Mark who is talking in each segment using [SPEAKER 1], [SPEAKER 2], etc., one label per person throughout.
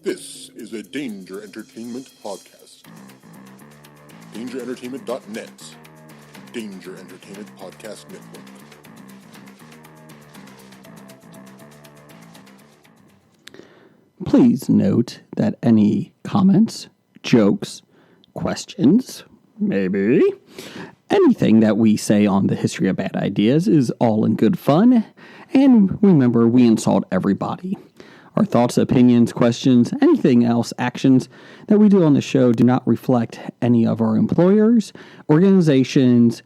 [SPEAKER 1] This is a Danger Entertainment podcast. DangerEntertainment.net. Danger Entertainment Podcast Network.
[SPEAKER 2] Please note that any comments, jokes, questions, maybe, anything that we say on the History of Bad Ideas is all in good fun. And remember, we insult everybody. Our thoughts, opinions, questions, anything else, actions that we do on the show do not reflect any of our employers, organizations,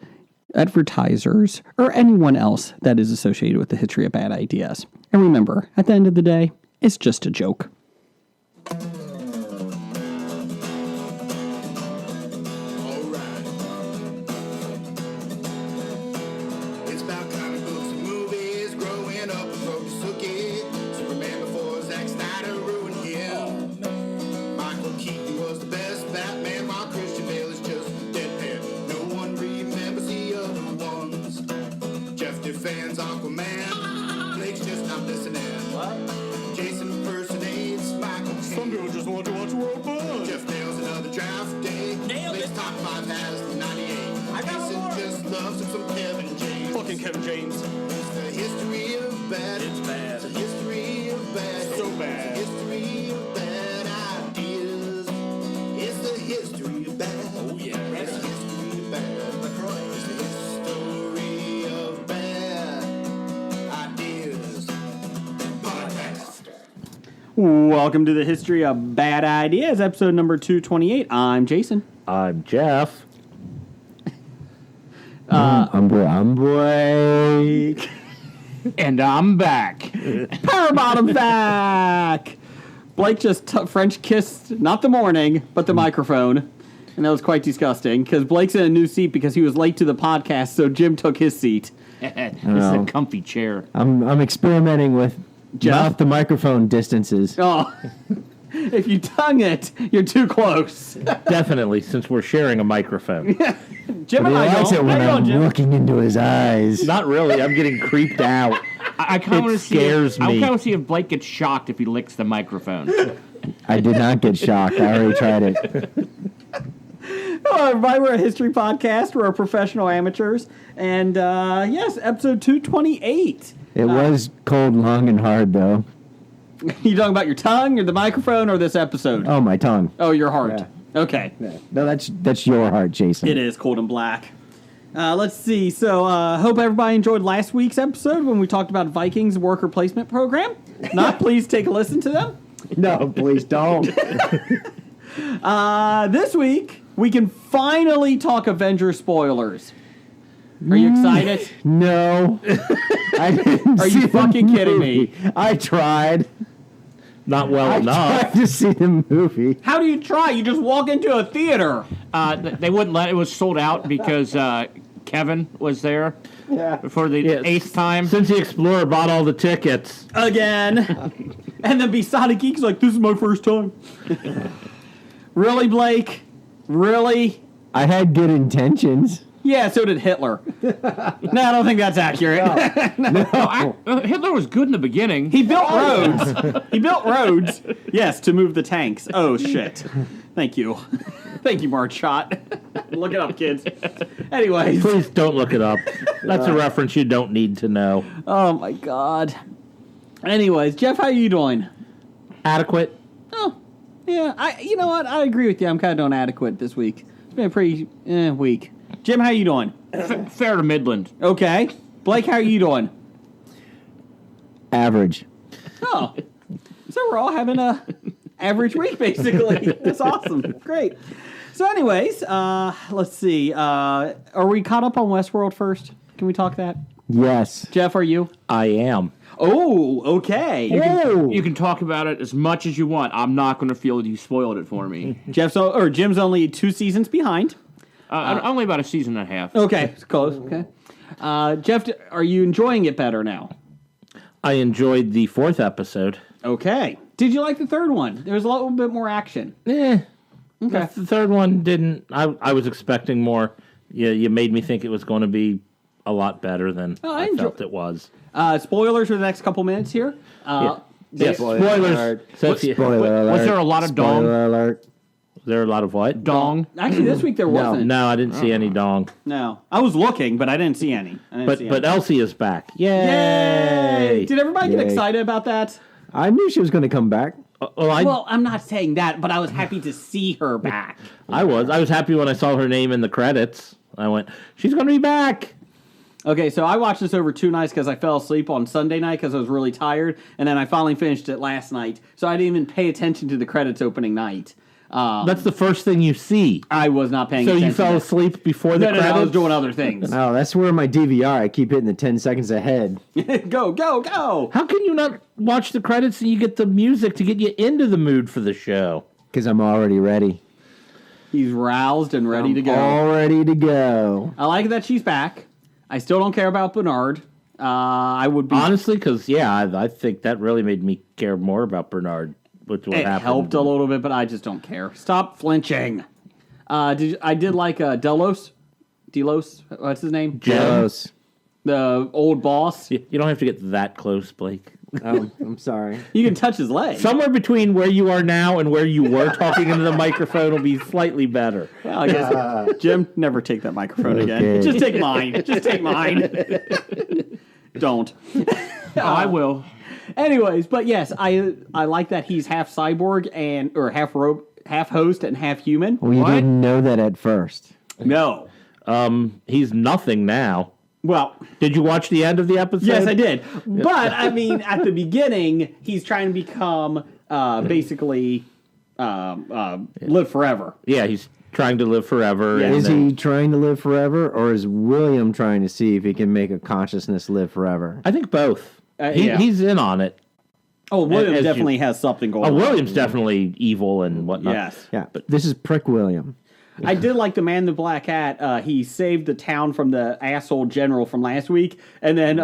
[SPEAKER 2] advertisers, or anyone else that is associated with the History of Bad Ideas. And remember, at the end of the day, it's just a joke.
[SPEAKER 3] Fans Aquaman. Blake's just not listening. What? Jason impersonates Michael Caine.
[SPEAKER 4] Some people just want to watch World Buzz.
[SPEAKER 3] Jeff nails another draft day.
[SPEAKER 4] Nailed
[SPEAKER 3] Blake's
[SPEAKER 4] it.
[SPEAKER 3] top 5 has 98.
[SPEAKER 4] I got
[SPEAKER 3] Jason
[SPEAKER 4] more.
[SPEAKER 3] just loves him some Kevin James.
[SPEAKER 4] Fucking Kevin James.
[SPEAKER 3] It's the history of bad.
[SPEAKER 4] It's bad.
[SPEAKER 3] It's the history of bad.
[SPEAKER 4] So bad.
[SPEAKER 3] It's the history of bad ideas. It's the history of bad.
[SPEAKER 4] Oh, yeah.
[SPEAKER 3] It's the history of bad. It's the history of bad ideas. Podcast.
[SPEAKER 2] Welcome to the History of Bad Ideas, episode number 228. I'm Jason.
[SPEAKER 5] I'm Jeff.
[SPEAKER 2] I'm
[SPEAKER 5] Blake.
[SPEAKER 4] And I'm back.
[SPEAKER 2] Power Bottom's back! Blake just French kissed, not the morning, but the microphone. And that was quite disgusting, because Blake's in a new seat because he was late to the podcast, so Jim took his seat.
[SPEAKER 4] This is a comfy chair.
[SPEAKER 5] I'm experimenting with
[SPEAKER 2] Jeff?
[SPEAKER 5] mouth to microphone distances.
[SPEAKER 2] Oh, if you tongue it, you're too close.
[SPEAKER 6] Definitely, since we're sharing a microphone.
[SPEAKER 2] Jim
[SPEAKER 5] But
[SPEAKER 2] and
[SPEAKER 5] he
[SPEAKER 2] I
[SPEAKER 5] likes
[SPEAKER 2] don't.
[SPEAKER 5] it when
[SPEAKER 2] How you
[SPEAKER 5] I'm
[SPEAKER 2] doing, Jim?
[SPEAKER 5] looking into his eyes.
[SPEAKER 6] Not really. I'm getting creeped out.
[SPEAKER 4] I kind of want to see.
[SPEAKER 6] scares
[SPEAKER 4] I
[SPEAKER 6] me.
[SPEAKER 4] kind of see if Blake gets shocked if he licks the microphone.
[SPEAKER 5] I did not get shocked. I already tried it.
[SPEAKER 2] Hello, everybody. We're a history podcast. We're professional amateurs. And, yes, episode 228.
[SPEAKER 5] It was cold, long, and hard, though.
[SPEAKER 2] You talking about your tongue, or the microphone, or this episode?
[SPEAKER 5] Oh, my tongue.
[SPEAKER 2] Oh, your heart.
[SPEAKER 5] Yeah.
[SPEAKER 2] Okay.
[SPEAKER 5] No, that's your heart, Jason.
[SPEAKER 2] It is cold and black. Let's see. So, hope everybody enjoyed last week's episode when we talked about Vikings worker placement program. Not, please take a listen to them.
[SPEAKER 5] No, please don't.
[SPEAKER 2] This week, we can finally talk Avengers spoilers. Are you excited?
[SPEAKER 5] No. I didn't
[SPEAKER 2] Are
[SPEAKER 5] see
[SPEAKER 2] you
[SPEAKER 5] the
[SPEAKER 2] fucking kidding me?
[SPEAKER 5] movie. I tried.
[SPEAKER 6] Not well
[SPEAKER 5] I
[SPEAKER 6] enough.
[SPEAKER 5] tried to see the movie.
[SPEAKER 2] How do you try? You just walk into a theater.
[SPEAKER 4] They wouldn't let it. Was sold out because Kevin was there for the
[SPEAKER 6] Yes.
[SPEAKER 4] 8th time.
[SPEAKER 6] Since the Explorer bought all the tickets.
[SPEAKER 2] Again. And then Besotted Geek's like, this is my first time. Really, Blake? Really?
[SPEAKER 5] I had good intentions.
[SPEAKER 2] Yeah, so did Hitler. No, I don't think that's accurate.
[SPEAKER 4] Hitler was good in the beginning.
[SPEAKER 2] He built roads. He built roads. Yes, to move the tanks. Oh, shit. Thank you. Thank you, Mark Shot. Look it up, kids. Anyways.
[SPEAKER 6] Please don't look it up. That's a reference you don't need to know.
[SPEAKER 2] Oh, my God. Anyways, Jeff, how you doing?
[SPEAKER 6] Adequate.
[SPEAKER 2] Oh, yeah. You know what? I agree with you. I'm kind of doing adequate this week. It's been a pretty week. Jim, how you doing?
[SPEAKER 4] Fair to Midland.
[SPEAKER 2] Okay. Blake, how you doing?
[SPEAKER 5] Average.
[SPEAKER 2] Oh. So we're all having a average week, basically. That's awesome. Great. So anyways, let's see. Are we caught up on Westworld first? Can we talk that?
[SPEAKER 5] Yes.
[SPEAKER 2] Jeff, are you?
[SPEAKER 6] I am.
[SPEAKER 2] Oh, okay.
[SPEAKER 4] You can talk about it as much as you want. I'm not going to feel that you spoiled it for me.
[SPEAKER 2] Jim's only 2 seasons behind.
[SPEAKER 4] Only about a season and a half.
[SPEAKER 2] Okay, close. Okay. Jeff, are you enjoying it better now?
[SPEAKER 6] I enjoyed the 4th episode.
[SPEAKER 2] Okay. Did you like the 3rd one? There was a little bit more action.
[SPEAKER 6] Okay.
[SPEAKER 2] Okay.
[SPEAKER 6] The 3rd one didn't. I was expecting more. You made me think it was going to be a lot better than I felt it was.
[SPEAKER 2] Spoilers for the next couple minutes here.
[SPEAKER 6] Yes, spoilers. So if you-
[SPEAKER 5] Spoiler alert.
[SPEAKER 4] Was there a lot of dong?
[SPEAKER 5] Spoiler alert.
[SPEAKER 6] Was there a lot of what?
[SPEAKER 4] Dong.
[SPEAKER 2] Actually, this week there wasn't.
[SPEAKER 6] No, I didn't see any dong.
[SPEAKER 2] No. I was looking, but I didn't see any.
[SPEAKER 6] But Elsie is back. Yay!
[SPEAKER 2] Yay! Did everybody get
[SPEAKER 5] Yay.
[SPEAKER 2] excited about that?
[SPEAKER 5] I knew she was going to come back.
[SPEAKER 2] Well, I'm not saying that, but I was happy to see her back.
[SPEAKER 6] I was happy when I saw her name in the credits. I went, she's going to be back.
[SPEAKER 2] Okay, so I watched this over 2 nights because I fell asleep on Sunday night because I was really tired, and then I finally finished it last night. So I didn't even pay attention to the credits opening night.
[SPEAKER 6] That's the first thing you see.
[SPEAKER 2] I was not paying
[SPEAKER 6] So
[SPEAKER 2] attention.
[SPEAKER 6] you fell asleep before the
[SPEAKER 2] No,
[SPEAKER 6] credits?
[SPEAKER 2] I was doing other things.
[SPEAKER 5] Oh, that's where my DVR, I keep hitting the 10 seconds ahead.
[SPEAKER 2] Go, go, go!
[SPEAKER 6] How can you not watch the credits and you get the music to get you into the mood for the show?
[SPEAKER 5] Because I'm already ready.
[SPEAKER 2] He's roused and ready to go.
[SPEAKER 5] All ready to go.
[SPEAKER 2] I like that she's back. I still don't care about Bernard. I would be...
[SPEAKER 6] Honestly, because, I think that really made me care more about Bernard. With what
[SPEAKER 2] It
[SPEAKER 6] happened.
[SPEAKER 2] helped a little bit, but I just don't care. Stop flinching. I did like Delos. What's his name?
[SPEAKER 5] Jealous.
[SPEAKER 2] The old boss.
[SPEAKER 6] You don't have to get that close, Blake.
[SPEAKER 5] Oh, I'm sorry.
[SPEAKER 2] You can touch his leg.
[SPEAKER 6] Somewhere between where you are now and where you were talking into the microphone will be slightly better.
[SPEAKER 2] Well, I guess Jim, never take that microphone again.
[SPEAKER 5] Okay.
[SPEAKER 2] Just take mine. Just take mine. Don't.
[SPEAKER 4] I will.
[SPEAKER 2] Anyways, but yes, I like that he's half cyborg or half host and half human.
[SPEAKER 5] Well, you didn't know that at first.
[SPEAKER 2] No.
[SPEAKER 6] He's nothing now.
[SPEAKER 2] Well,
[SPEAKER 6] Did you watch the end of the episode?
[SPEAKER 2] yes, I did. But I mean, at the beginning, he's trying to become basically live forever.
[SPEAKER 6] Yeah, he's trying to live forever.
[SPEAKER 2] Yeah.
[SPEAKER 6] and
[SPEAKER 5] Is
[SPEAKER 6] then-
[SPEAKER 5] he trying to live forever, or is William trying to see if he can make a consciousness live forever?
[SPEAKER 6] I think both.
[SPEAKER 2] Yeah.
[SPEAKER 6] He's in on it.
[SPEAKER 2] Oh, William
[SPEAKER 6] As you-
[SPEAKER 2] definitely has something going on.
[SPEAKER 6] William's definitely evil and whatnot.
[SPEAKER 2] Yes.
[SPEAKER 5] Yeah, but this is Prick William.
[SPEAKER 2] I did like the man in the black hat. He saved the town from the asshole general from last week, and then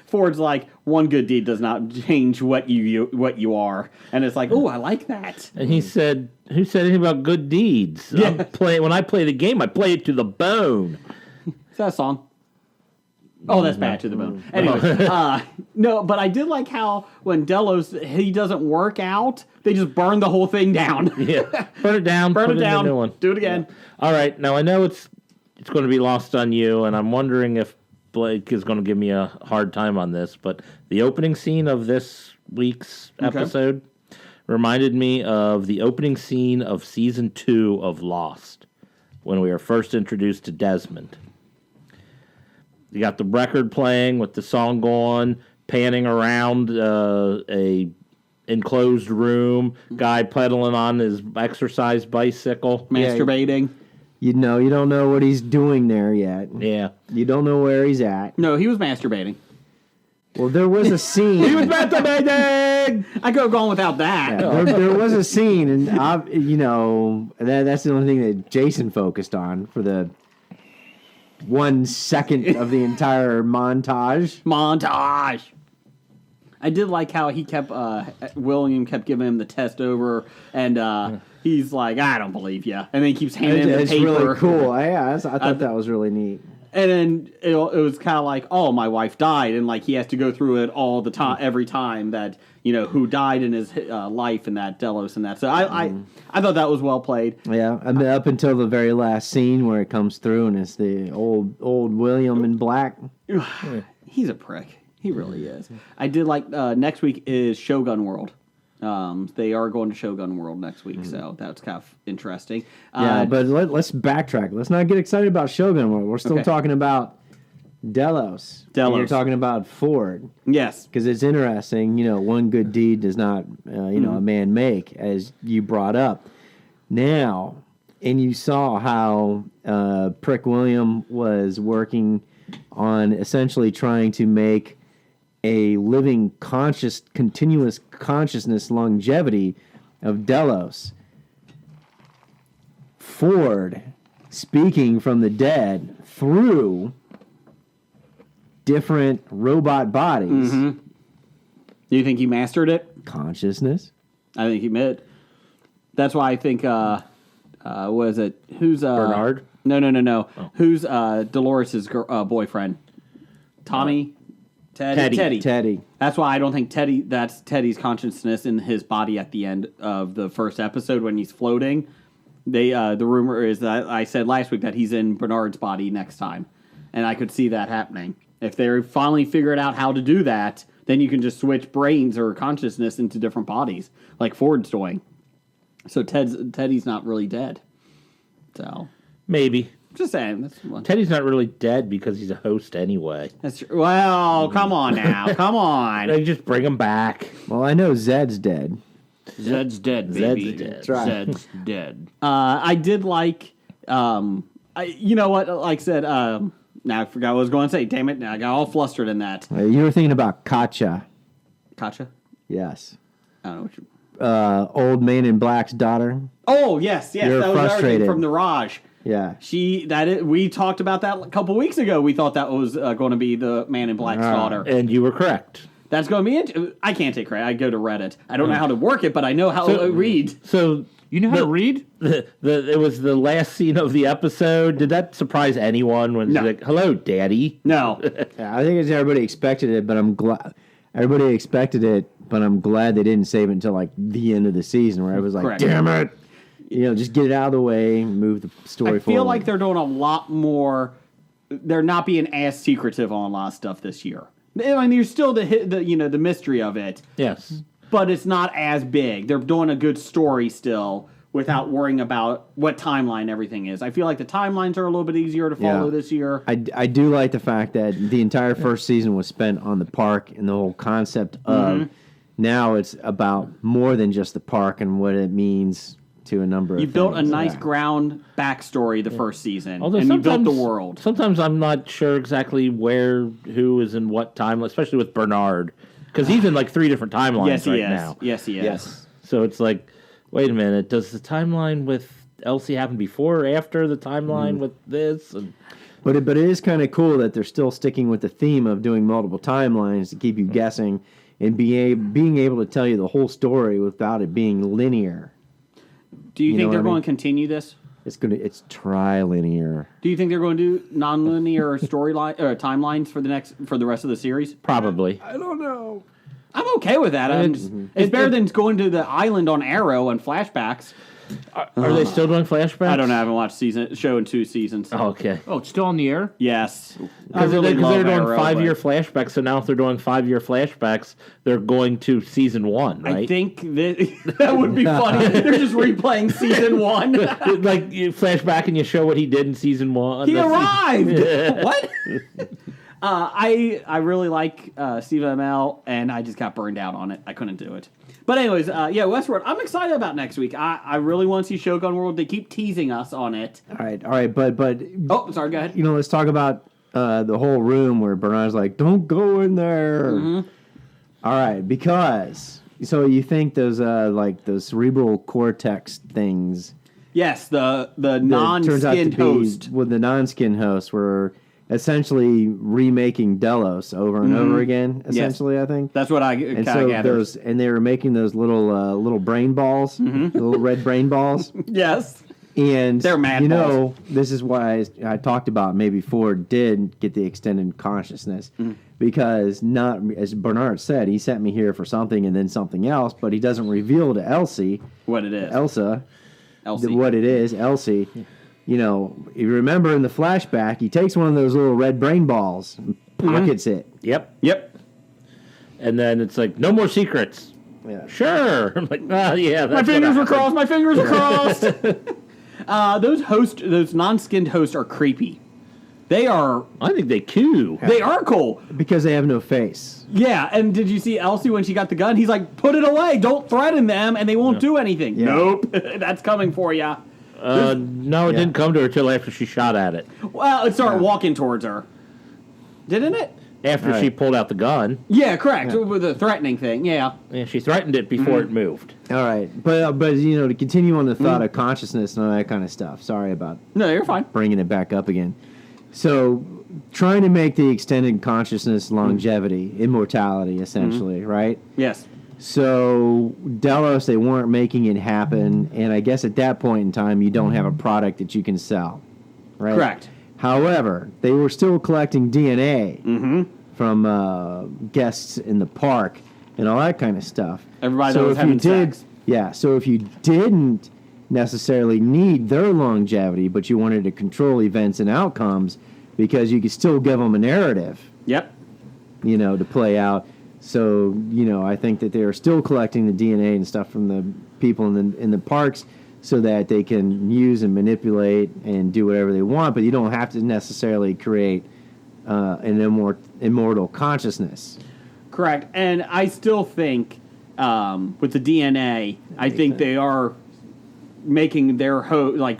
[SPEAKER 2] Ford's like, "One good deed does not change what you are," and it's like, "Oh, I like that."
[SPEAKER 6] And he said, "Who said anything about good deeds?
[SPEAKER 2] Yeah.
[SPEAKER 6] When I play the game, I play it to the bone."
[SPEAKER 2] Is that a song? Oh, that's bad to the bone. Anyway, no, but I did like how when Delos he doesn't work out, they just burn the whole thing down.
[SPEAKER 6] Yeah, burn it down.
[SPEAKER 2] Burn
[SPEAKER 6] put
[SPEAKER 2] it
[SPEAKER 6] in
[SPEAKER 2] down.
[SPEAKER 6] the new one.
[SPEAKER 2] Do it again.
[SPEAKER 6] All right, now I know it's going to be lost on you, and I'm wondering if Blake is going to give me a hard time on this, but the opening scene of this week's episode reminded me of the opening scene of season 2 of Lost, when we were first introduced to Desmond. You got the record playing with the song going, panning around a enclosed room, guy pedaling on his exercise bicycle.
[SPEAKER 2] Masturbating.
[SPEAKER 5] You don't know what he's doing there yet.
[SPEAKER 6] Yeah.
[SPEAKER 5] You don't know where he's at.
[SPEAKER 2] No, he was masturbating.
[SPEAKER 5] Well, there was a scene.
[SPEAKER 6] masturbating!
[SPEAKER 2] I could have gone without that.
[SPEAKER 5] there was a scene, and that's the only thing that Jason focused on for the 1 second of the entire montage.
[SPEAKER 2] Montage. I did like how he kept William kept giving him the test over, and he's like, "I don't believe you," and then he keeps handing him the
[SPEAKER 5] It's
[SPEAKER 2] paper.
[SPEAKER 5] really cool. I thought that was really neat.
[SPEAKER 2] And then it was kind of like, "Oh, my wife died," and like he has to go through it all the time, every time that who died in his life, and that Delos and that. So I thought that was well played.
[SPEAKER 5] Yeah, I mean, up until the very last scene where it comes through and it's the old William in black.
[SPEAKER 2] He's a prick. He really is. I did like next week is Shogun World. They are going to Shogun World next week, so that's kind of interesting.
[SPEAKER 5] Yeah, but let's backtrack. Let's not get excited about Shogun World. We're still
[SPEAKER 2] Okay.
[SPEAKER 5] talking about Delos. And you're talking about Ford.
[SPEAKER 2] Yes.
[SPEAKER 5] Because it's interesting, one good deed does not, a man make, as you brought up. Now, and you saw how Prick William was working on essentially trying to make a living continuous consciousness longevity of Delos. Ford, speaking from the dead through different robot bodies.
[SPEAKER 2] Do you think he mastered it?
[SPEAKER 5] Consciousness.
[SPEAKER 2] I think he did. That's why I think. What is it? Who's
[SPEAKER 5] Teddy.
[SPEAKER 2] That's why I don't think that's Teddy's consciousness in his body at the end of the first episode when he's floating. The rumor is that I said last week that he's in Bernard's body next time. And I could see that happening. If they finally figured out how to do that, then you can just switch brains or consciousness into different bodies, like Ford's doing. So Teddy's not really dead. So
[SPEAKER 6] Maybe.
[SPEAKER 2] just saying.
[SPEAKER 6] Teddy's not really dead because he's a host anyway.
[SPEAKER 2] That's true. Well, come on now. Come on.
[SPEAKER 6] They just bring him back.
[SPEAKER 5] Well, I know Zed's dead.
[SPEAKER 4] Zed's dead, baby.
[SPEAKER 6] Zed's dead.
[SPEAKER 5] That's right.
[SPEAKER 4] Zed's dead.
[SPEAKER 2] I did like, you know what? Like I said, now I forgot what I was going to say. Damn it! Now I got all flustered in that.
[SPEAKER 5] You were thinking about Katja.
[SPEAKER 2] Katja?
[SPEAKER 5] Yes.
[SPEAKER 2] I don't know what you.
[SPEAKER 5] Old Man in Black's daughter.
[SPEAKER 2] Oh yes,
[SPEAKER 5] You're
[SPEAKER 2] that was another thing
[SPEAKER 5] frustrated.
[SPEAKER 2] from the Raj.
[SPEAKER 5] Yeah.
[SPEAKER 2] We talked about that a couple weeks ago. We thought that was going to be the Man in Black's daughter.
[SPEAKER 6] And you were correct.
[SPEAKER 2] That's going to be it. I can't take credit. I go to Reddit. I don't know how to work it, but I know how to read.
[SPEAKER 6] So
[SPEAKER 4] You know how to read?
[SPEAKER 6] it was the last scene of the episode. Did that surprise anyone when
[SPEAKER 2] No.
[SPEAKER 6] she's like, "Hello, Daddy"?
[SPEAKER 2] No.
[SPEAKER 5] Yeah, I think it's everybody expected it, but I'm glad everybody expected it, but I'm glad they didn't save it until like the end of the season where I was like,
[SPEAKER 2] Correct.
[SPEAKER 5] damn it. You know, just get it out of the way, move the story
[SPEAKER 2] I
[SPEAKER 5] forward.
[SPEAKER 2] feel like they're doing a lot more. They're not being as secretive on a lot of stuff this year. I mean, there's still the mystery of it,
[SPEAKER 6] Yes.
[SPEAKER 2] but it's not as big. They're doing a good story still without worrying about what timeline everything is. I feel like the timelines are a little bit easier to follow
[SPEAKER 5] Yeah.
[SPEAKER 2] this year.
[SPEAKER 5] I do like the fact that the entire first season was spent on the park and the whole concept of now it's about more than just the park and what it means to a number of
[SPEAKER 2] You built a
[SPEAKER 5] things.
[SPEAKER 2] nice
[SPEAKER 5] Yeah.
[SPEAKER 2] ground backstory the first season,
[SPEAKER 6] Although
[SPEAKER 2] and you built the
[SPEAKER 6] sometimes-
[SPEAKER 2] world.
[SPEAKER 6] Sometimes I'm not sure exactly who is in what timeline, especially with Bernard, because he's in like 3 different timelines
[SPEAKER 2] Yes, he
[SPEAKER 6] right
[SPEAKER 2] is.
[SPEAKER 6] now.
[SPEAKER 2] Yes, he is.
[SPEAKER 5] Yes.
[SPEAKER 6] So it's like, wait a minute, does the timeline with Elsie happen before or after the timeline with this? And
[SPEAKER 5] But it is kind of cool that they're still sticking with the theme of doing multiple timelines to keep you guessing and being able to tell you the whole story without it being linear.
[SPEAKER 2] Do you
[SPEAKER 5] know
[SPEAKER 2] think
[SPEAKER 5] what
[SPEAKER 2] they're
[SPEAKER 5] I mean?
[SPEAKER 2] going to continue this?
[SPEAKER 5] It's trilinear.
[SPEAKER 2] Do you think they're going to do non-linear storyline or timelines for the rest of the series?
[SPEAKER 6] probably.
[SPEAKER 5] I don't know.
[SPEAKER 2] I'm okay with that. It's better than going to the island on Arrow and flashbacks.
[SPEAKER 6] Are they still doing flashbacks?
[SPEAKER 2] I don't know. I haven't watched show in 2 seasons.
[SPEAKER 6] Oh, okay.
[SPEAKER 4] Oh, it's still on the air?
[SPEAKER 2] Yes, I
[SPEAKER 6] Because
[SPEAKER 2] really love
[SPEAKER 6] they're doing
[SPEAKER 2] Arrow,
[SPEAKER 6] 5-year
[SPEAKER 2] but
[SPEAKER 6] flashbacks, so now if they're doing 5-year flashbacks, they're going to season 1, right?
[SPEAKER 2] I think that would be funny. They're just replaying season 1.
[SPEAKER 6] like you flashback and you show what he did in season 1.
[SPEAKER 2] He
[SPEAKER 6] That's-
[SPEAKER 2] arrived. What? I really like Steve Amell, and I just got burned out on it. I couldn't do it. But anyways, yeah, Westworld. I'm excited about next week. I really want to see Shogun World. They keep teasing us on it.
[SPEAKER 5] All right, but
[SPEAKER 2] Oh, sorry. Go ahead.
[SPEAKER 5] you know, let's talk about the whole room where Bernard's like, "Don't go in there." All right, because so you think those like those cerebral cortex things
[SPEAKER 2] Yes, the
[SPEAKER 5] that turns out to
[SPEAKER 2] non-skinned
[SPEAKER 5] be
[SPEAKER 2] host.
[SPEAKER 5] with the non-skin hosts were essentially remaking Delos over and over again. Essentially, I think.
[SPEAKER 2] That's what I
[SPEAKER 5] And
[SPEAKER 2] kind of
[SPEAKER 5] so
[SPEAKER 2] gathered.
[SPEAKER 5] they were making those little brain balls, the little red brain balls.
[SPEAKER 2] Yes.
[SPEAKER 5] And
[SPEAKER 2] They're mad
[SPEAKER 5] you
[SPEAKER 2] balls.
[SPEAKER 5] know, this is why I talked about maybe Ford did get the extended consciousness because not as Bernard said, he sent me here for something and then something else, but he doesn't reveal to Elsie,
[SPEAKER 2] What it is.
[SPEAKER 5] Elsa,
[SPEAKER 2] Elsie.
[SPEAKER 5] what it is. Elsie, you know, you remember in the flashback, he takes one of those little red brain balls, and pockets it.
[SPEAKER 6] Yep.
[SPEAKER 2] Yep.
[SPEAKER 6] And then it's like, no more secrets.
[SPEAKER 5] Yeah.
[SPEAKER 6] Sure. I'm like, yeah.
[SPEAKER 2] My fingers were crossed. My fingers were crossed. Those non-skinned hosts are creepy. They are
[SPEAKER 6] I think they coo.
[SPEAKER 2] cool.
[SPEAKER 5] Because they have no face.
[SPEAKER 2] Yeah, and did you see Elsie when she got the gun? He's like, put it away. Don't threaten them, and they won't do anything.
[SPEAKER 5] Yeah.
[SPEAKER 2] Nope. That's coming for you.
[SPEAKER 6] No, it didn't come to her till after she shot at it.
[SPEAKER 2] Well, it started walking towards her. Didn't it?
[SPEAKER 6] After she
[SPEAKER 5] Right.
[SPEAKER 6] pulled out the gun.
[SPEAKER 2] Yeah, correct. With the threatening thing, yeah.
[SPEAKER 6] Yeah, she threatened it before it moved.
[SPEAKER 5] All right, but you know, to continue on the thought of consciousness and all that kind of stuff. Sorry about
[SPEAKER 2] No, you're fine.
[SPEAKER 5] bringing it back up again. So, trying to make the extended consciousness longevity, immortality, essentially, right?
[SPEAKER 2] Yes.
[SPEAKER 5] So, Delos, they weren't making it happen, and I guess at that point in time, you don't have a product that you can sell, right?
[SPEAKER 2] Correct.
[SPEAKER 5] However, they were still collecting DNA guests in the park and all that kind of stuff.
[SPEAKER 2] Everybody
[SPEAKER 5] so
[SPEAKER 2] that was
[SPEAKER 5] if
[SPEAKER 2] having
[SPEAKER 5] you did,
[SPEAKER 2] sex.
[SPEAKER 5] Yeah, so if you didn't necessarily need their longevity, but you wanted to control events and outcomes, because you could still give them a narrative,
[SPEAKER 2] Yep.
[SPEAKER 5] to play out. So, I think that they're still collecting the DNA and stuff from the people in the parks so that they can use and manipulate and do whatever they want, but you don't have to necessarily create an immortal consciousness.
[SPEAKER 2] Correct. And I still think with the DNA, I think they are making their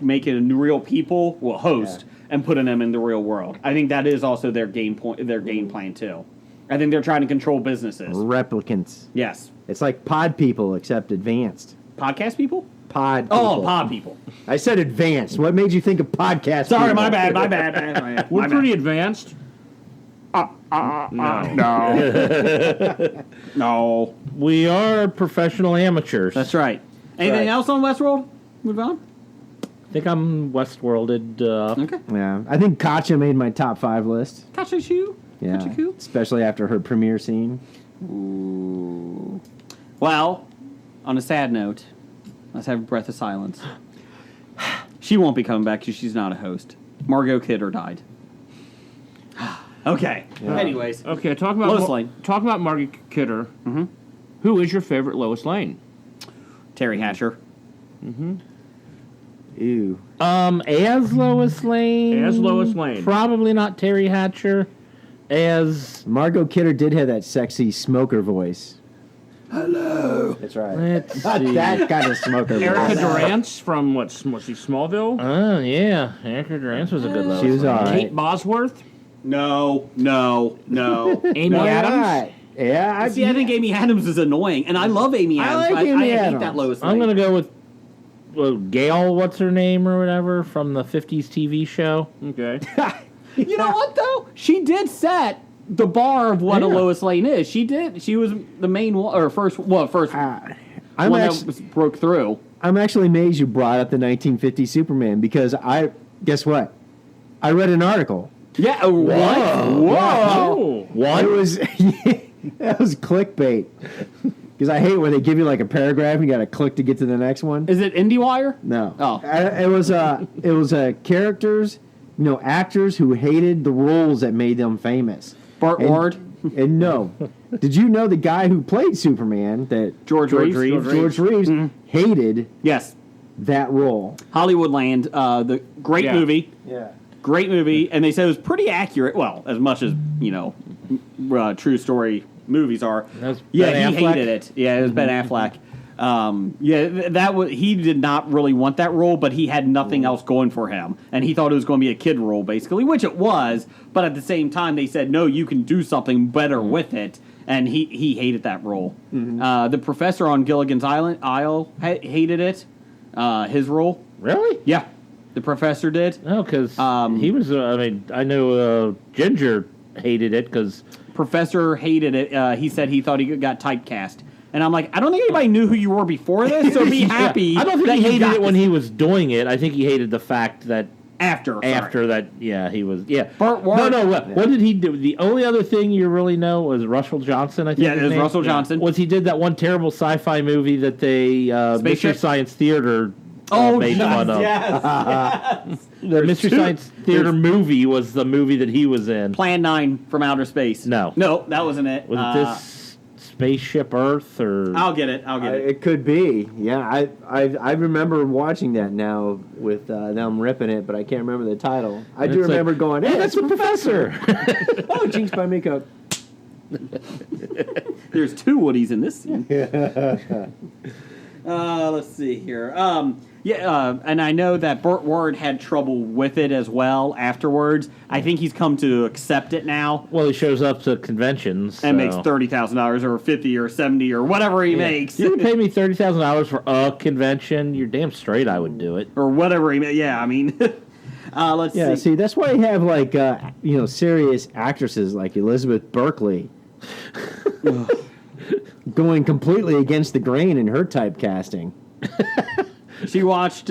[SPEAKER 2] making real people host and putting them in the real world. I think that is also their game plan too. I think they're trying to control businesses.
[SPEAKER 5] Replicants.
[SPEAKER 2] Yes.
[SPEAKER 5] It's like pod people, except advanced.
[SPEAKER 2] Podcast people?
[SPEAKER 5] Pod people.
[SPEAKER 2] Oh, pod people.
[SPEAKER 5] I said advanced. What made you think of podcast
[SPEAKER 2] Sorry,
[SPEAKER 5] people?
[SPEAKER 2] my bad.
[SPEAKER 4] We're pretty advanced.
[SPEAKER 2] No.
[SPEAKER 6] We are professional amateurs.
[SPEAKER 2] That's right. Anything
[SPEAKER 5] Right.
[SPEAKER 2] else on Westworld? Move on.
[SPEAKER 6] I think I'm Westworlded.
[SPEAKER 2] Okay.
[SPEAKER 5] Yeah. I think Katja made my top 5 list.
[SPEAKER 2] Kachu.
[SPEAKER 5] Yeah.
[SPEAKER 2] Kachu.
[SPEAKER 5] Especially after her premiere scene.
[SPEAKER 2] Ooh. Well, on a sad note, let's have a breath of silence. She won't be coming back because she's not a host. Margot Kidder died. Okay.
[SPEAKER 5] Yeah.
[SPEAKER 2] Anyways.
[SPEAKER 4] Okay, talk about
[SPEAKER 2] Lois Lane.
[SPEAKER 4] Talk about Margaret Kidder. Mm-hmm. Who is your favorite Lois Lane?
[SPEAKER 2] Terry Hatcher.
[SPEAKER 5] Ew.
[SPEAKER 6] As Lois Lane.
[SPEAKER 4] As Lois Lane.
[SPEAKER 6] Probably not Terry Hatcher. As
[SPEAKER 5] Margot Kidder did have that sexy smoker voice. Hello. That's right.
[SPEAKER 6] let's
[SPEAKER 5] Not
[SPEAKER 6] see.
[SPEAKER 5] that kind of smoker
[SPEAKER 4] Erica
[SPEAKER 5] voice.
[SPEAKER 4] Durance from was she Smallville?
[SPEAKER 6] Oh yeah, Erica Durance was a good Lois.
[SPEAKER 5] She was
[SPEAKER 6] Lane.
[SPEAKER 5] all right.
[SPEAKER 4] Kate Bosworth?
[SPEAKER 2] No.
[SPEAKER 4] Amy
[SPEAKER 5] Why
[SPEAKER 4] Adams?
[SPEAKER 5] not? Yeah.
[SPEAKER 2] See, I think Amy Adams is annoying, and I love Amy
[SPEAKER 5] I
[SPEAKER 2] Adams.
[SPEAKER 5] like Amy
[SPEAKER 2] I hate
[SPEAKER 5] Adams.
[SPEAKER 2] that Lois Lane.
[SPEAKER 6] I'm gonna go with Gail. What's her name or whatever from the '50s TV show?
[SPEAKER 4] Okay.
[SPEAKER 2] You know what though? She did set the bar of what a
[SPEAKER 6] Yeah.
[SPEAKER 2] Lois Lane is. She did. She was the main one, or first
[SPEAKER 5] I'm
[SPEAKER 2] one that
[SPEAKER 5] actually,
[SPEAKER 2] broke through.
[SPEAKER 5] I'm actually amazed you brought up the 1950 Superman because guess what? I read an article.
[SPEAKER 2] Yeah. What?
[SPEAKER 4] Oh.
[SPEAKER 5] It was that was clickbait. Because I hate when they give you like a paragraph and you got to click to get to the next one.
[SPEAKER 2] Is it IndieWire?
[SPEAKER 5] No.
[SPEAKER 2] Oh.
[SPEAKER 5] It was characters, actors who hated the roles that made them famous.
[SPEAKER 2] Bart
[SPEAKER 5] And-
[SPEAKER 2] Ward?
[SPEAKER 5] And no. Did you know the guy who played Superman, that
[SPEAKER 2] George Reeves?
[SPEAKER 5] George Reeves hated
[SPEAKER 2] Yes.
[SPEAKER 5] that role?
[SPEAKER 2] Hollywoodland. The great
[SPEAKER 4] Yeah.
[SPEAKER 2] movie.
[SPEAKER 5] Yeah.
[SPEAKER 2] Great movie, and they said it was pretty accurate. Well, as much as true story movies are.
[SPEAKER 6] That's
[SPEAKER 2] Yeah,
[SPEAKER 6] Ben
[SPEAKER 2] he
[SPEAKER 6] Affleck?
[SPEAKER 2] hated it. Yeah, it was Ben Affleck. That was he did not really want that role, but he had nothing else going for him, and he thought it was going to be a kid role, basically, which it was. But at the same time, they said no, you can do something better with it, and he hated that role. The professor on Gilligan's Isle hated it. His role,
[SPEAKER 6] Really?
[SPEAKER 2] yeah, the professor did.
[SPEAKER 6] No, because he was. I know Ginger hated it because
[SPEAKER 2] Professor hated it. He said he thought he got typecast. And I'm like, I don't think anybody knew who you were before this, so be happy.
[SPEAKER 6] I don't think
[SPEAKER 2] that
[SPEAKER 6] he
[SPEAKER 2] you
[SPEAKER 6] hated
[SPEAKER 2] got
[SPEAKER 6] it when
[SPEAKER 2] this
[SPEAKER 6] he was doing it. I think he hated the fact that
[SPEAKER 2] after
[SPEAKER 6] that, yeah, he was. Yeah.
[SPEAKER 2] Burt Ward-
[SPEAKER 6] No. What did he do? The only other thing you really know was Russell Johnson. I think.
[SPEAKER 2] Yeah,
[SPEAKER 6] his
[SPEAKER 2] it was
[SPEAKER 6] name?
[SPEAKER 2] Russell Johnson.
[SPEAKER 6] Was he did that one terrible sci-fi movie that they Mystery
[SPEAKER 2] Spaceship?
[SPEAKER 6] Science Theater made fun of?
[SPEAKER 2] Yes.
[SPEAKER 6] The Mystery Science Theater movie was the movie that he was in.
[SPEAKER 2] Plan 9 from Outer Space.
[SPEAKER 6] No.
[SPEAKER 2] that wasn't it.
[SPEAKER 6] Was it this Spaceship Earth or?
[SPEAKER 2] I'll get it.
[SPEAKER 5] It could be. Yeah, I remember watching that now with them ripping it, but I can't remember the title. I do
[SPEAKER 6] It's like,
[SPEAKER 5] remember going, hey, that's
[SPEAKER 6] the professor.
[SPEAKER 5] oh, Jinx by makeup.
[SPEAKER 2] There's 2 Woodies in this scene. Let's see here. And I know that Burt Ward had trouble with it as well afterwards. I think he's come to accept it now
[SPEAKER 6] Well, he shows up to conventions
[SPEAKER 2] and makes
[SPEAKER 6] so-
[SPEAKER 2] $30,000 or $50 or $70 or whatever he makes.
[SPEAKER 6] You would pay me $30,000 for a convention. You're damn straight I would do it.
[SPEAKER 2] Or whatever he makes. Yeah, I mean, let's
[SPEAKER 5] Yeah,
[SPEAKER 2] see.
[SPEAKER 5] see, that's why you have like serious actresses like Elizabeth Berkley going completely against the grain in her typecasting.
[SPEAKER 2] She watched.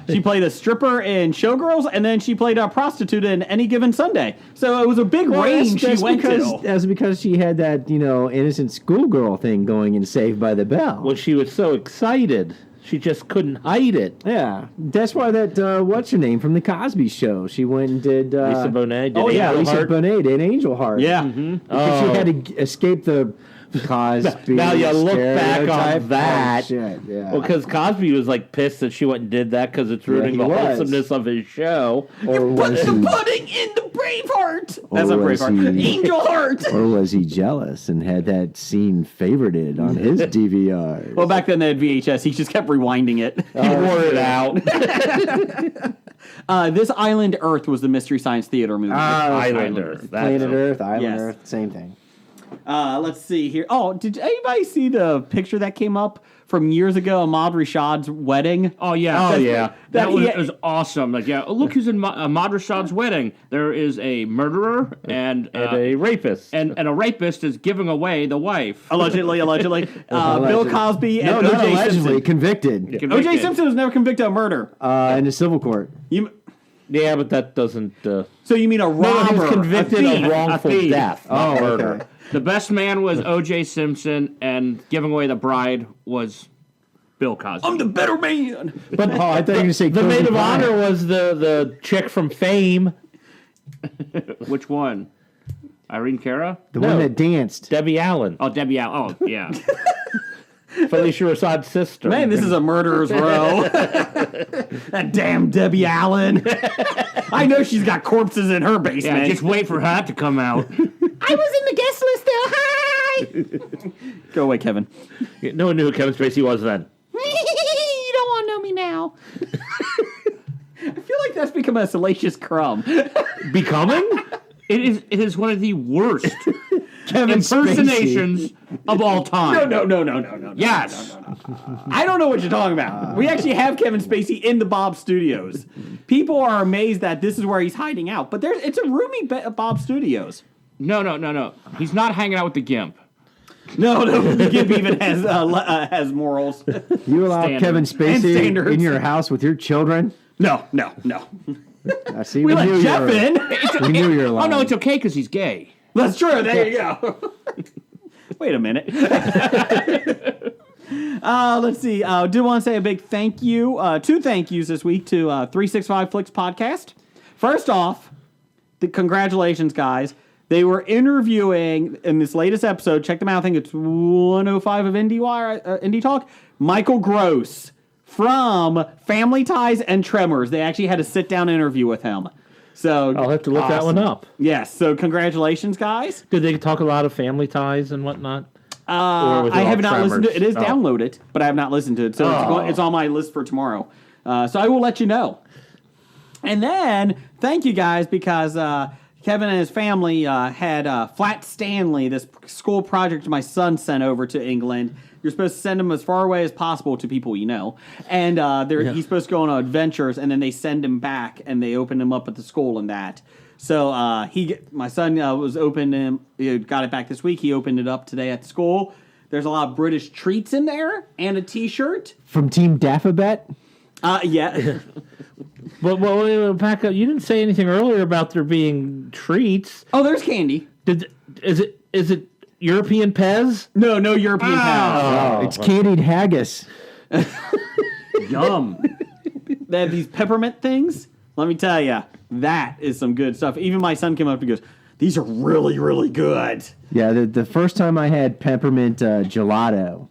[SPEAKER 2] She played a stripper in Showgirls, and then she played a prostitute in Any Given Sunday. So it was a big range she went to.
[SPEAKER 5] That's because she had that, innocent schoolgirl thing going in Saved by the Bell.
[SPEAKER 6] Well, she was so excited. She just couldn't hide it.
[SPEAKER 5] Yeah, that's why that what's her name from the Cosby Show? She went and did
[SPEAKER 6] Lisa Bonet did
[SPEAKER 5] Lisa
[SPEAKER 6] Angel Heart.
[SPEAKER 5] Bonet did Angel Heart.
[SPEAKER 2] Yeah.
[SPEAKER 5] Because she had to escape the Cosby.
[SPEAKER 6] Now you look back
[SPEAKER 5] stereotype.
[SPEAKER 6] on that.
[SPEAKER 5] Oh, shit, yeah.
[SPEAKER 6] Well, because Cosby was like pissed that she went and did that because it's ruining
[SPEAKER 5] he
[SPEAKER 6] the
[SPEAKER 5] was.
[SPEAKER 6] wholesomeness of his show.
[SPEAKER 5] Or was he,
[SPEAKER 2] pudding in the Braveheart. That's not
[SPEAKER 5] was
[SPEAKER 2] Braveheart.
[SPEAKER 5] he-
[SPEAKER 2] Angel Heart.
[SPEAKER 5] or was he jealous and had that scene favorited on his DVR?
[SPEAKER 2] Well, back then they had VHS. He just kept rewinding it.
[SPEAKER 6] He wore it out.
[SPEAKER 2] This Island Earth was the Mystery Science Theater movie.
[SPEAKER 6] Islander.
[SPEAKER 5] Planet Earth, Island
[SPEAKER 2] Yes.
[SPEAKER 5] Earth, same thing.
[SPEAKER 2] Let's see here. Oh, did anybody see the picture that came up from years ago? Ahmad Rashad's wedding.
[SPEAKER 4] Oh yeah.
[SPEAKER 6] Oh, yeah.
[SPEAKER 4] That was,
[SPEAKER 2] he-
[SPEAKER 4] was awesome. Like, yeah, look who's in Ahmad Rashad's wedding. There is a murderer and
[SPEAKER 6] a rapist.
[SPEAKER 4] and a rapist is giving away the wife.
[SPEAKER 2] Allegedly. Bill Cosby and
[SPEAKER 5] No, not
[SPEAKER 2] O.J.
[SPEAKER 5] allegedly,
[SPEAKER 2] Simpson.
[SPEAKER 5] convicted
[SPEAKER 2] O.J.
[SPEAKER 4] Convicted.
[SPEAKER 2] Simpson was never convicted of murder.
[SPEAKER 5] in the civil court.
[SPEAKER 2] You,
[SPEAKER 6] Yeah, but that doesn't.
[SPEAKER 2] so you mean a
[SPEAKER 6] No,
[SPEAKER 2] robber?
[SPEAKER 6] he was convicted
[SPEAKER 2] a thief,
[SPEAKER 6] of wrongful
[SPEAKER 2] a thief.
[SPEAKER 6] death, not murder.
[SPEAKER 5] Okay.
[SPEAKER 4] The best man was O.J. Simpson, and giving away the bride was Bill Cosby.
[SPEAKER 2] I'm the better man.
[SPEAKER 5] But I thought you were going to say
[SPEAKER 6] The
[SPEAKER 5] Kobe
[SPEAKER 6] maid of
[SPEAKER 5] Bryant.
[SPEAKER 6] honor was the chick from Fame,
[SPEAKER 4] Which one? Irene Cara?
[SPEAKER 5] the one that danced.
[SPEAKER 6] Debbie Allen,
[SPEAKER 4] Oh, Debbie Allen. Oh, yeah.
[SPEAKER 6] Felicia Rasad's sister.
[SPEAKER 2] Man, this is a murderer's row. That damn Debbie Allen. I know she's got corpses in her basement.
[SPEAKER 4] Yeah, just wait for her to come out.
[SPEAKER 2] I was in the guest list though. Hi. Go away, Kevin.
[SPEAKER 6] No one knew who Kevin Spacey was then.
[SPEAKER 2] You don't want to know me now. I feel like that's become a salacious crumb.
[SPEAKER 6] Becoming?
[SPEAKER 4] It is one of the worst
[SPEAKER 5] Kevin
[SPEAKER 4] impersonations of all time.
[SPEAKER 2] No.
[SPEAKER 4] Yes.
[SPEAKER 2] I don't know what you're talking about. We actually have Kevin Spacey in the Bob Studios. People are amazed that this is where he's hiding out, but it's a roomy Bob Studios.
[SPEAKER 4] No. He's not hanging out with the Gimp.
[SPEAKER 2] No, Gimp even has morals.
[SPEAKER 5] You allow
[SPEAKER 4] Standard.
[SPEAKER 5] Kevin
[SPEAKER 2] And
[SPEAKER 5] Spacey
[SPEAKER 2] standards.
[SPEAKER 5] in your house with your children?
[SPEAKER 2] No.
[SPEAKER 5] I see.
[SPEAKER 2] We let
[SPEAKER 5] knew
[SPEAKER 2] Jeff
[SPEAKER 5] you were,
[SPEAKER 2] in.
[SPEAKER 5] We knew you were
[SPEAKER 4] Oh,
[SPEAKER 5] lying.
[SPEAKER 4] no, it's okay because he's gay.
[SPEAKER 2] That's true. There you go. Wait a minute. Let's see. Do want to say a big thank you, 2 thank yous this week to 365 Flicks Podcast. First off, congratulations, guys. They were interviewing in this latest episode. Check them out. I think it's 105 of Indie Talk. Michael Gross from Family Ties and Tremors. They actually had a sit-down interview with him. So
[SPEAKER 6] I'll have to look that one up.
[SPEAKER 2] Yes. So congratulations, guys.
[SPEAKER 6] Did they talk a lot of family ties and whatnot? Or was it
[SPEAKER 2] I
[SPEAKER 6] all
[SPEAKER 2] have not listened to it. It is
[SPEAKER 6] Tremors?
[SPEAKER 2] downloaded, but I have not listened to it. So it's on my list for tomorrow. So I will let you know. And then thank you guys because Kevin and his family had Flat Stanley, this school project my son sent over to England. You're supposed to send him as far away as possible to people you know. And he's supposed to go on adventures, and then they send him back, and they open him up at the school and that. So my son was open. He got it back this week. He opened it up today at the school. There's a lot of British treats in there and a T-shirt.
[SPEAKER 5] From Team Daffabet?
[SPEAKER 2] Yeah.
[SPEAKER 6] But back up. You didn't say anything earlier about there being treats.
[SPEAKER 2] Oh, there's candy.
[SPEAKER 6] Is it European Pez?
[SPEAKER 2] No European pounds.
[SPEAKER 5] It's candied haggis.
[SPEAKER 4] Yum.
[SPEAKER 2] They have these peppermint things. Let me tell you, that is some good stuff. Even my son came up and goes, "These are really, really good."
[SPEAKER 5] Yeah, the first time I had peppermint gelato,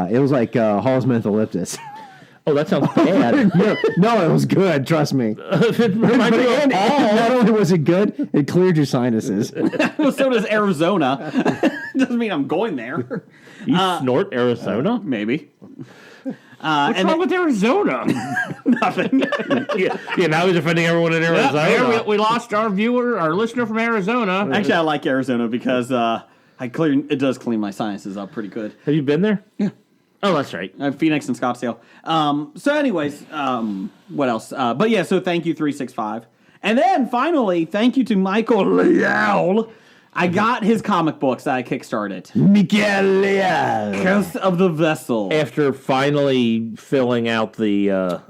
[SPEAKER 5] it was like Hall's Mentholyptus.
[SPEAKER 6] Oh, that sounds bad.
[SPEAKER 5] No, it was good. Trust me.
[SPEAKER 6] It reminds me of
[SPEAKER 5] And
[SPEAKER 6] all.
[SPEAKER 5] not only was it good, it cleared your sinuses.
[SPEAKER 2] Well, so does Arizona. Doesn't mean I'm going there.
[SPEAKER 6] You snort Arizona?
[SPEAKER 2] Maybe.
[SPEAKER 4] What's wrong with Arizona?
[SPEAKER 2] Nothing.
[SPEAKER 6] Yeah, now he's offending everyone in Arizona.
[SPEAKER 4] There, we lost our listener from Arizona.
[SPEAKER 2] Actually, I like Arizona because it does clean my sinuses up pretty good.
[SPEAKER 6] Have you been there? Yeah. Oh, that's right.
[SPEAKER 2] Phoenix and Scottsdale. So anyways, what else? But yeah, so thank you, 365. And then finally, thank you to Michael Leal. I got his comic books that I kickstarted.
[SPEAKER 5] Miguel Leal.
[SPEAKER 2] Curse of the Vessel.
[SPEAKER 6] After finally filling out the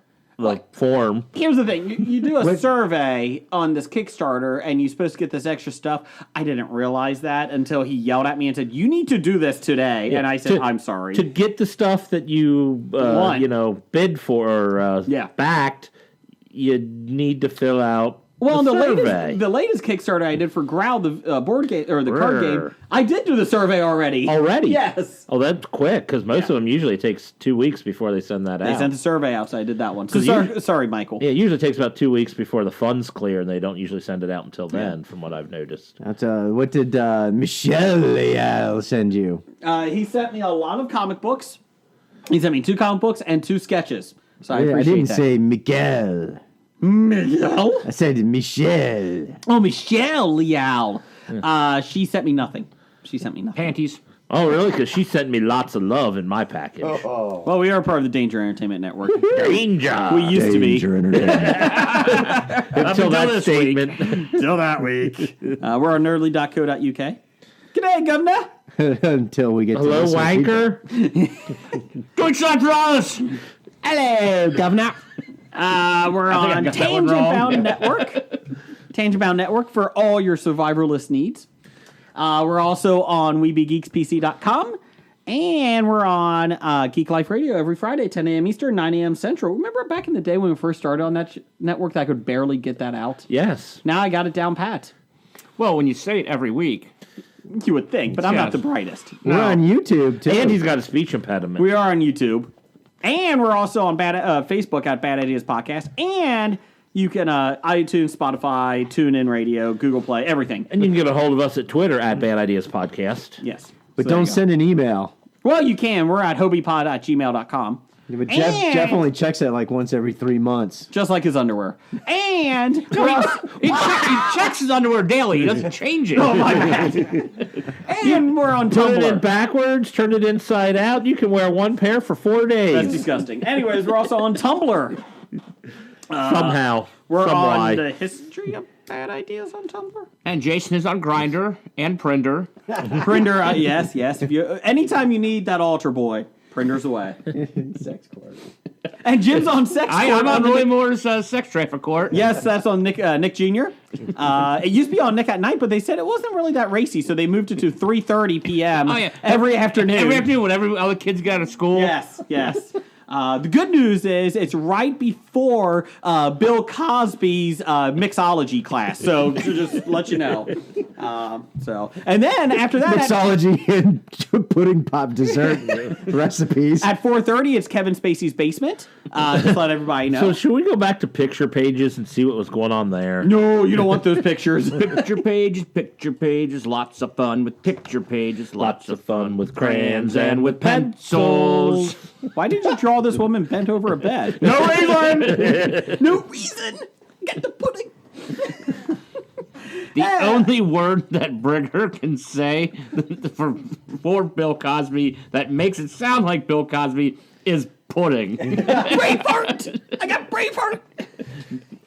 [SPEAKER 6] form.
[SPEAKER 2] Here's the thing. You do a survey on this Kickstarter, and you're supposed to get this extra stuff. I didn't realize that until he yelled at me and said, "You need to do this today."
[SPEAKER 6] Yeah,
[SPEAKER 2] And I said,
[SPEAKER 6] to-
[SPEAKER 2] "I'm sorry."
[SPEAKER 6] To get the stuff that you bid for or backed, you need to fill out
[SPEAKER 2] Well,
[SPEAKER 6] the survey.
[SPEAKER 2] the latest Kickstarter I did for Growl, the board game or the card game, I did do the survey already.
[SPEAKER 6] Already?
[SPEAKER 2] Yes.
[SPEAKER 6] Oh, that's quick because most of them usually takes 2 weeks before they send that
[SPEAKER 2] They
[SPEAKER 6] out.
[SPEAKER 2] sent the survey out, so I did that one. So
[SPEAKER 6] 'Cause
[SPEAKER 2] sorry, Michael.
[SPEAKER 6] Yeah, it usually takes about 2 weeks before the funds clear, and they don't usually send it out until then, from what I've noticed.
[SPEAKER 5] That's what did Michel Leal send you?
[SPEAKER 2] He sent me a lot of comic books. He sent me 2 comic books and 2 sketches. So I
[SPEAKER 5] I
[SPEAKER 2] appreciate
[SPEAKER 5] didn't
[SPEAKER 2] that.
[SPEAKER 5] say Miguel.
[SPEAKER 2] Miguel.
[SPEAKER 5] I said Michelle.
[SPEAKER 2] Oh, Michelle Leal. She sent me nothing.
[SPEAKER 4] Panties.
[SPEAKER 6] Oh, really? Because she sent me lots of love in my package.
[SPEAKER 2] Well, we are part of the Danger Entertainment Network.
[SPEAKER 6] Danger!
[SPEAKER 2] We used to be.
[SPEAKER 5] Entertainment.
[SPEAKER 6] Until that statement.
[SPEAKER 2] Till that week. We're on nerdly.co.uk. G'day, Governor.
[SPEAKER 5] Until we get
[SPEAKER 6] Hello,
[SPEAKER 5] to listen to
[SPEAKER 6] wanker?
[SPEAKER 4] Good shot for us.
[SPEAKER 2] Hello, Governor. We're
[SPEAKER 4] I
[SPEAKER 2] on
[SPEAKER 4] got that one
[SPEAKER 2] Tangent
[SPEAKER 4] wrong.
[SPEAKER 2] Bound Network. Tangent Bound Network for all your survivalist needs. We're also on WeBeGeeksPC.com. And we're on Geek Life Radio every Friday, 10 a.m. Eastern, 9 a.m. Central. Remember back in the day when we first started on that network that I could barely get that out?
[SPEAKER 6] Yes.
[SPEAKER 2] Now I got it down pat.
[SPEAKER 4] Well, when you say it every week,
[SPEAKER 2] You would think, but I'm not
[SPEAKER 4] Yes.
[SPEAKER 2] the brightest.
[SPEAKER 5] We're on YouTube too.
[SPEAKER 6] And he's got a speech impediment.
[SPEAKER 2] We are on YouTube. And we're also on Facebook at Bad Ideas Podcast. And you can iTunes, Spotify, TuneIn Radio, Google Play, everything.
[SPEAKER 6] And you can get a hold of us at Twitter at Bad Ideas Podcast.
[SPEAKER 2] Yes.
[SPEAKER 5] but
[SPEAKER 2] So there
[SPEAKER 5] don't
[SPEAKER 2] you go.
[SPEAKER 5] send an email.
[SPEAKER 2] Well, you can. We're at hobiepod@gmail.com.
[SPEAKER 5] Yeah, but Jeff
[SPEAKER 2] And-
[SPEAKER 5] only checks that like once every 3 months.
[SPEAKER 2] Just like his underwear. And we're also,
[SPEAKER 4] he checks his underwear daily. He doesn't change it.
[SPEAKER 2] oh my bad. And we're on
[SPEAKER 6] Turn it in
[SPEAKER 2] Tumblr.
[SPEAKER 6] backwards, turn it inside out. You can wear one pair for 4 days.
[SPEAKER 2] That's disgusting. Anyways, we're also on Tumblr.
[SPEAKER 6] Somehow.
[SPEAKER 2] We're
[SPEAKER 6] some
[SPEAKER 2] on
[SPEAKER 6] why.
[SPEAKER 2] the history of bad ideas on Tumblr.
[SPEAKER 4] And Jason is on Grindr and Prinder.
[SPEAKER 2] Prinder, yes. If you anytime you need that altar boy, Prinder's away.
[SPEAKER 5] Sex court.
[SPEAKER 2] And Jim's on Sex Court.
[SPEAKER 4] I'm on
[SPEAKER 2] the
[SPEAKER 4] Roy
[SPEAKER 2] Nick-
[SPEAKER 4] Moore's sex traffic court.
[SPEAKER 2] Yes, that's on Nick Jr. It used to be on Nick at Night, but they said it wasn't really that racy, so they moved it to 3:30 p.m.
[SPEAKER 4] Oh, yeah.
[SPEAKER 2] every afternoon.
[SPEAKER 4] Every afternoon when all the kids get out of school.
[SPEAKER 2] Yes. The good news is it's right before Bill Cosby's mixology class, so to just let you know. And then after that,
[SPEAKER 5] Mixology and pudding pop dessert recipes.
[SPEAKER 2] at 4:30, it's Kevin Spacey's basement. Just let everybody know.
[SPEAKER 6] So should we go back to picture pages and see what was going on there?
[SPEAKER 2] No, you don't want those pictures.
[SPEAKER 4] Picture pages, lots of fun with picture pages, lots of fun with crayons and with pencils.
[SPEAKER 2] Why did you draw this woman bent over a bed?
[SPEAKER 4] No reason.
[SPEAKER 2] No reason. Get the pudding.
[SPEAKER 4] The only word that Brigger can say for Bill Cosby that makes it sound like Bill Cosby is pudding.
[SPEAKER 2] Braveheart. I got Braveheart.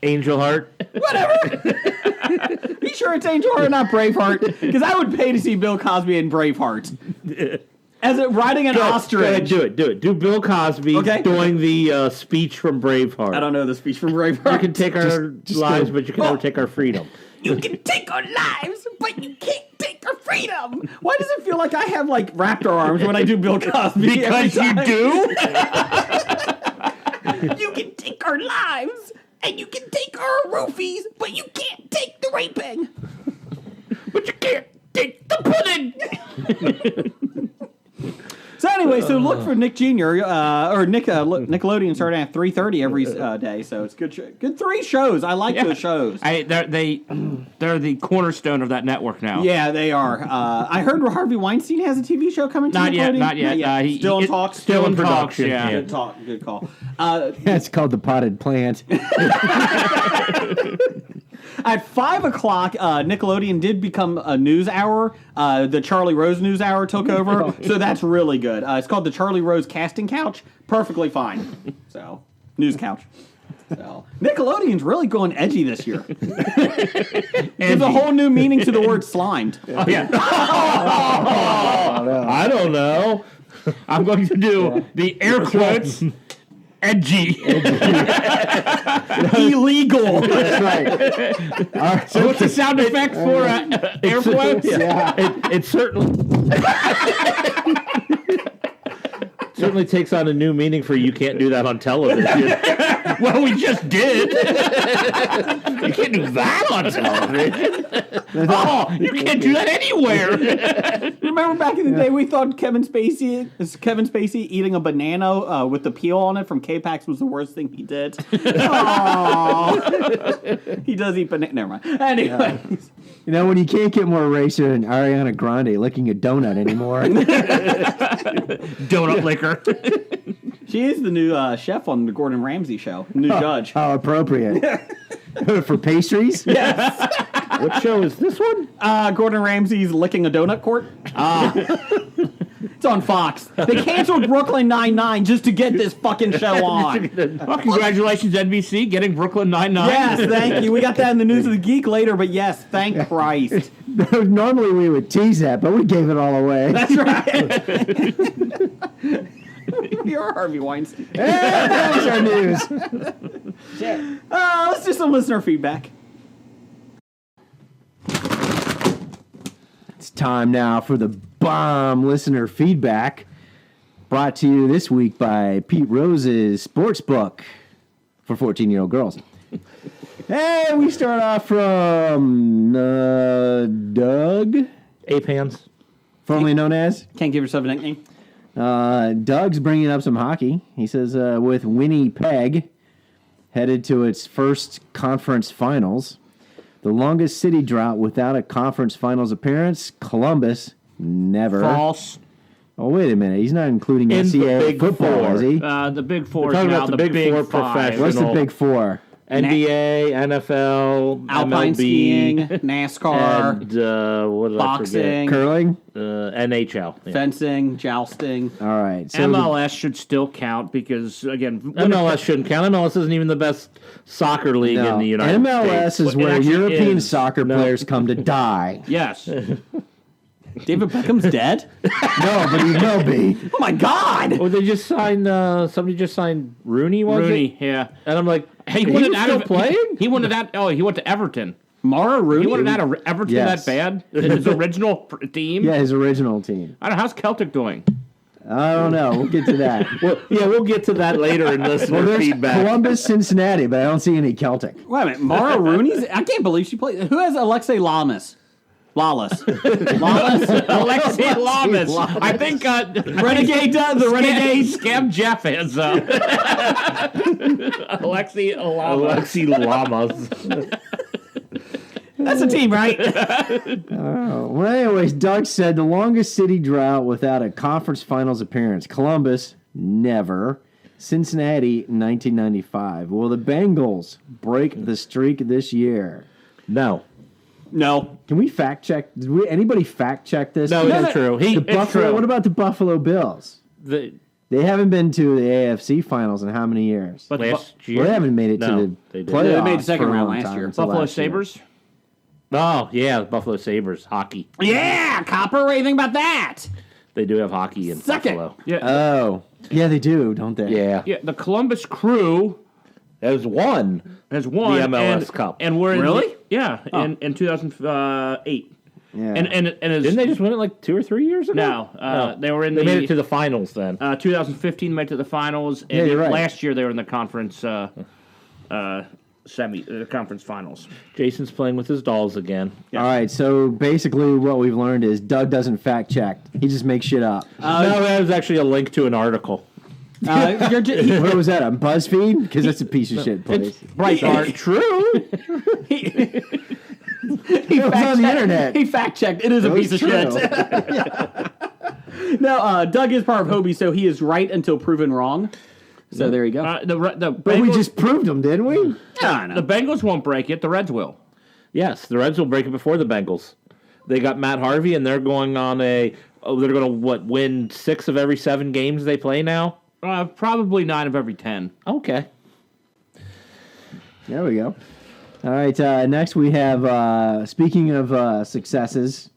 [SPEAKER 6] Angel Heart.
[SPEAKER 2] Whatever. Be sure it's Angel Heart, not Braveheart, because I would pay to see Bill Cosby in Braveheart. As it riding an
[SPEAKER 6] Go ahead,
[SPEAKER 2] ostrich.
[SPEAKER 6] do it. Do Bill Cosby
[SPEAKER 2] Okay.
[SPEAKER 6] doing the speech from Braveheart.
[SPEAKER 2] I don't know the speech from Braveheart.
[SPEAKER 6] You can take our lives, but you can never take our freedom.
[SPEAKER 2] You can take our lives, but you can't take our freedom. Why does it feel like I have like raptor arms when I do Bill Cosby? every
[SPEAKER 4] Because you
[SPEAKER 2] time?
[SPEAKER 4] do?
[SPEAKER 2] You can take our lives, and you can take our roofies, but you can't take the raping.
[SPEAKER 4] But you can't take the pudding.
[SPEAKER 2] So anyway, so look for Nick Jr. Or Nickelodeon starting at 3:30 every day. So it's good. Good 3 shows. I like those shows.
[SPEAKER 4] They're the cornerstone of that network now.
[SPEAKER 2] Yeah, they are. I heard Harvey Weinstein has a TV show coming to
[SPEAKER 4] Not yet,
[SPEAKER 2] Nickelodeon.
[SPEAKER 4] not yet.
[SPEAKER 2] Still in talks.
[SPEAKER 6] Still in
[SPEAKER 4] talks,
[SPEAKER 6] production.
[SPEAKER 4] yeah.
[SPEAKER 2] Good talk. Good call.
[SPEAKER 5] It's called the potted plant.
[SPEAKER 2] At 5 o'clock, Nickelodeon did become a news hour. The Charlie Rose news hour took over, so that's really good. It's called the Charlie Rose Casting Couch. Perfectly fine. So, news couch. So, Nickelodeon's really going edgy this year. There's a whole new meaning to the word slimed.
[SPEAKER 4] Oh, yeah.
[SPEAKER 6] I don't know.
[SPEAKER 4] I'm going to do the air quotes edgy.
[SPEAKER 2] Illegal.
[SPEAKER 5] That's right. All right.
[SPEAKER 4] So what's the sound effect for air quotes?
[SPEAKER 5] Yeah.
[SPEAKER 6] It certainly takes on a new meaning for you can't do that on television.
[SPEAKER 4] Well, we just did. You can't do that on television. Oh, you can't do that anywhere.
[SPEAKER 2] Remember back in the day, we thought Kevin Spacey eating a banana with the peel on it from K-Pax was the worst thing he did. Aww. He does eat banana. Never mind. Anyways.
[SPEAKER 5] You know, when you can't get more racier than Ariana Grande licking a donut anymore.
[SPEAKER 4] Donut liquor.
[SPEAKER 2] She is the new chef on the Gordon Ramsay show. New judge.
[SPEAKER 5] How appropriate. For pastries?
[SPEAKER 2] Yes.
[SPEAKER 6] What show is this one?
[SPEAKER 2] Gordon Ramsay's licking a donut court. It's on Fox. They canceled Brooklyn Nine-Nine just to get this fucking show on.
[SPEAKER 4] Well, congratulations, NBC, getting Brooklyn Nine-Nine.
[SPEAKER 2] Yes, thank you. We got that in the News of the Geek later, but yes, thank Christ.
[SPEAKER 5] Normally we would tease that, but we gave it all away.
[SPEAKER 2] That's right. You're Harvey Weinstein.
[SPEAKER 5] That was our news.
[SPEAKER 2] Let's do some listener feedback.
[SPEAKER 5] It's time now for the bomb listener feedback, brought to you this week by Pete Rose's Sportsbook for 14-year-old girls. Hey, we start off from Doug,
[SPEAKER 6] Ape Hands.
[SPEAKER 5] formerly known as.
[SPEAKER 2] Can't give yourself a nickname.
[SPEAKER 5] Doug's bringing up some hockey. He says, with Winnipeg headed to its first conference finals, the longest city drought without a conference finals appearance, Columbus, never.
[SPEAKER 4] False.
[SPEAKER 5] Oh, wait a minute. He's not including
[SPEAKER 6] In the
[SPEAKER 5] NCAA
[SPEAKER 6] Big
[SPEAKER 5] football,
[SPEAKER 6] Four.
[SPEAKER 5] is he?
[SPEAKER 4] The Big Four
[SPEAKER 6] We're
[SPEAKER 4] is
[SPEAKER 6] talking
[SPEAKER 4] now
[SPEAKER 6] about
[SPEAKER 4] the
[SPEAKER 6] the Big Four
[SPEAKER 4] Five.
[SPEAKER 6] professional.
[SPEAKER 5] What's the Big Four?
[SPEAKER 6] NBA, NFL,
[SPEAKER 2] Alpine
[SPEAKER 6] MLB,
[SPEAKER 2] skiing, NASCAR,
[SPEAKER 6] and what did
[SPEAKER 2] boxing,
[SPEAKER 5] Curling?
[SPEAKER 6] I forget? NHL. Yeah.
[SPEAKER 2] fencing, jousting.
[SPEAKER 5] All right. So
[SPEAKER 4] MLS should still count because, again,
[SPEAKER 6] MLS shouldn't count. MLS isn't even the best soccer league in the United
[SPEAKER 5] MLS
[SPEAKER 6] States.
[SPEAKER 5] is
[SPEAKER 4] Well, it
[SPEAKER 5] where
[SPEAKER 4] actually
[SPEAKER 5] European
[SPEAKER 4] is.
[SPEAKER 5] soccer players come to die.
[SPEAKER 4] yes.
[SPEAKER 2] David Beckham's dead?
[SPEAKER 5] No, but he will be.
[SPEAKER 2] Oh my God!
[SPEAKER 6] Oh, they just signed. Somebody just signed Rooney. Was
[SPEAKER 4] Rooney,
[SPEAKER 6] it?
[SPEAKER 4] yeah.
[SPEAKER 6] And I'm like,
[SPEAKER 4] He
[SPEAKER 6] he
[SPEAKER 4] wanted
[SPEAKER 6] was
[SPEAKER 4] out
[SPEAKER 6] still
[SPEAKER 4] of
[SPEAKER 6] playing.
[SPEAKER 4] He wanted out. Oh, he went to Everton.
[SPEAKER 2] Mara Rooney?
[SPEAKER 4] He wanted out of Everton
[SPEAKER 5] Yes.
[SPEAKER 4] that bad. His original team.
[SPEAKER 5] Yeah, his original team.
[SPEAKER 4] I don't know how's Celtic doing.
[SPEAKER 5] I don't know. We'll get to that.
[SPEAKER 6] Well, yeah, we'll get to that later in listener
[SPEAKER 5] There's
[SPEAKER 6] feedback.
[SPEAKER 5] Columbus, Cincinnati, but I don't see any Celtic.
[SPEAKER 2] Wait a minute. Mara Rooney's? I can't believe she played. Who has Alexei Lamas? Lawless. Lawless?
[SPEAKER 4] Alexei Lamas. I think
[SPEAKER 2] Renegade does. The Renegade.
[SPEAKER 4] Scam Jeff has Alexei Lamas.
[SPEAKER 6] Alexi Lamas.
[SPEAKER 2] That's a team, right?
[SPEAKER 5] Oh, well, anyways, Doug said the longest city drought without a conference finals appearance. Columbus, never. Cincinnati, 1995. Will the Bengals break the streak this year?
[SPEAKER 6] No,
[SPEAKER 2] No.
[SPEAKER 5] Can we fact check? Anybody fact check this?
[SPEAKER 6] no,
[SPEAKER 5] Because
[SPEAKER 6] it's true.
[SPEAKER 5] the
[SPEAKER 6] It's
[SPEAKER 5] Buffalo.
[SPEAKER 6] true.
[SPEAKER 5] What about the Buffalo Bills?
[SPEAKER 6] The,
[SPEAKER 5] They haven't been to the AFC finals in how many years?
[SPEAKER 4] But
[SPEAKER 6] last year?
[SPEAKER 5] Well, they haven't made it
[SPEAKER 6] No,
[SPEAKER 5] to
[SPEAKER 6] they
[SPEAKER 5] the
[SPEAKER 6] didn't.
[SPEAKER 5] playoffs.
[SPEAKER 2] They made the second
[SPEAKER 5] for a
[SPEAKER 2] round
[SPEAKER 5] long
[SPEAKER 2] last
[SPEAKER 5] time
[SPEAKER 2] year.
[SPEAKER 5] until
[SPEAKER 4] Buffalo
[SPEAKER 5] last year.
[SPEAKER 4] Sabres.
[SPEAKER 6] Oh yeah, the Buffalo Sabres hockey.
[SPEAKER 2] Yeah, Copper. What do you think about that?
[SPEAKER 6] They do have hockey in
[SPEAKER 2] Suck it.
[SPEAKER 6] Buffalo.
[SPEAKER 4] Yeah,
[SPEAKER 5] Oh, yeah, they do, don't they?
[SPEAKER 6] Yeah,
[SPEAKER 4] yeah. The Columbus Crew
[SPEAKER 6] there's one.
[SPEAKER 4] has won
[SPEAKER 6] The MLS
[SPEAKER 4] and,
[SPEAKER 6] Cup.
[SPEAKER 4] and we're in
[SPEAKER 2] Really?
[SPEAKER 4] in 2008.
[SPEAKER 5] Yeah.
[SPEAKER 4] And is
[SPEAKER 6] Didn't they just win it like 2 or 3 years ago?
[SPEAKER 4] No, they were in
[SPEAKER 6] They
[SPEAKER 4] the
[SPEAKER 6] made it to the finals then.
[SPEAKER 4] 2015 made it to the finals, and
[SPEAKER 5] Yeah, you're right.
[SPEAKER 4] last year they were in the conference conference finals.
[SPEAKER 6] Jason's playing with his dolls again.
[SPEAKER 5] All right, so basically what we've learned is Doug doesn't fact check. He just makes shit up.
[SPEAKER 6] No, that was actually a link to an article.
[SPEAKER 5] What was that, on BuzzFeed? Because that's a piece of shit place.
[SPEAKER 4] Breitbart.
[SPEAKER 6] True.
[SPEAKER 2] He
[SPEAKER 5] It was on the internet.
[SPEAKER 2] He fact checked. It is a
[SPEAKER 5] It
[SPEAKER 2] piece
[SPEAKER 5] was
[SPEAKER 2] of
[SPEAKER 5] true.
[SPEAKER 2] shit. No, Doug is part of Hobie, so he is right until proven wrong. So there you go.
[SPEAKER 4] The
[SPEAKER 5] But we
[SPEAKER 4] Bengals,
[SPEAKER 5] just proved them, didn't we?
[SPEAKER 2] I know.
[SPEAKER 4] the Bengals won't break it. The Reds will.
[SPEAKER 6] Yes, the Reds will break it before the Bengals. They got Matt Harvey, and they're going on they're going to win 6 of every 7 games they play now.
[SPEAKER 4] Probably 9 of every 10.
[SPEAKER 6] Okay.
[SPEAKER 5] There we go. All right. Next, we have, speaking of successes.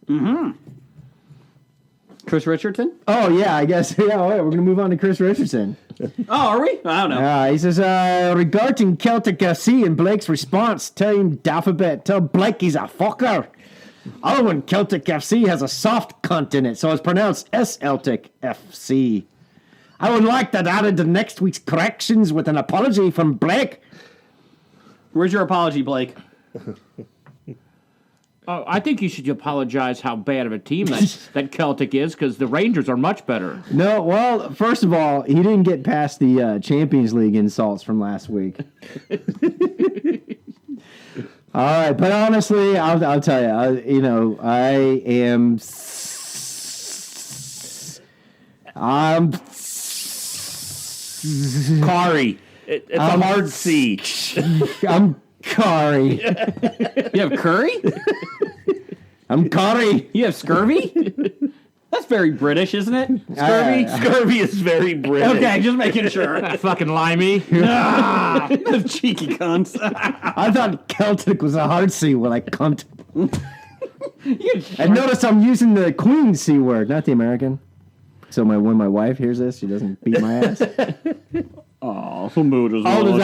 [SPEAKER 2] Chris Richardson?
[SPEAKER 5] Oh, yeah, I guess. Yeah, all right, we're going to move on to Chris Richardson.
[SPEAKER 2] Oh, are we? I don't know.
[SPEAKER 5] He says, regarding Celtic FC and Blake's response, Team Daffabet, tell Blake he's a fucker. When Celtic FC has a soft cunt in it, so it's pronounced S-Celtic FC. I would like that added to next week's corrections with an apology from Blake.
[SPEAKER 2] Where's your apology, Blake?
[SPEAKER 4] I think you should apologize how bad of a team that Celtic is, because the Rangers are much better.
[SPEAKER 5] No, well, first of all, he didn't get past the Champions League insults from last week. All right, but honestly, I'll tell you, I am. I'm.
[SPEAKER 6] Kari. It's a hard C.
[SPEAKER 5] I'm Kari.
[SPEAKER 2] You have curry?
[SPEAKER 5] I'm Kari.
[SPEAKER 2] You have scurvy? That's very British, isn't it? Scurvy?
[SPEAKER 6] Scurvy is very British.
[SPEAKER 2] Okay, just making sure.
[SPEAKER 4] Fucking limey.
[SPEAKER 2] Those cheeky cunts.
[SPEAKER 5] I thought Celtic was a hard C when I cunt. And notice I'm using the Queen C word, not the American. So when my wife hears this, she doesn't beat my ass.
[SPEAKER 2] Oh, some mood is
[SPEAKER 6] does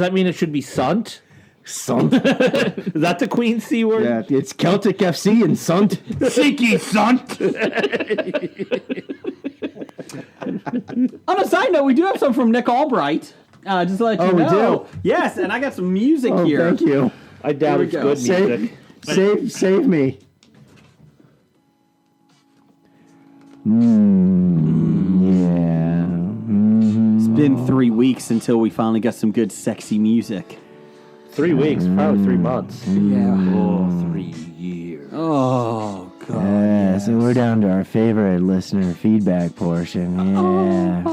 [SPEAKER 6] that mean it should be sunt?
[SPEAKER 5] Sunt.
[SPEAKER 6] Is that the Queen C word?
[SPEAKER 5] Yeah, it's Celtic FC and Sunt.
[SPEAKER 6] Cheeky sunt.
[SPEAKER 2] On a side note, we do have some from Nick Albright. Just to let you
[SPEAKER 5] we
[SPEAKER 2] know.
[SPEAKER 5] do?
[SPEAKER 2] Yes, and I got some music
[SPEAKER 5] Oh,
[SPEAKER 2] here.
[SPEAKER 5] thank you.
[SPEAKER 6] I doubt
[SPEAKER 2] we
[SPEAKER 6] it's
[SPEAKER 2] go.
[SPEAKER 6] good music.
[SPEAKER 5] Save me.
[SPEAKER 2] It's been 3 weeks until we finally got some good, sexy music.
[SPEAKER 6] 3 weeks, probably 3 months.
[SPEAKER 2] Yeah.
[SPEAKER 4] Oh, 3 years.
[SPEAKER 2] Oh, God.
[SPEAKER 5] So we're down to our favorite listener feedback portion. Yeah.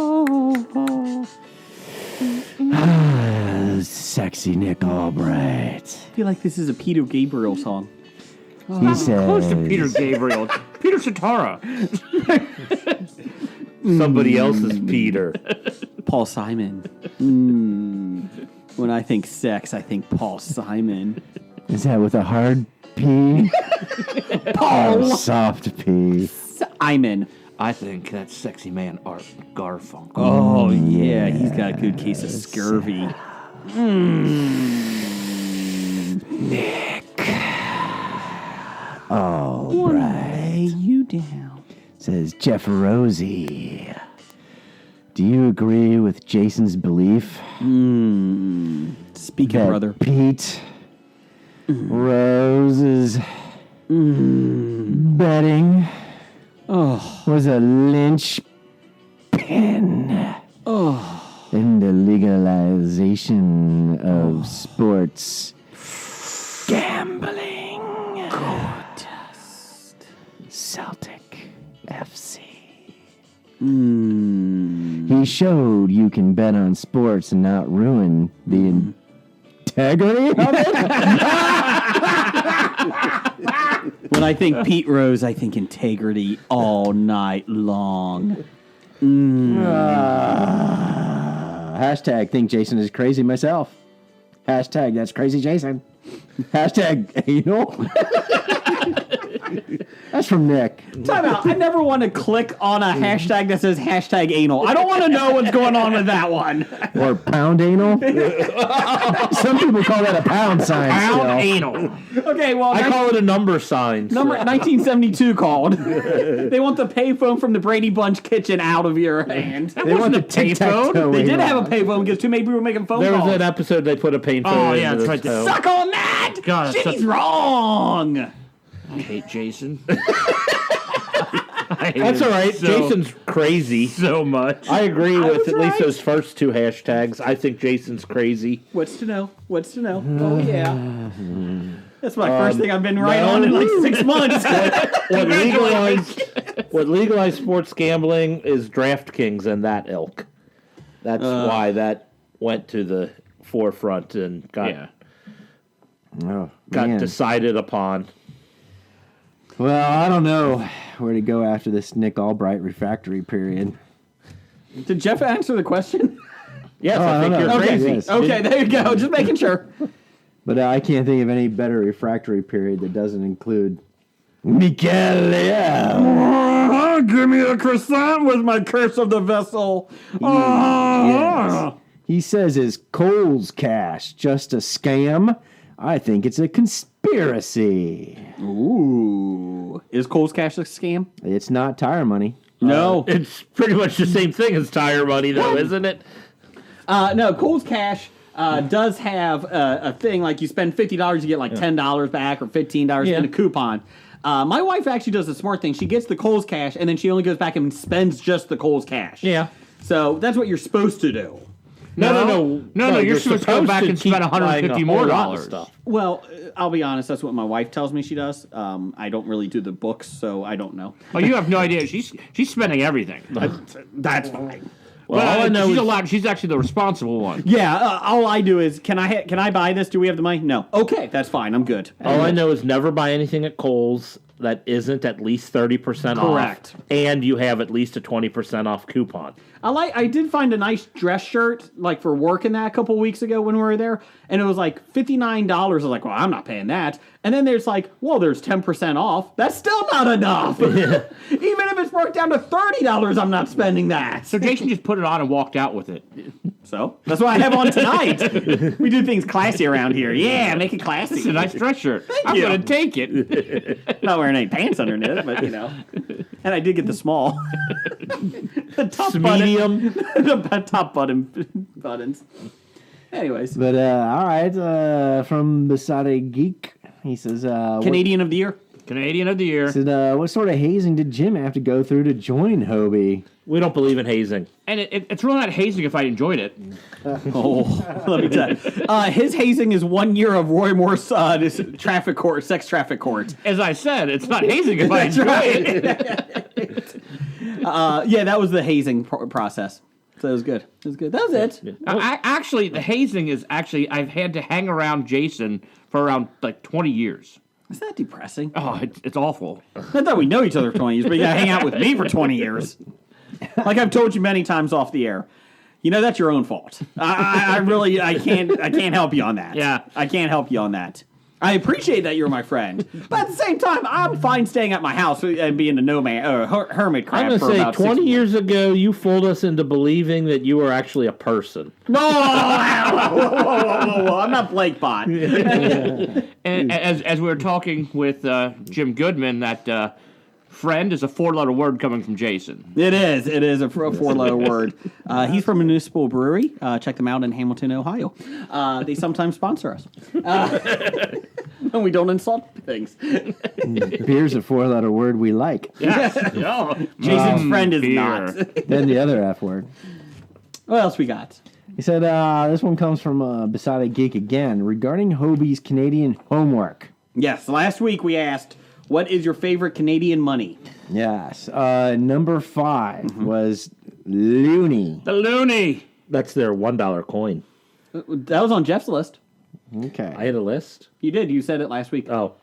[SPEAKER 5] Sexy Nick Albright.
[SPEAKER 2] I feel like this is a Peter Gabriel song.
[SPEAKER 5] He says,
[SPEAKER 4] Close to Peter Gabriel. Peter Cetera.
[SPEAKER 6] Somebody else's Peter.
[SPEAKER 2] Paul Simon. When I think sex, I think Paul Simon.
[SPEAKER 5] is that with a hard P?
[SPEAKER 2] Paul
[SPEAKER 5] Or a soft P?
[SPEAKER 2] Simon.
[SPEAKER 4] I think that's sexy man Art Garfunkel.
[SPEAKER 2] Oh, yeah. He's got a good case of scurvy. Lay you down.
[SPEAKER 5] Says Jeff Rosie. Do you agree with Jason's belief
[SPEAKER 2] Speaking,
[SPEAKER 5] that
[SPEAKER 2] brother.
[SPEAKER 5] Pete Rose's betting was a linchpin in the legalization of sports gambling? Celtic FC. He showed you can bet on sports and not ruin the integrity of it.
[SPEAKER 2] When I think Pete Rose, I think integrity all night long.
[SPEAKER 5] Hashtag think Jason is crazy myself. Hashtag that's crazy Jason. Hashtag anal. That's from Nick.
[SPEAKER 2] Time out. I never want to click on a hashtag that says hashtag anal. I don't want to know what's going on with that one.
[SPEAKER 5] Or pound anal. Some people call that a pound sign.
[SPEAKER 4] Pound
[SPEAKER 5] still.
[SPEAKER 4] anal.
[SPEAKER 2] Okay, well,
[SPEAKER 6] I call it a number sign.
[SPEAKER 2] number 1972 called. They want the payphone from the Brady Bunch kitchen out of your hand.
[SPEAKER 5] They want the tic-tac-toe
[SPEAKER 2] They did
[SPEAKER 5] anal.
[SPEAKER 2] have a payphone because too many people were making phone
[SPEAKER 6] There was
[SPEAKER 2] calls.
[SPEAKER 6] an episode they put a paint
[SPEAKER 4] Oh,
[SPEAKER 6] photo
[SPEAKER 4] yeah,
[SPEAKER 6] into
[SPEAKER 4] that's
[SPEAKER 6] the
[SPEAKER 4] right.
[SPEAKER 6] toe.
[SPEAKER 2] Suck on that!
[SPEAKER 4] God, that's
[SPEAKER 2] Shit,
[SPEAKER 4] such-
[SPEAKER 2] he's wrong!
[SPEAKER 4] I hate Jason.
[SPEAKER 6] That's all right. Jason's crazy.
[SPEAKER 4] so much.
[SPEAKER 6] I agree
[SPEAKER 2] I
[SPEAKER 6] with
[SPEAKER 2] was
[SPEAKER 6] at least
[SPEAKER 2] right.
[SPEAKER 6] those first two hashtags. I think Jason's crazy.
[SPEAKER 2] What's to know? What's to know? Oh, yeah. That's my first thing I've been right
[SPEAKER 6] no.
[SPEAKER 2] on in like 6 months.
[SPEAKER 6] What legalized sports gambling is DraftKings and that ilk. That's why that went to the forefront and got
[SPEAKER 5] Oh,
[SPEAKER 6] got
[SPEAKER 5] man.
[SPEAKER 6] decided upon.
[SPEAKER 5] Well, I don't know where to go after this Nick Albright refractory period.
[SPEAKER 2] Did Jeff answer the question?
[SPEAKER 6] Yes,
[SPEAKER 5] Oh,
[SPEAKER 6] I think
[SPEAKER 5] no,
[SPEAKER 6] you're
[SPEAKER 5] no.
[SPEAKER 2] Okay,
[SPEAKER 6] crazy.
[SPEAKER 5] Yes.
[SPEAKER 2] okay, there you go. Just making sure.
[SPEAKER 5] But I can't think of any better refractory period that doesn't include Michelangelo.
[SPEAKER 2] Give me a croissant with my curse of the vessel.
[SPEAKER 5] Yes. He says, is Cole's cash just a scam? I think it's a conspiracy.
[SPEAKER 2] Ooh. Is Cole's Cash a scam?
[SPEAKER 5] It's not tire money.
[SPEAKER 2] No.
[SPEAKER 6] It's pretty much the same thing as tire money, though, isn't it?
[SPEAKER 2] No, Cole's Cash does have a thing like you spend $50, you get like $10 back or $15 in a coupon. My wife actually does a smart thing. She gets the Kohl's Cash and then she only goes back and spends just the Kohl's Cash.
[SPEAKER 6] Yeah.
[SPEAKER 2] So that's what you're supposed to do.
[SPEAKER 6] No.
[SPEAKER 4] You're supposed to go back and
[SPEAKER 6] keep
[SPEAKER 4] spend
[SPEAKER 6] buying
[SPEAKER 4] $150
[SPEAKER 6] a
[SPEAKER 4] more
[SPEAKER 6] whole lot of
[SPEAKER 4] dollars.
[SPEAKER 6] stuff.
[SPEAKER 2] Well, I'll be honest. That's what my wife tells me she does. I don't really do the books, so I don't know.
[SPEAKER 4] Well, you have no idea. She's spending everything.
[SPEAKER 2] That's fine.
[SPEAKER 6] Well, all I know
[SPEAKER 4] she's
[SPEAKER 6] is
[SPEAKER 4] allowed. She's actually the responsible one.
[SPEAKER 2] Yeah, all I do is can I buy this? Do we have the money? No. Okay, that's fine. I'm good.
[SPEAKER 6] all I know is never buy anything at Kohl's that isn't at least 30%
[SPEAKER 2] Correct.
[SPEAKER 6] off, and you have at least a 20% off coupon.
[SPEAKER 2] I did find a nice dress shirt like for working that a couple weeks ago when we were there, and it was like $59. I was like, well, I'm not paying that. And then there's like, well, there's 10% off. That's still not enough. Even if it's worked down to $30, I'm not spending that.
[SPEAKER 4] So Jason just put it on and walked out with it.
[SPEAKER 2] So that's what I have on tonight. We do things classy around here. Yeah, make it classy.
[SPEAKER 4] It's a nice dress shirt. I'm
[SPEAKER 2] you.
[SPEAKER 4] going to take it.
[SPEAKER 2] Not wearing any pants underneath, but you know. And I did get the small, the top
[SPEAKER 6] Medium.
[SPEAKER 2] the top buttons. Anyways,
[SPEAKER 5] But all right, from Beside Geek, he says,
[SPEAKER 2] Canadian of the year.
[SPEAKER 4] Canadian of the year.
[SPEAKER 5] said, what sort of hazing did Jim have to go through to join Hobie?
[SPEAKER 6] We don't believe in hazing.
[SPEAKER 4] And it's really not hazing if I enjoyed it.
[SPEAKER 2] Oh, let me tell you. His hazing is 1 year of Roy Moore's sex traffic court.
[SPEAKER 4] As I said, it's not hazing if I enjoy it.
[SPEAKER 2] Yeah, that was the hazing process. So it was good. It was good. That was it.
[SPEAKER 4] Actually, the hazing is actually I've had to hang around Jason for around like 20 years.
[SPEAKER 2] Is that depressing?
[SPEAKER 4] Oh, it's awful.
[SPEAKER 2] I thought we know each other for 20 years, but you gotta hang out with me for 20 years. Like I've told you many times off the air. You know, that's your own fault. I really can't help you on that.
[SPEAKER 4] Yeah.
[SPEAKER 2] I can't help you on that. I appreciate that you're my friend, but at the same time, I'm fine staying at my house and being a hermit crab
[SPEAKER 6] I'm going
[SPEAKER 2] for
[SPEAKER 6] to say,
[SPEAKER 2] about
[SPEAKER 6] 20
[SPEAKER 2] 6
[SPEAKER 6] years ago, you fooled us into believing that you were actually a person.
[SPEAKER 2] No, whoa, I'm not Blake Bot.
[SPEAKER 4] And as we were talking with Jim Goodman, that friend is a 4-letter word coming from Jason.
[SPEAKER 2] It is a four-letter word. He's from Municipal Brewery. Check them out in Hamilton, Ohio. They sometimes sponsor us. And we don't insult things.
[SPEAKER 5] Beer's a 4-letter word we like.
[SPEAKER 4] Yes.
[SPEAKER 2] Jason's friend is
[SPEAKER 4] beer.
[SPEAKER 2] not.
[SPEAKER 5] Then the other F word.
[SPEAKER 2] What else we got?
[SPEAKER 5] He said, this one comes from Beside Geek again, regarding Hobie's Canadian homework.
[SPEAKER 2] Yes, last week we asked, what is your favorite Canadian money?
[SPEAKER 5] Yes. Number 5 was Looney.
[SPEAKER 4] The loony.
[SPEAKER 6] That's their $1 coin.
[SPEAKER 2] That was on Jeff's list.
[SPEAKER 5] Okay.
[SPEAKER 6] I had a list.
[SPEAKER 2] You did. You said it last week.
[SPEAKER 6] Oh,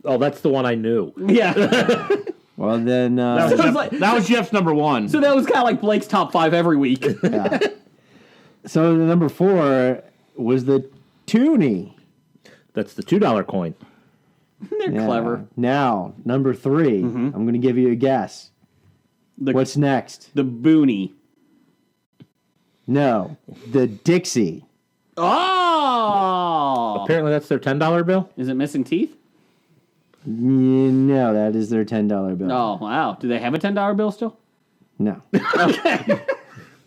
[SPEAKER 5] Oh,
[SPEAKER 6] that's the one I knew.
[SPEAKER 2] Yeah.
[SPEAKER 5] well then,
[SPEAKER 4] That was Jeff's number one.
[SPEAKER 2] So that was kind of like Blake's top 5 every week.
[SPEAKER 5] yeah. So the number 4 was the Toonie.
[SPEAKER 6] That's the $2 coin.
[SPEAKER 2] They're
[SPEAKER 5] Yeah.
[SPEAKER 2] clever.
[SPEAKER 5] Now, number 3, I'm going to give you a guess. What's next?
[SPEAKER 2] The Boonie?
[SPEAKER 5] No, the Dixie.
[SPEAKER 2] Oh!
[SPEAKER 6] Apparently, that's their $10 bill.
[SPEAKER 2] Is it missing teeth?
[SPEAKER 5] No, that is their $10 bill.
[SPEAKER 2] Oh, wow. Do they have a $10 bill still?
[SPEAKER 5] No.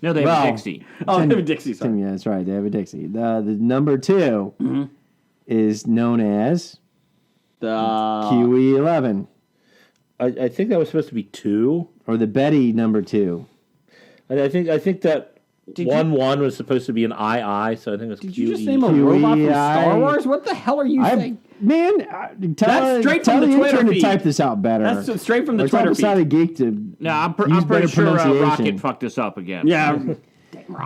[SPEAKER 4] No, they have
[SPEAKER 5] Well,
[SPEAKER 4] a Dixie.
[SPEAKER 2] Oh, they have a Dixie, sorry.
[SPEAKER 5] Yeah, that's right. They have a Dixie. The number 2 is known as
[SPEAKER 2] The
[SPEAKER 5] QE11,
[SPEAKER 6] I think that was supposed to be 2.
[SPEAKER 5] or the Betty number 2.
[SPEAKER 6] I think that
[SPEAKER 2] Did
[SPEAKER 6] 1 was supposed to be an II, so I think it's
[SPEAKER 2] Did you just
[SPEAKER 6] QE.
[SPEAKER 2] name a robot from Star
[SPEAKER 5] QEI.
[SPEAKER 2] Wars? What the hell are you saying?
[SPEAKER 5] Man,
[SPEAKER 2] That's straight
[SPEAKER 5] tell
[SPEAKER 2] from the Twitter
[SPEAKER 5] intern
[SPEAKER 2] feed.
[SPEAKER 5] to type this out better.
[SPEAKER 2] That's straight from the
[SPEAKER 5] Or tell
[SPEAKER 2] Twitter
[SPEAKER 5] Beside
[SPEAKER 2] feed.
[SPEAKER 5] a Geek to
[SPEAKER 4] No, I'm
[SPEAKER 5] use
[SPEAKER 4] pretty
[SPEAKER 5] better
[SPEAKER 4] sure
[SPEAKER 5] pronunciation.
[SPEAKER 4] Rocket fucked this up again.
[SPEAKER 2] Yeah.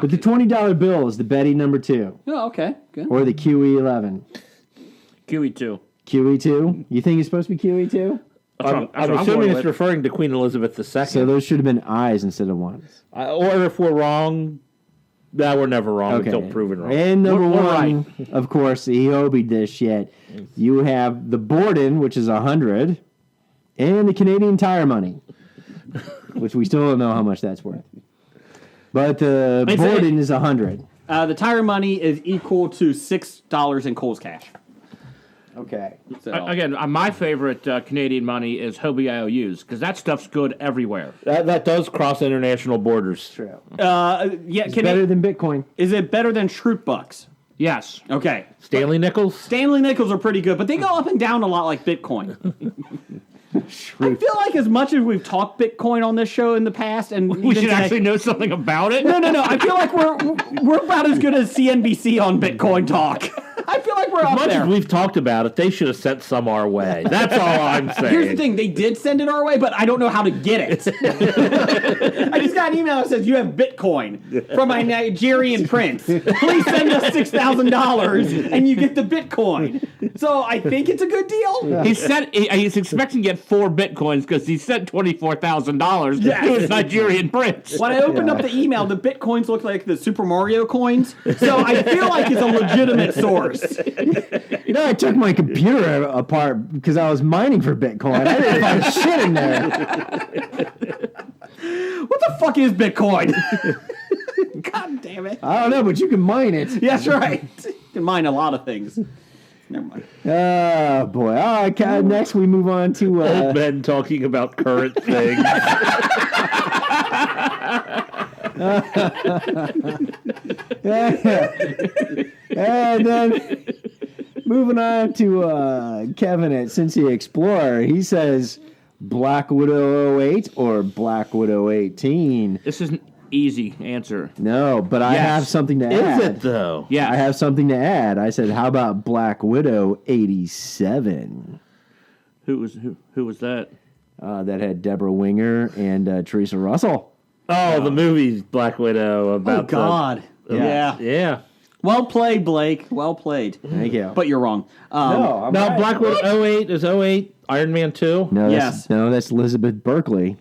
[SPEAKER 5] But the $20 bill is the Betty number 2,
[SPEAKER 2] Oh, okay. Good.
[SPEAKER 5] or the QE11.
[SPEAKER 4] QE2.
[SPEAKER 5] QE2? You think it's supposed to be QE2?
[SPEAKER 6] I'm
[SPEAKER 4] what I'm
[SPEAKER 6] assuming
[SPEAKER 4] going
[SPEAKER 6] it's
[SPEAKER 4] with.
[SPEAKER 6] referring to Queen Elizabeth II.
[SPEAKER 5] So those should have been I's instead of 1s.
[SPEAKER 6] Or if we're wrong, Nah, we're never wrong
[SPEAKER 5] Okay.
[SPEAKER 6] until proven wrong.
[SPEAKER 5] And number
[SPEAKER 4] We're
[SPEAKER 5] one, of course, he obied this shit. You have the Borden, which is 100, and the Canadian Tire Money, which we still don't know how much that's worth. But the
[SPEAKER 2] It's
[SPEAKER 5] Borden is 100.
[SPEAKER 2] The tire money is equal to $6 in Kohl's cash.
[SPEAKER 5] Okay.
[SPEAKER 2] So,
[SPEAKER 4] Again, my favorite Canadian money is Hobie IOUs because that stuff's good everywhere.
[SPEAKER 6] That does cross international borders.
[SPEAKER 5] True.
[SPEAKER 2] yeah,
[SPEAKER 5] It's better than Bitcoin.
[SPEAKER 2] is it better than Shroot bucks?
[SPEAKER 4] Yes.
[SPEAKER 2] Okay.
[SPEAKER 6] Stanley Nichols?
[SPEAKER 2] Stanley nickels are pretty good, but they go up and down a lot like Bitcoin. I feel like as much as we've talked Bitcoin on this show in the past, and
[SPEAKER 4] We should actually know something about it.
[SPEAKER 2] No. I feel like we're about as good as CNBC on Bitcoin talk. I feel like we're
[SPEAKER 6] As
[SPEAKER 2] up
[SPEAKER 6] much
[SPEAKER 2] there.
[SPEAKER 6] as we've talked about it, they should have sent some our way. That's all I'm saying.
[SPEAKER 2] Here's the thing: they did send it our way, but I don't know how to get it. I just got an email that says you have Bitcoin from my Nigerian prince. Please send us $6,000 and you get the Bitcoin. So I think it's a good deal.
[SPEAKER 4] He's expecting to get 4 bitcoins because he sent $24,000
[SPEAKER 2] Yes.
[SPEAKER 4] to his Nigerian prince.
[SPEAKER 2] When I opened up the email, the Bitcoins look like the Super Mario coins. So I feel like it's a legitimate source.
[SPEAKER 5] You know, I took my computer apart because I was mining for Bitcoin. I didn't find shit in there.
[SPEAKER 2] What the fuck is Bitcoin? God damn it.
[SPEAKER 5] I don't know, but you can mine it.
[SPEAKER 2] Yeah, that's right. You can mine a lot of things. Never mind.
[SPEAKER 5] Oh, boy. All right, next we move on to...
[SPEAKER 6] Old men talking about current things.
[SPEAKER 5] And then moving on to Kevin at Cincy Explorer. He says Black Widow 08 or Black Widow 18.
[SPEAKER 4] This is an easy answer.
[SPEAKER 5] No, but I
[SPEAKER 4] Yes.
[SPEAKER 5] have something to add.
[SPEAKER 6] Is it, though?
[SPEAKER 4] Yeah.
[SPEAKER 5] I have something to add. I said, how about Black Widow 87?
[SPEAKER 4] Who was that?
[SPEAKER 5] That had Deborah Winger and Teresa Russell.
[SPEAKER 6] Oh, the movie Black Widow about
[SPEAKER 2] Oh, God. Yeah.
[SPEAKER 6] Yeah.
[SPEAKER 2] Well played, Blake. Well played.
[SPEAKER 5] Thank you.
[SPEAKER 2] But you're wrong.
[SPEAKER 5] no, I'm
[SPEAKER 6] No,
[SPEAKER 5] right.
[SPEAKER 6] Black Widow 08 is 08 Iron Man 2.
[SPEAKER 5] No,
[SPEAKER 2] Yes.
[SPEAKER 5] that's Elizabeth Berkley.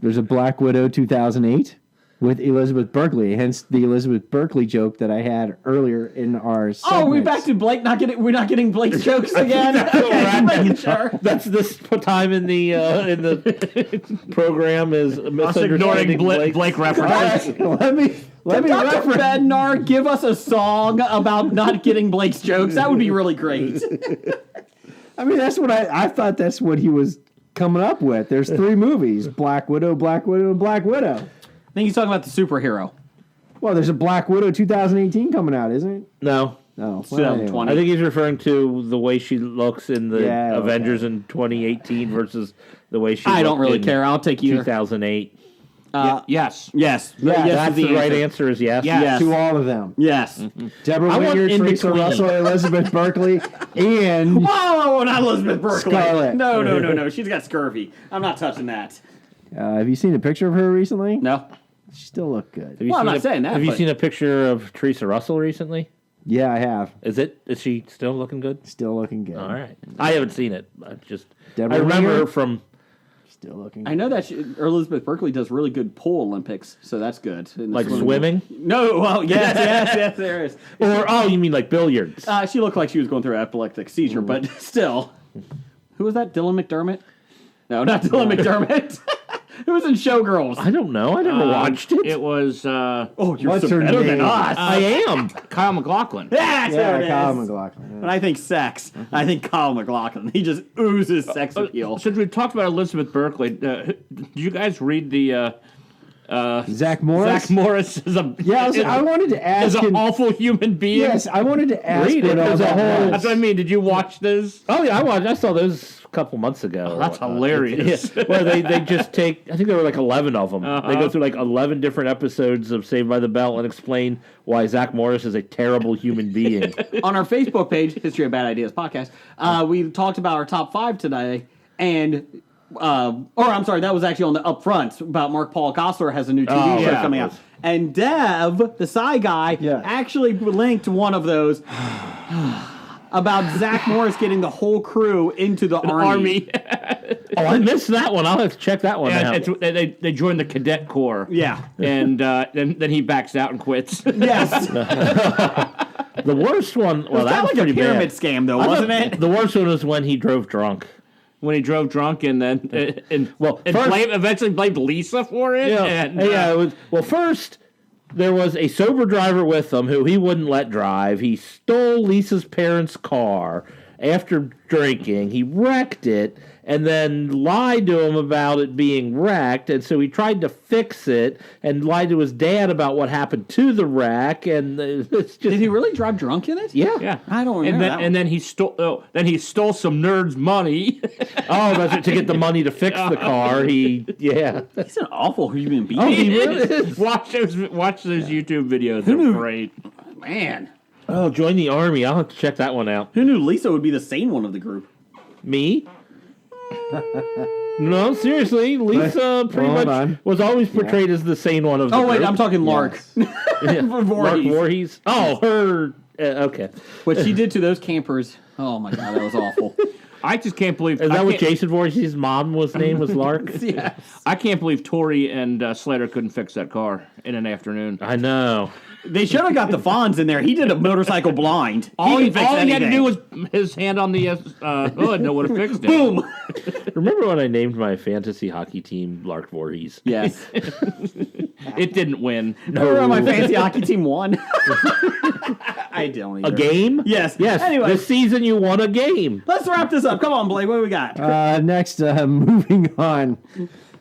[SPEAKER 5] There's a Black Widow 2008 with Elizabeth Berkley. Hence the Elizabeth Berkley joke that I had earlier in our segments.
[SPEAKER 2] Oh, we're back to Blake. We're not getting Blake's jokes again.
[SPEAKER 6] that's what we're
[SPEAKER 2] Okay,
[SPEAKER 6] at.
[SPEAKER 2] making sure.
[SPEAKER 6] That's this time in the program is
[SPEAKER 4] Us
[SPEAKER 6] misunderstanding
[SPEAKER 4] ignoring Blake references.
[SPEAKER 5] let me
[SPEAKER 2] Dr.
[SPEAKER 5] reference.
[SPEAKER 2] Bednar, give us a song about not getting Blake's jokes. That would be really great.
[SPEAKER 5] I mean, that's what I thought. That's what he was coming up with. There's 3 movies: Black Widow, and Black Widow.
[SPEAKER 2] I think he's talking about the superhero.
[SPEAKER 5] Well, there's a Black Widow 2018 coming out, isn't it?
[SPEAKER 6] No.
[SPEAKER 5] No,
[SPEAKER 2] 2020.
[SPEAKER 6] I think he's referring to the way she looks in the
[SPEAKER 5] Yeah,
[SPEAKER 6] Avengers in 2018 versus the way she
[SPEAKER 2] I don't
[SPEAKER 6] looked
[SPEAKER 2] really
[SPEAKER 6] in
[SPEAKER 2] care. I'll take either.
[SPEAKER 6] 2008.
[SPEAKER 4] Yes.
[SPEAKER 2] Yes.
[SPEAKER 5] Yeah,
[SPEAKER 2] yes
[SPEAKER 6] That's
[SPEAKER 2] is
[SPEAKER 6] the right answer is yes.
[SPEAKER 4] Yeah.
[SPEAKER 2] Yes.
[SPEAKER 5] To all of them.
[SPEAKER 2] Yes.
[SPEAKER 5] Deborah
[SPEAKER 6] I want
[SPEAKER 5] Winger,
[SPEAKER 6] in
[SPEAKER 5] Teresa
[SPEAKER 6] between.
[SPEAKER 5] Russell, Elizabeth Berkley, and
[SPEAKER 2] Whoa, not Elizabeth Berkley.
[SPEAKER 5] Scarlett.
[SPEAKER 2] No. She's got scurvy. I'm not touching that.
[SPEAKER 5] have you seen a picture of her recently?
[SPEAKER 2] No.
[SPEAKER 5] She still look good.
[SPEAKER 6] Have you
[SPEAKER 2] Well, I'm
[SPEAKER 6] seen
[SPEAKER 2] not
[SPEAKER 6] a-
[SPEAKER 2] saying that,
[SPEAKER 6] Have you
[SPEAKER 2] but-
[SPEAKER 6] seen a picture of Teresa Russell recently?
[SPEAKER 5] Yeah, I have.
[SPEAKER 6] Is she still looking good?
[SPEAKER 5] Still looking good.
[SPEAKER 6] All right. I haven't seen it. I
[SPEAKER 5] Deborah
[SPEAKER 6] remember
[SPEAKER 5] Winger?
[SPEAKER 6] her from
[SPEAKER 5] Still looking
[SPEAKER 2] I
[SPEAKER 5] good.
[SPEAKER 2] know that Elizabeth Berkley does really good pool Olympics, so that's good. In the
[SPEAKER 6] like swimming,
[SPEAKER 2] No, well, yes, there is.
[SPEAKER 6] or you mean like billiards?
[SPEAKER 2] She looked like she was going through an epileptic seizure, but still. Who was that? Dylan McDermott? No, not Dylan McDermott. Who was in Showgirls?
[SPEAKER 6] I don't know. I never watched it.
[SPEAKER 4] It was
[SPEAKER 2] Oh, you're
[SPEAKER 5] What's
[SPEAKER 2] so
[SPEAKER 5] her
[SPEAKER 2] better
[SPEAKER 5] name?
[SPEAKER 2] than us.
[SPEAKER 6] I am.
[SPEAKER 4] Kyle MacLachlan.
[SPEAKER 2] That's
[SPEAKER 5] Yeah,
[SPEAKER 2] who it
[SPEAKER 5] Kyle
[SPEAKER 2] is.
[SPEAKER 5] MacLachlan.
[SPEAKER 2] When I think sex, I think Kyle MacLachlan. He just oozes sex appeal.
[SPEAKER 4] Since we talked about Elizabeth Berkley, did you guys read the
[SPEAKER 5] Zach Morris?
[SPEAKER 4] Zach Morris is a
[SPEAKER 5] Yeah, I wanted to
[SPEAKER 4] is
[SPEAKER 5] ask
[SPEAKER 4] an
[SPEAKER 5] him.
[SPEAKER 4] awful human being?
[SPEAKER 5] Yes, I wanted to ask
[SPEAKER 6] Read it
[SPEAKER 5] what all
[SPEAKER 6] as a
[SPEAKER 5] that
[SPEAKER 6] whole.
[SPEAKER 5] was.
[SPEAKER 4] That's what I mean. Did you watch this?
[SPEAKER 6] Oh yeah, I saw those a couple months ago. or
[SPEAKER 4] That's
[SPEAKER 6] whatnot.
[SPEAKER 4] hilarious.
[SPEAKER 6] Yeah. Where they just take, I think there were like 11 of them. They go through like 11 different episodes of Saved by the Bell and explain why Zach Morris is a terrible human being.
[SPEAKER 2] On our Facebook page, History of Bad Ideas Podcast, we talked about our top 5 today, and I'm sorry, that was actually on the upfront about Mark Paul Gosselaar has a new TV show
[SPEAKER 6] yeah,
[SPEAKER 2] coming
[SPEAKER 6] it
[SPEAKER 2] out.
[SPEAKER 6] was.
[SPEAKER 2] And Dev, the Psy guy,
[SPEAKER 5] Yeah.
[SPEAKER 2] actually linked one of those. about Zach Morris getting the whole crew into the army.
[SPEAKER 6] Oh, I missed that one. I'll have to check that one out.
[SPEAKER 4] They joined the cadet corps.
[SPEAKER 2] Yeah.
[SPEAKER 4] And then he backs out and quits.
[SPEAKER 2] Yes.
[SPEAKER 6] The worst one. Well,
[SPEAKER 2] It was
[SPEAKER 6] that was
[SPEAKER 2] kind of like
[SPEAKER 6] pretty
[SPEAKER 2] a pyramid
[SPEAKER 6] bad.
[SPEAKER 2] scam, though, wasn't it?
[SPEAKER 6] The worst one was when he drove drunk.
[SPEAKER 4] When he drove drunk and then
[SPEAKER 6] first-
[SPEAKER 4] eventually blamed Lisa for it.
[SPEAKER 6] It was, well, first there was a sober driver with him who he wouldn't let drive. He stole Lisa's parents' car after drinking. He wrecked it and then lied to him about it being wrecked. And so he tried to fix it and lied to his dad about what happened to the wreck. And it's just,
[SPEAKER 2] Did he really drive drunk in it?
[SPEAKER 6] yeah.
[SPEAKER 4] Yeah,
[SPEAKER 2] I don't remember that one.
[SPEAKER 4] And then he stole. Oh, then he stole some nerd's money.
[SPEAKER 6] Oh, that's it, to get the money to fix the car. He's
[SPEAKER 2] He's an awful human being.
[SPEAKER 6] Oh, he really is.
[SPEAKER 4] Watch those YouTube videos. They're great.
[SPEAKER 2] Man.
[SPEAKER 6] Oh, join the army. I'll have to check that one out.
[SPEAKER 2] Who knew Lisa would be the sane one of the group?
[SPEAKER 6] Me? No, seriously. Lisa pretty
[SPEAKER 5] hold
[SPEAKER 6] much
[SPEAKER 5] on.
[SPEAKER 6] was always portrayed as the sane one of the
[SPEAKER 2] Oh, wait,
[SPEAKER 6] group.
[SPEAKER 2] I'm talking Lark.
[SPEAKER 6] Yeah. Mark
[SPEAKER 2] Voorhees.
[SPEAKER 6] Voorhees. Oh, her. Okay.
[SPEAKER 2] What she did to those campers. Oh, my God, that was awful.
[SPEAKER 4] I just can't believe.
[SPEAKER 6] Is
[SPEAKER 4] I
[SPEAKER 6] that what
[SPEAKER 4] can't-
[SPEAKER 6] Jason Voorhees' mom was name was Lark?
[SPEAKER 2] Yes.
[SPEAKER 4] I can't believe Tori and Slater couldn't fix that car in an afternoon.
[SPEAKER 6] I know.
[SPEAKER 2] They should have got the Fonz in there. He did a motorcycle blind.
[SPEAKER 4] All
[SPEAKER 2] can
[SPEAKER 4] he
[SPEAKER 2] fix
[SPEAKER 4] had to
[SPEAKER 2] anything.
[SPEAKER 4] do was his hand on the hood. No would have fixed it.
[SPEAKER 2] Boom.
[SPEAKER 6] Remember when I named my fantasy hockey team Lark Voorhees?
[SPEAKER 2] Yes.
[SPEAKER 4] It didn't win.
[SPEAKER 2] Remember my fancy hockey team won? I don't
[SPEAKER 6] A
[SPEAKER 2] either.
[SPEAKER 6] game?
[SPEAKER 2] Yes.
[SPEAKER 6] Yes.
[SPEAKER 2] Anyway.
[SPEAKER 6] This season you won a game.
[SPEAKER 2] Let's wrap this up. Come on, Blake. What do we got?
[SPEAKER 5] Next, moving on.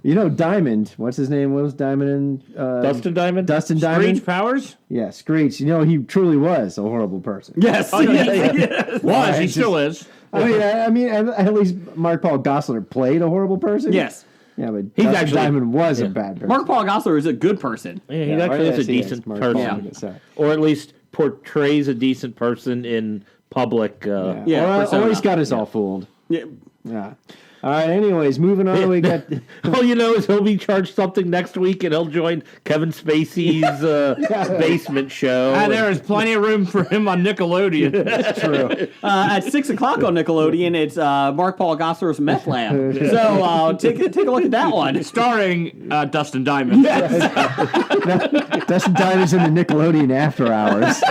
[SPEAKER 5] You know Diamond. What's his name? What was Diamond in?
[SPEAKER 6] Dustin Diamond?
[SPEAKER 5] Dustin Diamond?
[SPEAKER 4] Screech Powers?
[SPEAKER 5] Yeah, Screech. You know, he truly was a horrible person.
[SPEAKER 2] Yes.
[SPEAKER 4] Was.
[SPEAKER 5] Right,
[SPEAKER 4] He
[SPEAKER 5] just-
[SPEAKER 4] still is.
[SPEAKER 5] I mean, at least Mark Paul Gosselaar played a horrible person.
[SPEAKER 2] Yes.
[SPEAKER 5] Yeah, but
[SPEAKER 6] He's
[SPEAKER 5] Dustin
[SPEAKER 6] actually-
[SPEAKER 5] Diamond was a bad person.
[SPEAKER 2] Mark Paul Gosselaar is a good person.
[SPEAKER 6] Yeah, he
[SPEAKER 5] Yeah,
[SPEAKER 6] actually
[SPEAKER 5] yes,
[SPEAKER 6] is a
[SPEAKER 5] he
[SPEAKER 6] decent
[SPEAKER 5] Mark
[SPEAKER 6] person.
[SPEAKER 5] Paul, so.
[SPEAKER 6] Or at least portrays a decent person in public.
[SPEAKER 2] Yeah,
[SPEAKER 5] Or
[SPEAKER 2] persona.
[SPEAKER 5] always got us all fooled.
[SPEAKER 2] Yeah.
[SPEAKER 5] Yeah. All right. Anyways, moving on. We got.
[SPEAKER 6] All you know is he'll be charged something next week, and he'll join Kevin Spacey's basement show.
[SPEAKER 4] There is plenty of room for him on Nickelodeon.
[SPEAKER 5] That's true.
[SPEAKER 2] At 6 o'clock on Nickelodeon, it's Mark Paul Gosselaar's Meth Lab. So take a look at that one.
[SPEAKER 4] Starring Dustin Diamond.
[SPEAKER 5] Dustin Diamond's in the Nickelodeon After Hours.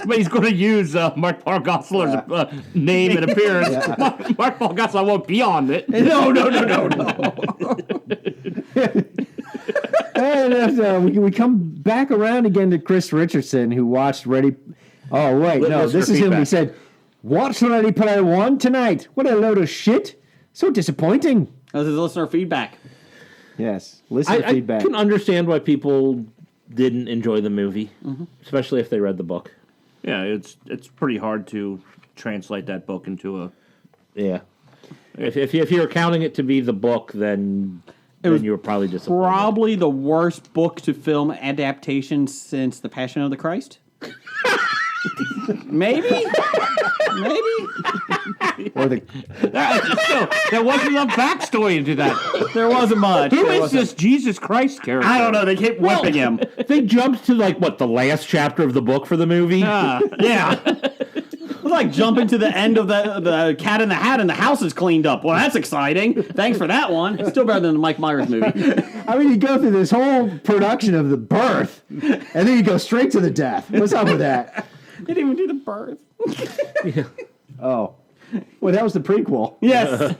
[SPEAKER 4] But he's going to use Mark Paul Gosselaar's name and appearance. Mark Paul Gosselaar won't be on it.
[SPEAKER 2] No.
[SPEAKER 5] And we come back around again to Chris Richardson, who watched Ready. Oh wait, no,
[SPEAKER 6] Listener
[SPEAKER 5] this is him. He
[SPEAKER 6] feedback.
[SPEAKER 5] said, "Watched Ready Player One tonight. What a load of shit! So disappointing."
[SPEAKER 2] This is listener feedback.
[SPEAKER 5] Yes, listener
[SPEAKER 6] I
[SPEAKER 5] feedback.
[SPEAKER 6] can understand why people didn't enjoy the movie, especially if they read the book.
[SPEAKER 4] Yeah, it's pretty hard to translate that book into a.
[SPEAKER 6] Yeah. If you're counting it to be the book, then you were probably disappointed.
[SPEAKER 2] Probably the worst book to film adaptation since The Passion of the Christ. Maybe.
[SPEAKER 5] Or the
[SPEAKER 4] There wasn't enough backstory into that.
[SPEAKER 2] There wasn't much.
[SPEAKER 4] Who
[SPEAKER 2] There
[SPEAKER 4] is
[SPEAKER 2] wasn't-
[SPEAKER 4] this Jesus Christ character?
[SPEAKER 2] I don't know. They kept whipping him.
[SPEAKER 6] They jumped to the last chapter of the book for the movie.
[SPEAKER 2] Yeah. It was like jumping to the end of the Cat in the Hat and the house is cleaned up. Well, that's exciting. Thanks for that one. It's still better than the Mike Myers movie.
[SPEAKER 5] I mean, you go through this whole production of the birth, and then you go straight to the death. What's up with that?
[SPEAKER 2] They didn't even do the birth.
[SPEAKER 5] Oh, well, that was the prequel.
[SPEAKER 2] Yes.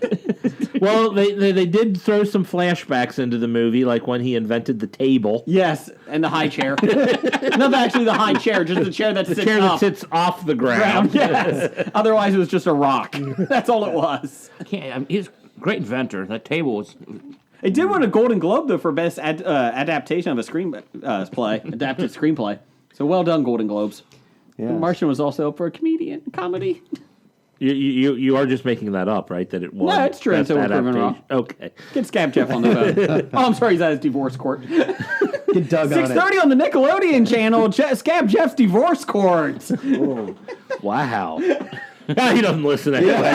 [SPEAKER 6] Well, they did throw some flashbacks into the movie, like when he invented the table.
[SPEAKER 2] Yes. And the high chair. Not actually the high chair, just the chair that
[SPEAKER 6] The
[SPEAKER 2] sits
[SPEAKER 6] chair
[SPEAKER 2] up.
[SPEAKER 6] that sits off the ground.
[SPEAKER 2] Yes. Otherwise, it was just a rock. That's all it was.
[SPEAKER 4] He's a great inventor. That table was.
[SPEAKER 2] It did win a Golden Globe though for best adaptation of a adapted screenplay. So well done, Golden Globes.
[SPEAKER 5] Yeah.
[SPEAKER 2] Martian was also up for a comedy.
[SPEAKER 6] You are just making that up, right? That it was.
[SPEAKER 2] No, it's true.
[SPEAKER 6] best
[SPEAKER 2] It's a proven
[SPEAKER 6] adaptation. Okay.
[SPEAKER 2] Get Scab Jeff on the phone. Oh, I'm sorry, he's at his divorce court.
[SPEAKER 5] Get Doug on it.
[SPEAKER 2] 6:30 on the Nickelodeon channel. Scab Jeff's divorce court.
[SPEAKER 6] Wow. He doesn't listen anyway.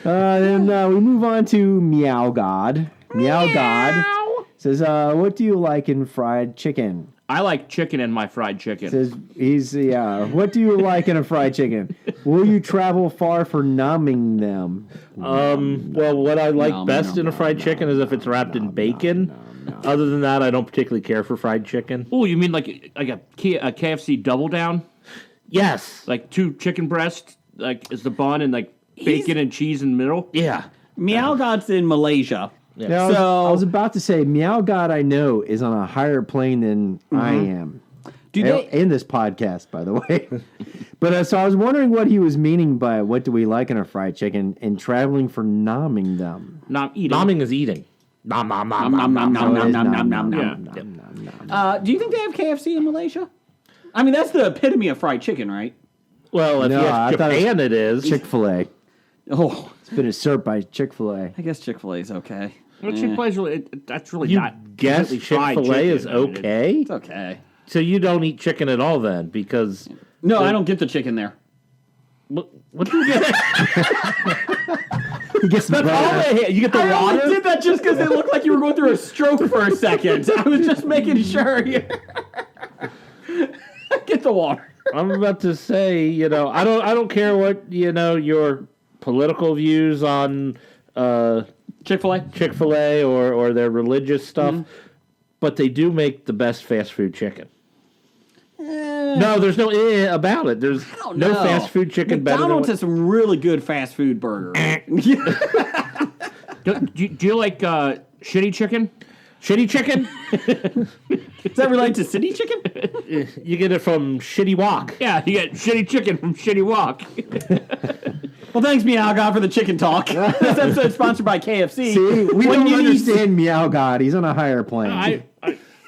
[SPEAKER 5] Then we move on to Meow God. Meow God says, "What do you like in fried chicken?"
[SPEAKER 4] I like chicken in my fried chicken.
[SPEAKER 5] What do you like in a fried chicken? Will you travel far for numbing them?
[SPEAKER 6] Well, what I like best in a fried chicken is if it's wrapped in bacon. Other than that, I don't particularly care for fried chicken.
[SPEAKER 4] Oh, you mean like a KFC double down?
[SPEAKER 6] Yes.
[SPEAKER 4] Like 2 chicken breasts, like is the bun and like bacon and cheese in the middle?
[SPEAKER 6] Yeah.
[SPEAKER 2] Meow God's in Malaysia.
[SPEAKER 6] Yeah.
[SPEAKER 5] Now, I was about to say, Meow God, I know, is on a higher plane than I am. In this podcast, by the way. But so I was wondering what he was meaning by what do we like in a fried chicken and traveling for nomming them.
[SPEAKER 4] Not eating.
[SPEAKER 6] Nomming is eating. Nom, nom, nom,
[SPEAKER 2] Nom,
[SPEAKER 6] nom,
[SPEAKER 2] nom,
[SPEAKER 6] nom,
[SPEAKER 2] nom,
[SPEAKER 6] nom.
[SPEAKER 2] nom, nom, nom, nom,
[SPEAKER 4] Yeah.
[SPEAKER 2] Do you think they have KFC in Malaysia? I mean, that's the epitome of fried chicken, right?
[SPEAKER 6] Well, if
[SPEAKER 5] No,
[SPEAKER 6] you
[SPEAKER 5] I
[SPEAKER 6] have
[SPEAKER 5] thought it was
[SPEAKER 6] Japan, it is.
[SPEAKER 5] Chick-fil-A.
[SPEAKER 2] Oh,
[SPEAKER 5] It's been usurped by Chick-fil-A.
[SPEAKER 2] I guess Chick-fil-A is okay.
[SPEAKER 4] Well, Chick-fil-A's really, that's really
[SPEAKER 6] You
[SPEAKER 4] not.
[SPEAKER 6] guess
[SPEAKER 4] completely fried
[SPEAKER 6] Chick-fil-A
[SPEAKER 4] chicken.
[SPEAKER 6] is
[SPEAKER 4] I mean,
[SPEAKER 6] okay?
[SPEAKER 2] It's okay.
[SPEAKER 6] So you don't eat chicken at all then? Because
[SPEAKER 2] No, I don't get the chicken there.
[SPEAKER 6] what do you get?
[SPEAKER 5] He gets the bread.
[SPEAKER 2] You get the water? I did that just because it looked like you were going through a stroke for a second. I was just making sure. Get the water.
[SPEAKER 6] I'm about to say, I don't care what, your political views on
[SPEAKER 2] Chick-fil-A?
[SPEAKER 6] Chick-fil-A or their religious stuff, but they do make the best fast food chicken. No, there's no about it. There's no fast food chicken
[SPEAKER 2] McDonald's
[SPEAKER 6] better
[SPEAKER 2] has some really good fast food burgers.
[SPEAKER 4] Do you like shitty chicken?
[SPEAKER 6] Shitty chicken?
[SPEAKER 2] Does that relate to city chicken?
[SPEAKER 6] You get it from Shitty Wok.
[SPEAKER 4] Yeah, you get shitty chicken from Shitty Wok.
[SPEAKER 2] Well, thanks, Meow God, for the chicken talk. This episode is sponsored by KFC.
[SPEAKER 5] See, we
[SPEAKER 2] When
[SPEAKER 5] don't
[SPEAKER 2] you need-
[SPEAKER 5] understand Meow God. He's on a higher plane.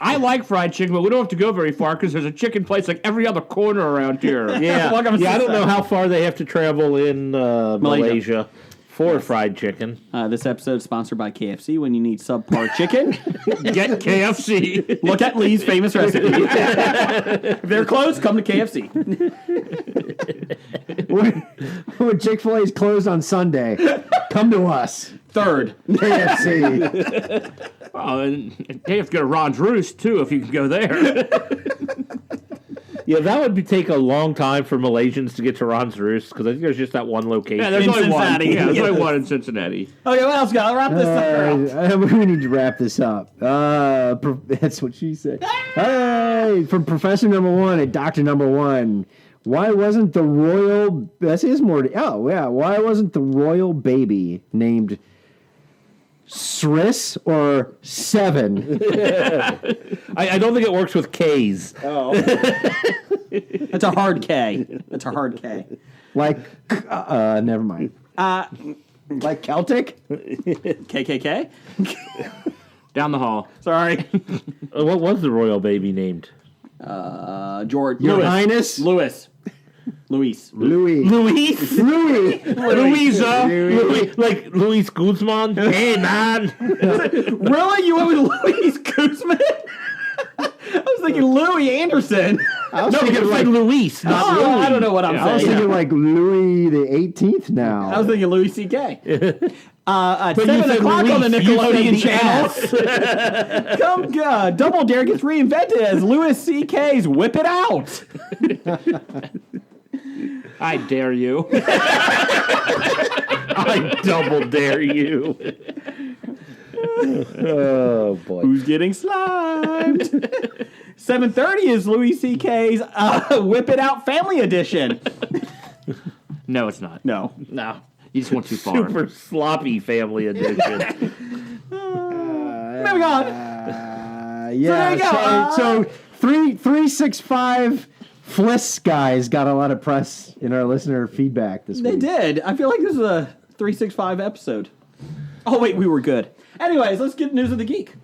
[SPEAKER 4] I like fried chicken, but we don't have to go very far because there's a chicken place like every other corner around here.
[SPEAKER 6] Yeah,
[SPEAKER 2] Welcome to
[SPEAKER 6] I don't know
[SPEAKER 2] Suicide.
[SPEAKER 6] how far they have to travel in Malaysia for fried chicken.
[SPEAKER 2] This episode is sponsored by KFC. When you need subpar chicken,
[SPEAKER 4] Get KFC.
[SPEAKER 2] look at Lee's famous recipe. If they're closed, come to KFC.
[SPEAKER 5] When Chick-fil-A is closed on Sunday, come to us.
[SPEAKER 2] Third.
[SPEAKER 5] KFC.
[SPEAKER 4] Oh, and you have to go to Ron's Roost too if you can go there.
[SPEAKER 6] Yeah, that would take a long time for Malaysians to get to Ron's Roost because I think there's just that one location.
[SPEAKER 4] Yeah, there's
[SPEAKER 2] In
[SPEAKER 4] only
[SPEAKER 2] Cincinnati.
[SPEAKER 4] one. Yeah, there's only one in Cincinnati.
[SPEAKER 2] Okay, what else, guys? Wrap this up.
[SPEAKER 5] We need to wrap this up. That's what she said. Hey, from Professor Number One and Doctor Number One. Why wasn't the royal? This is more. Oh yeah. Why wasn't the royal baby named Sris or Seven?
[SPEAKER 6] I don't think it works with K's.
[SPEAKER 2] That's a hard K. That's a hard K.
[SPEAKER 5] Like, never mind. Like Celtic?
[SPEAKER 2] KKK?
[SPEAKER 4] Down the hall.
[SPEAKER 2] Sorry.
[SPEAKER 6] What was the royal baby named?
[SPEAKER 2] George.
[SPEAKER 5] Your
[SPEAKER 2] Louis.
[SPEAKER 5] Highness?
[SPEAKER 2] Luis.
[SPEAKER 5] Louis.
[SPEAKER 6] Luis?
[SPEAKER 5] Louis.
[SPEAKER 4] Louisa.
[SPEAKER 6] Like Luis Guzman? Hey, man.
[SPEAKER 2] Really? You went with Louis Guzman? I was thinking Louis Anderson.
[SPEAKER 5] I was
[SPEAKER 6] No,
[SPEAKER 5] thinking
[SPEAKER 6] it's like
[SPEAKER 5] like
[SPEAKER 6] Luis, not
[SPEAKER 2] Oh,
[SPEAKER 6] Louis.
[SPEAKER 2] I don't know what I'm
[SPEAKER 5] I was
[SPEAKER 2] saying.
[SPEAKER 5] thinking like Louis the 18th now.
[SPEAKER 2] I was thinking Louis C.K. At
[SPEAKER 6] you
[SPEAKER 2] 7
[SPEAKER 6] said
[SPEAKER 2] o'clock on the
[SPEAKER 6] Luis. You said
[SPEAKER 2] Nickelodeon
[SPEAKER 6] the
[SPEAKER 2] channels. Come, Double Dare gets reinvented as Louis C.K.'s Whip It Out.
[SPEAKER 4] I dare you.
[SPEAKER 6] I double dare you. Oh, boy.
[SPEAKER 2] Who's getting slimed? 7:30 is Louis C.K.'s Whip It Out Family Edition.
[SPEAKER 4] No, it's not.
[SPEAKER 2] No.
[SPEAKER 6] No.
[SPEAKER 4] You just went too far.
[SPEAKER 6] Super sloppy family edition.
[SPEAKER 2] Moving on.
[SPEAKER 5] Yeah.
[SPEAKER 2] there you go.
[SPEAKER 5] So 365 Fliss guys got a lot of press in our listener feedback this
[SPEAKER 2] They
[SPEAKER 5] week.
[SPEAKER 2] did. I feel like this is a 365 episode. Oh, wait, we were good. Anyways, let's get news of the geek.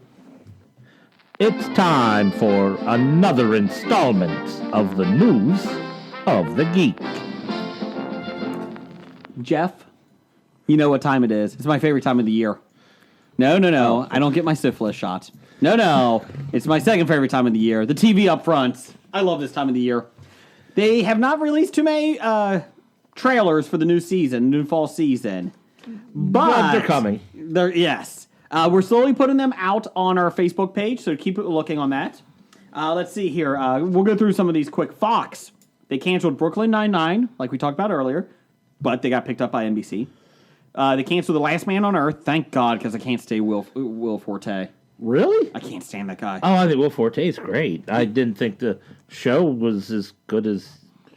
[SPEAKER 6] It's time for another installment of the News of the Geek.
[SPEAKER 2] Jeff, you know what time it is. It's my favorite time of the year. No. I don't get my syphilis shot. No. It's my second favorite time of the year. The TV up front. I love this time of the year. They have not released too many trailers for the new season, new fall season. But
[SPEAKER 6] They're coming.
[SPEAKER 2] Yes. We're slowly putting them out on our Facebook page, so keep looking on that. Let's see here. We'll go through some of these quick. Fox, they canceled Brooklyn Nine-Nine, like we talked about earlier, but they got picked up by NBC. They canceled The Last Man on Earth. Thank God, because I can't stand Will Forte.
[SPEAKER 6] Really?
[SPEAKER 2] I can't stand that guy.
[SPEAKER 6] Oh, I think Will Forte is great. I didn't think the show was as good as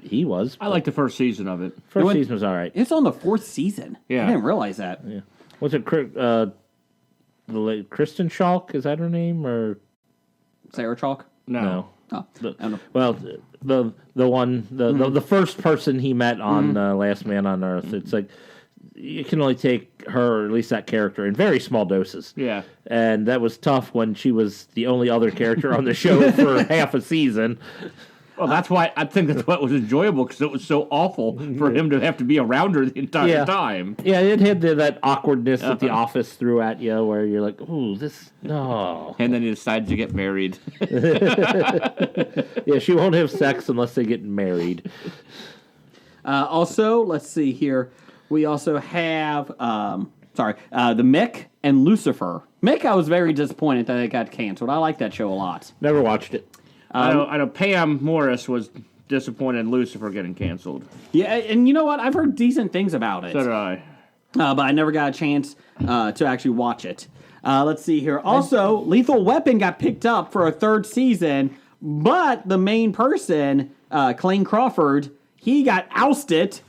[SPEAKER 6] he was.
[SPEAKER 4] I like the first season of it.
[SPEAKER 6] First season was all right.
[SPEAKER 2] It's on the 4th season.
[SPEAKER 4] Yeah.
[SPEAKER 2] I didn't realize that.
[SPEAKER 6] Yeah. Was it the late Kristen Schalk? Is that her name or
[SPEAKER 2] Sarah Chalk?
[SPEAKER 4] No.
[SPEAKER 2] Oh,
[SPEAKER 6] The-
[SPEAKER 2] I don't know.
[SPEAKER 6] well, the first person he met on Last Man on Earth. It's like you can only take her, or at least that character, in very small doses.
[SPEAKER 4] Yeah.
[SPEAKER 6] And that was tough when she was the only other character on the show for half a season.
[SPEAKER 4] Well, that's why I think that's what was enjoyable, because it was so awful for him to have to be around her the entire time.
[SPEAKER 6] Yeah, it had that awkwardness that The Office threw at you, where you're like, "Ooh, this no."
[SPEAKER 4] And then he decided to get married.
[SPEAKER 6] Yeah, she won't have sex unless they get married.
[SPEAKER 2] Also, let's see here. We also have, the Mick and Lucifer. Mick, I was very disappointed that it got canceled. I like that show a lot.
[SPEAKER 6] Never watched it.
[SPEAKER 4] I know Pam Morris was disappointed in Lucifer getting canceled.
[SPEAKER 2] Yeah, and you know what? I've heard decent things about it.
[SPEAKER 4] So did I.
[SPEAKER 2] But I never got a chance to actually watch it. Let's see here. Also, Lethal Weapon got picked up for a 3rd season, but the main person, Clayne Crawford, he got ousted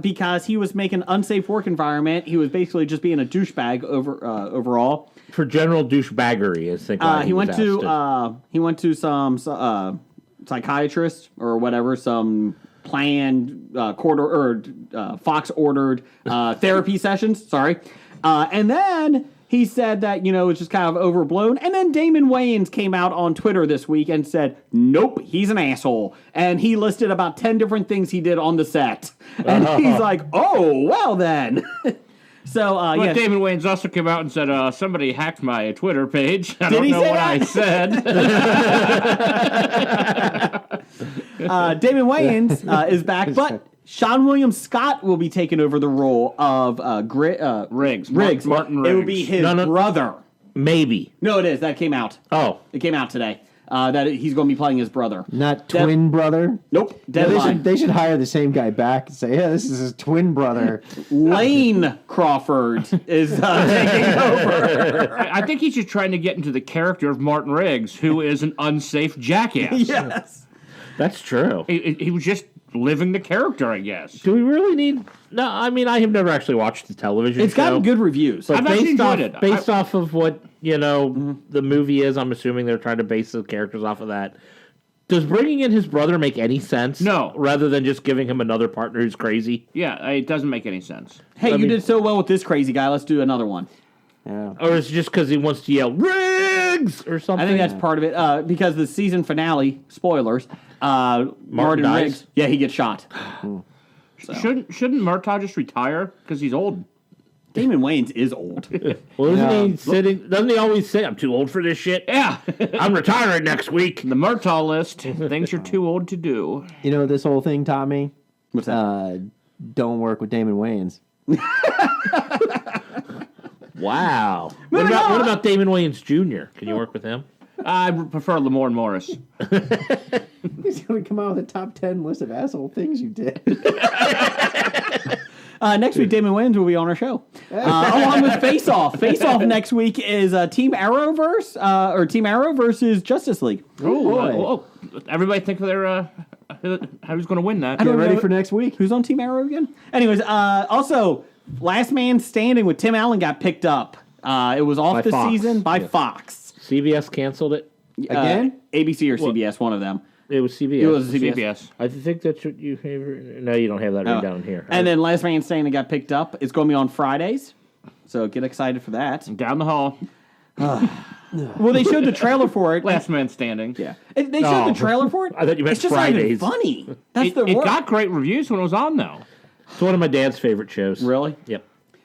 [SPEAKER 2] because he was making an unsafe work environment. He was basically just being a douchebag overall.
[SPEAKER 6] For general douchebaggery, I think. Why
[SPEAKER 2] He went
[SPEAKER 6] ousted.
[SPEAKER 2] to some psychiatrist or whatever, some planned Fox ordered therapy sessions. Sorry, and then he said that, it was just kind of overblown. And then Damon Wayans came out on Twitter this week and said, nope, he's an asshole. And he listed about 10 different things he did on the set. And he's like, oh, well then. So,
[SPEAKER 4] But Damon Wayans also came out and said, somebody hacked my Twitter page. I don't
[SPEAKER 2] he
[SPEAKER 4] know
[SPEAKER 2] say
[SPEAKER 4] what
[SPEAKER 2] that?
[SPEAKER 4] I said.
[SPEAKER 2] Damon Wayans is back, but Sean William Scott will be taking over the role of
[SPEAKER 4] Riggs.
[SPEAKER 2] Riggs.
[SPEAKER 4] Martin
[SPEAKER 2] It will
[SPEAKER 4] Riggs.
[SPEAKER 2] be his
[SPEAKER 6] No.
[SPEAKER 2] brother.
[SPEAKER 6] Maybe.
[SPEAKER 2] No, it is. That came out.
[SPEAKER 6] Oh,
[SPEAKER 2] It came out today. That he's going to be playing his brother.
[SPEAKER 5] Not twin brother.
[SPEAKER 2] Nope.
[SPEAKER 5] Yeah,
[SPEAKER 2] Deadline.
[SPEAKER 5] they should hire the same guy back and say, yeah, this is his twin brother.
[SPEAKER 2] Lane Crawford is taking over.
[SPEAKER 4] I think he's just trying to get into the character of Martin Riggs, who is an unsafe jackass.
[SPEAKER 2] Yes.
[SPEAKER 6] that's true.
[SPEAKER 4] He was just living the character, I guess.
[SPEAKER 6] Do we really need? No, I mean, I have never actually watched the television
[SPEAKER 2] It's
[SPEAKER 6] show.
[SPEAKER 2] gotten good reviews.
[SPEAKER 6] But
[SPEAKER 4] I've actually
[SPEAKER 6] based off,
[SPEAKER 4] enjoyed it.
[SPEAKER 6] Based off of what, the movie is, I'm assuming they're trying to base the characters off of that. Does bringing in his brother make any sense?
[SPEAKER 4] No.
[SPEAKER 6] Rather than just giving him another partner who's crazy?
[SPEAKER 4] Yeah, it doesn't make any sense.
[SPEAKER 2] Hey, you did so well with this crazy guy. Let's do another one.
[SPEAKER 5] Yeah.
[SPEAKER 6] Or is it just because he wants to yell, Riggs! Or something?
[SPEAKER 2] I think that's part of it because the season finale, spoilers, Martin
[SPEAKER 6] dies?
[SPEAKER 2] Riggs, yeah, he gets shot.
[SPEAKER 4] Shouldn't Murtaugh just retire? Because he's old.
[SPEAKER 2] Damon Wayans is old.
[SPEAKER 6] Well, isn't
[SPEAKER 5] Yeah.
[SPEAKER 6] he sitting? Doesn't he always say, I'm too old for this shit?
[SPEAKER 4] Yeah.
[SPEAKER 6] I'm retiring next week.
[SPEAKER 4] The Murtaugh list, things you're too old to do.
[SPEAKER 5] You know what this whole thing taught me?
[SPEAKER 2] What's that?
[SPEAKER 5] Don't work with Damon Wayans.
[SPEAKER 6] Wow. What about Damon Wayans Jr.? Can you work with him?
[SPEAKER 4] I prefer Lamorne Morris.
[SPEAKER 5] He's going to come out with a top 10 list of asshole things you did.
[SPEAKER 2] Next week, Damon Wayans will be on our show. Along with Face Off. Face Off next week is Team Arrowverse, or Team Arrow versus Justice League.
[SPEAKER 5] boy.
[SPEAKER 4] Everybody think they're who's going to win that?
[SPEAKER 2] I
[SPEAKER 5] Get
[SPEAKER 2] don't
[SPEAKER 5] ready
[SPEAKER 2] know-
[SPEAKER 5] for next week.
[SPEAKER 2] Who's on Team Arrow again? Anyways, also, Last Man Standing with Tim Allen got picked up. It was off
[SPEAKER 6] By
[SPEAKER 2] the
[SPEAKER 6] Fox.
[SPEAKER 2] season by
[SPEAKER 6] Yeah.
[SPEAKER 2] Fox.
[SPEAKER 6] CBS canceled it.
[SPEAKER 5] Again?
[SPEAKER 2] ABC or CBS, one of them.
[SPEAKER 6] It was CBS.
[SPEAKER 2] It was CBS.
[SPEAKER 4] CBS.
[SPEAKER 6] I think that's what you have. No, you don't have that written down here.
[SPEAKER 2] And then Last Man Standing got picked up. It's going to be on Fridays. So get excited for that.
[SPEAKER 4] Down the hall,
[SPEAKER 2] Well, they showed the trailer for it.
[SPEAKER 4] last man standing.
[SPEAKER 2] Yeah. They showed
[SPEAKER 6] Oh.
[SPEAKER 2] the trailer for it.
[SPEAKER 6] I thought you meant
[SPEAKER 2] it's just
[SPEAKER 6] Fridays.
[SPEAKER 2] not even funny. That's the
[SPEAKER 4] It
[SPEAKER 2] word.
[SPEAKER 4] got great reviews when it was on, though.
[SPEAKER 6] It's one of my dad's favorite shows.
[SPEAKER 2] Really?
[SPEAKER 6] Yep.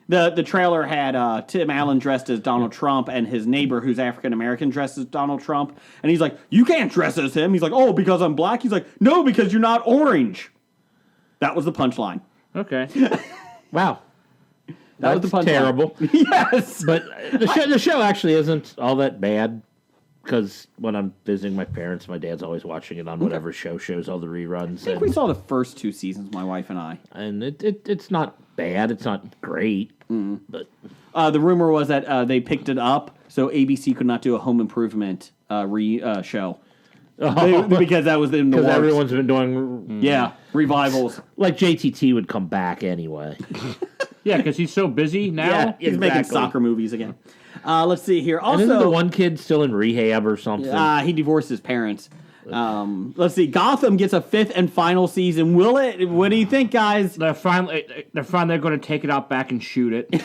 [SPEAKER 2] The trailer had Tim Allen dressed as Donald Trump and his neighbor, who's African American, dressed as Donald Trump. And he's like, "You can't dress as him." He's like, "Oh, because I'm black." He's like, "No, because you're not orange." That was the punchline.
[SPEAKER 4] Okay.
[SPEAKER 6] Wow.
[SPEAKER 2] That was
[SPEAKER 6] That's
[SPEAKER 2] the punchline.
[SPEAKER 6] terrible.
[SPEAKER 2] Yes.
[SPEAKER 6] But the show actually isn't all that bad. because when I'm visiting my parents, my dad's always watching it on whatever shows all the reruns.
[SPEAKER 2] I think we saw the first 2 seasons, my wife and I.
[SPEAKER 6] And it's not bad. It's not great. But
[SPEAKER 2] The rumor was that they picked it up so ABC could not do a Home Improvement show. Because that was in the
[SPEAKER 6] because
[SPEAKER 2] works.
[SPEAKER 6] everyone's been doing
[SPEAKER 2] Yeah, revivals.
[SPEAKER 6] like JTT would come back anyway.
[SPEAKER 4] Yeah, because he's so busy now.
[SPEAKER 2] Yeah, he's making
[SPEAKER 6] exactly.
[SPEAKER 2] soccer movies again. Let's see here.
[SPEAKER 6] And isn't the
[SPEAKER 2] Also,
[SPEAKER 6] one kid still in rehab or something?
[SPEAKER 2] he divorced his parents. Let's see. Gotham gets a 5th and final season. Will it? What do you think, guys?
[SPEAKER 4] They're finally going to take it out back and shoot it.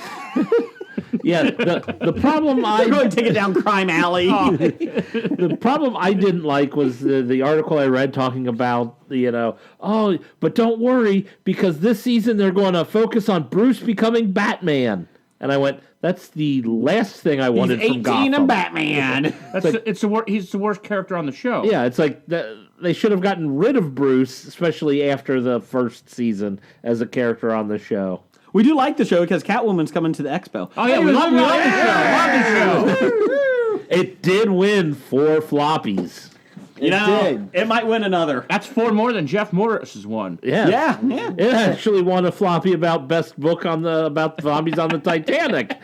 [SPEAKER 6] Yeah, the problem
[SPEAKER 2] They're going to take it down Crime Alley.
[SPEAKER 6] the problem I didn't like was the article I read talking about but don't worry because this season they're going to focus on Bruce becoming Batman. And I went, that's the last thing I wanted
[SPEAKER 2] He's
[SPEAKER 6] from
[SPEAKER 2] 18
[SPEAKER 6] Gotham.
[SPEAKER 2] and Batman.
[SPEAKER 4] He's the worst character on the show.
[SPEAKER 6] Yeah, it's like they should have gotten rid of Bruce, especially after the first season, as a character on the show.
[SPEAKER 2] We do like the show because Catwoman's coming to the expo.
[SPEAKER 4] Oh yeah, we love the show. Love the show.
[SPEAKER 6] It did win 4 floppies.
[SPEAKER 2] You know,
[SPEAKER 5] did.
[SPEAKER 2] it might win another.
[SPEAKER 4] That's 4 more than Jeff Morris's one.
[SPEAKER 6] Yeah.
[SPEAKER 2] Yeah.
[SPEAKER 6] It actually won a floppy about best book about zombies on the Titanic.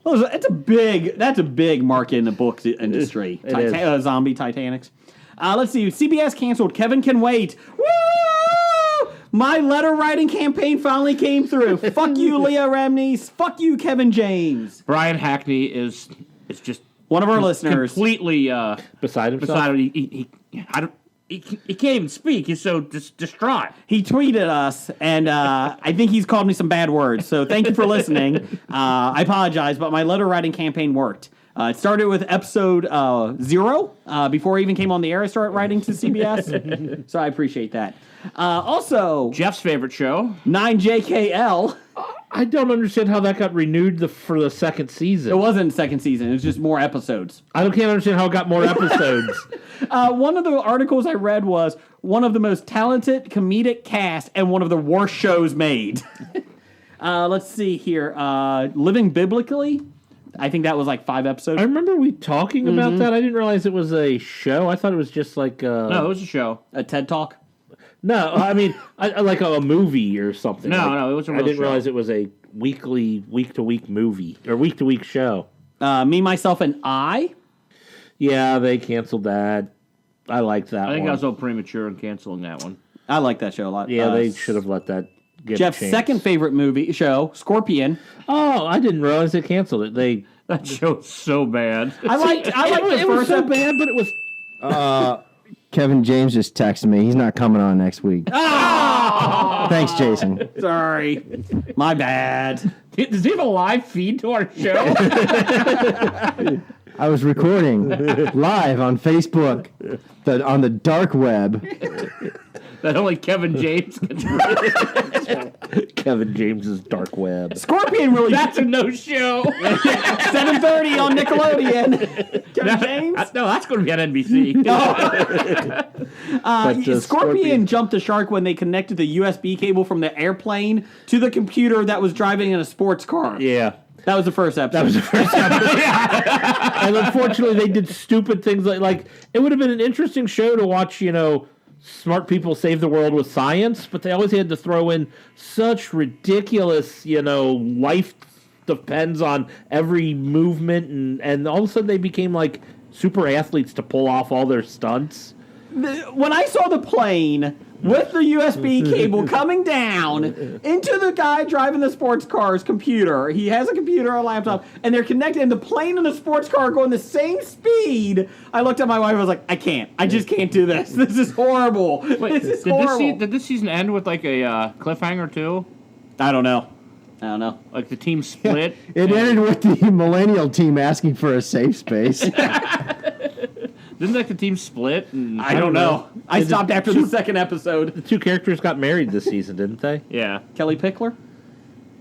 [SPEAKER 2] Well, that's a big market in the book industry.
[SPEAKER 6] It is.
[SPEAKER 2] Zombie Titanics. Let's see. CBS canceled Kevin Can Wait. Woo! My letter writing campaign finally came through. Fuck you, Leah Remini. Fuck you, Kevin James.
[SPEAKER 4] Brian Hackney is just
[SPEAKER 2] One of our listeners.
[SPEAKER 4] completely
[SPEAKER 6] Beside himself.
[SPEAKER 4] beside it. He can't even speak. He's so distraught.
[SPEAKER 2] He tweeted us, and I think he's called me some bad words. So thank you for listening. I apologize, but my letter writing campaign worked. It started with episode 0. Before I even came on the air, I started writing to CBS. So I appreciate that. Also,
[SPEAKER 4] Jeff's favorite show.
[SPEAKER 2] 9JKL.
[SPEAKER 6] I don't understand how that got renewed for the second season.
[SPEAKER 2] It wasn't second season. It was just more episodes.
[SPEAKER 6] Can't understand how it got more episodes.
[SPEAKER 2] One of the articles I read was one of the most talented comedic cast and one of the worst shows made. Let's see here. Living Biblically. I think that was like 5 episodes.
[SPEAKER 6] I remember we talking about that. I didn't realize it was a show. I thought it was just like
[SPEAKER 4] No, it was a show.
[SPEAKER 2] A TED Talk.
[SPEAKER 6] No, I mean I like a movie or something.
[SPEAKER 4] No, it was a real
[SPEAKER 6] I didn't
[SPEAKER 4] show.
[SPEAKER 6] realize it was a week to week movie or week to week show.
[SPEAKER 2] Me, Myself, and I.
[SPEAKER 6] Yeah, they canceled that. I liked that.
[SPEAKER 4] I think
[SPEAKER 6] one.
[SPEAKER 4] I was a little premature in canceling that one.
[SPEAKER 2] I like that show a lot.
[SPEAKER 6] Yeah, they should have let that get
[SPEAKER 2] Jeff's
[SPEAKER 6] a chance.
[SPEAKER 2] second favorite show, Scorpion.
[SPEAKER 6] Oh, I didn't realize they canceled it.
[SPEAKER 4] That show's so bad.
[SPEAKER 2] I liked the
[SPEAKER 6] it was
[SPEAKER 2] first
[SPEAKER 6] so
[SPEAKER 2] episode.
[SPEAKER 6] bad, but it was.
[SPEAKER 5] Kevin James just texted me. He's not coming on next week. Thanks, Jason.
[SPEAKER 2] Sorry. My bad.
[SPEAKER 4] Does he have a live feed to our show?
[SPEAKER 5] I was recording live on Facebook, on the dark web.
[SPEAKER 4] That only Kevin James can do.
[SPEAKER 6] Kevin James's dark web.
[SPEAKER 2] Scorpion really.
[SPEAKER 4] That's a no-show.
[SPEAKER 2] 7:30 on Nickelodeon. Kevin James.
[SPEAKER 4] No, that's going to be on NBC.
[SPEAKER 2] Scorpion jumped the shark when they connected the USB cable from the airplane to the computer that was driving in a sports car.
[SPEAKER 6] Yeah.
[SPEAKER 2] That was the first episode.
[SPEAKER 6] That was the first episode. And unfortunately, they did stupid things like it would have been an interesting show to watch, smart people save the world with science, but they always had to throw in such ridiculous, life depends on every movement, and all of a sudden they became like super athletes to pull off all their stunts.
[SPEAKER 2] When I saw the plane with the USB cable coming down into the guy driving the sports car's computer, he has a computer, a laptop, and they're connected, and the plane and the sports car are going the same speed. I looked at my wife, I was like, I just can't do this. This is horrible.
[SPEAKER 4] Wait,
[SPEAKER 2] This is horrible.
[SPEAKER 4] did this season end with like a cliffhanger too?
[SPEAKER 2] I don't know.
[SPEAKER 4] Like the team split?
[SPEAKER 5] It ended with the millennial team asking for a safe space.
[SPEAKER 4] Didn't like the team split? And
[SPEAKER 2] I don't know. I stopped after the second episode.
[SPEAKER 6] The 2 characters got married this season, didn't they?
[SPEAKER 4] Yeah.
[SPEAKER 2] Kelly Pickler?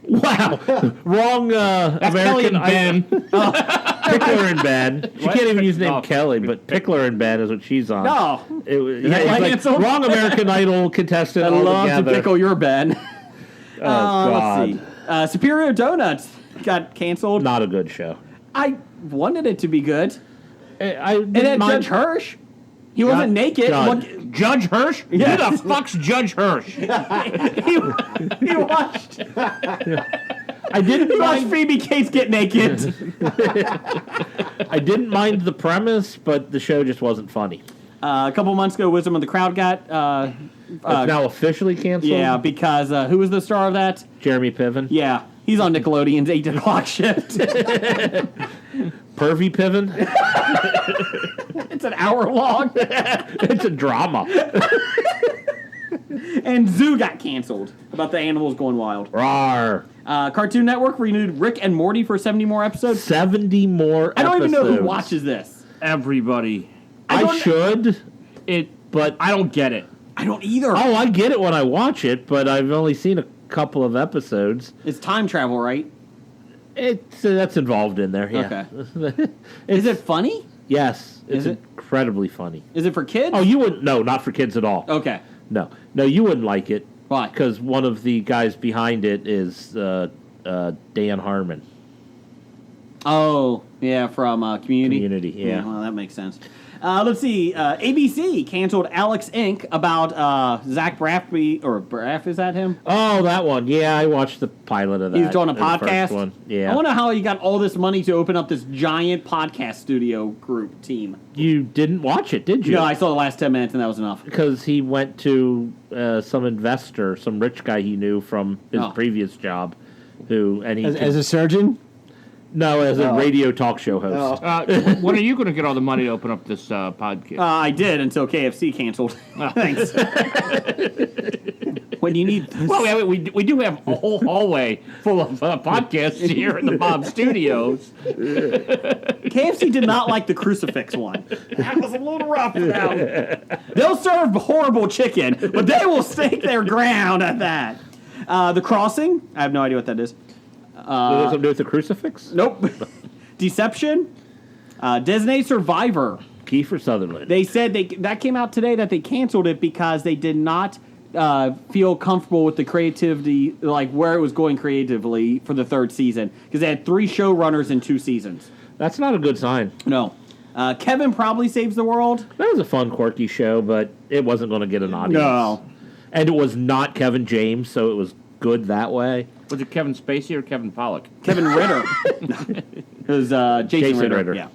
[SPEAKER 6] Wow, wrong.
[SPEAKER 4] That's Kelly
[SPEAKER 6] American
[SPEAKER 4] and Ben.
[SPEAKER 6] Pickler and Ben. She
[SPEAKER 4] What?
[SPEAKER 6] can't even use the name
[SPEAKER 4] Oh.
[SPEAKER 6] Kelly, but Pickler and Ben is what she's on.
[SPEAKER 2] No.
[SPEAKER 6] It was
[SPEAKER 2] that
[SPEAKER 6] it's
[SPEAKER 2] canceled?
[SPEAKER 6] wrong American Idol contestant
[SPEAKER 2] I love to
[SPEAKER 6] altogether.
[SPEAKER 2] pickle your Ben.
[SPEAKER 6] Oh God,
[SPEAKER 2] Let's see. Superior Donuts got canceled.
[SPEAKER 6] not a good show.
[SPEAKER 2] I wanted it to be good.
[SPEAKER 6] I
[SPEAKER 2] It
[SPEAKER 6] didn't
[SPEAKER 2] had
[SPEAKER 6] mind.
[SPEAKER 2] Judge Hirsch. He wasn't naked.
[SPEAKER 6] Judge.
[SPEAKER 2] Look,
[SPEAKER 4] Judge Hirsch?
[SPEAKER 2] Yes.
[SPEAKER 4] Who the fuck's Judge Hirsch?
[SPEAKER 2] he watched
[SPEAKER 6] I didn't mind.
[SPEAKER 2] Phoebe Cates get naked.
[SPEAKER 6] I didn't mind the premise, but the show just wasn't funny.
[SPEAKER 2] A couple months ago, Wisdom of the Crowd got
[SPEAKER 6] It's now officially canceled.
[SPEAKER 2] yeah, because who was the star of that?
[SPEAKER 6] Jeremy Piven.
[SPEAKER 2] Yeah, he's on Nickelodeon's 8 o'clock shift.
[SPEAKER 6] Pervy Piven.
[SPEAKER 2] It's an hour long.
[SPEAKER 6] It's a drama.
[SPEAKER 2] And Zoo got canceled about the animals going wild.
[SPEAKER 6] Rawr.
[SPEAKER 2] Cartoon Network renewed Rick and Morty for 70 more episodes.
[SPEAKER 6] 70 more
[SPEAKER 2] I don't even know who
[SPEAKER 6] episodes.
[SPEAKER 2] watches this.
[SPEAKER 4] Everybody.
[SPEAKER 6] I should, but
[SPEAKER 4] I don't get it.
[SPEAKER 2] I don't either.
[SPEAKER 6] oh, I get it when I watch it, but I've only seen a couple of episodes.
[SPEAKER 2] It's time travel, right?
[SPEAKER 6] It's that's involved in there. Yeah.
[SPEAKER 2] Okay. Is it funny?
[SPEAKER 6] Yes, it's
[SPEAKER 2] Is it?
[SPEAKER 6] incredibly funny.
[SPEAKER 2] Is it for kids?
[SPEAKER 6] Oh, you wouldn't? No, not for kids at all.
[SPEAKER 2] Okay.
[SPEAKER 6] No, you wouldn't like it.
[SPEAKER 2] Why?
[SPEAKER 6] Because one of the guys behind it is Dan Harmon.
[SPEAKER 2] Oh, yeah, from Community.
[SPEAKER 6] Community, yeah.
[SPEAKER 2] Well, that makes sense. Let's see. ABC canceled Alex Inc. about Zach Braff, or Braff, is that him?
[SPEAKER 6] Oh, that one. Yeah, I watched the pilot of that.
[SPEAKER 2] He's doing a
[SPEAKER 6] the first
[SPEAKER 2] podcast.
[SPEAKER 6] one. Yeah.
[SPEAKER 2] I wonder how he got all this money to open up this giant podcast studio group team.
[SPEAKER 6] You didn't watch it, did you?
[SPEAKER 2] No, I saw the last 10 minutes and that was enough.
[SPEAKER 6] Because he went to some investor, some rich guy he knew from his
[SPEAKER 2] Oh.
[SPEAKER 6] previous job,
[SPEAKER 5] As a surgeon?
[SPEAKER 6] as a radio talk show host.
[SPEAKER 4] When are you going to get all the money to open up this podcast?
[SPEAKER 2] I did until KFC canceled. Thanks. When you need...
[SPEAKER 4] Well, we do have a whole hallway full of podcasts here in the Bob Studios.
[SPEAKER 2] KFC did not like the crucifix one. That was a little rough for them. They'll serve horrible chicken, but they will stake their ground at that. The Crossing, I have no idea what that is.
[SPEAKER 6] Does it have something to do with the crucifix?
[SPEAKER 2] Nope. Deception. Designated Survivor.
[SPEAKER 6] Kiefer Sutherland.
[SPEAKER 2] They said that came out today that they canceled it because they did not feel comfortable with the creativity, like where it was going creatively for the third season, because they had 3 showrunners in 2 seasons.
[SPEAKER 6] That's not a good sign.
[SPEAKER 2] No. Kevin Probably Saves the World.
[SPEAKER 6] That was a fun, quirky show, but it wasn't going to get an audience.
[SPEAKER 2] No.
[SPEAKER 6] And it was not Kevin James, so it was good that way.
[SPEAKER 4] Was it Kevin Spacey or Kevin Pollak?
[SPEAKER 2] Kevin Ritter. It was Jason
[SPEAKER 6] Jason
[SPEAKER 2] Ritter.
[SPEAKER 6] Ritter.
[SPEAKER 2] Yeah.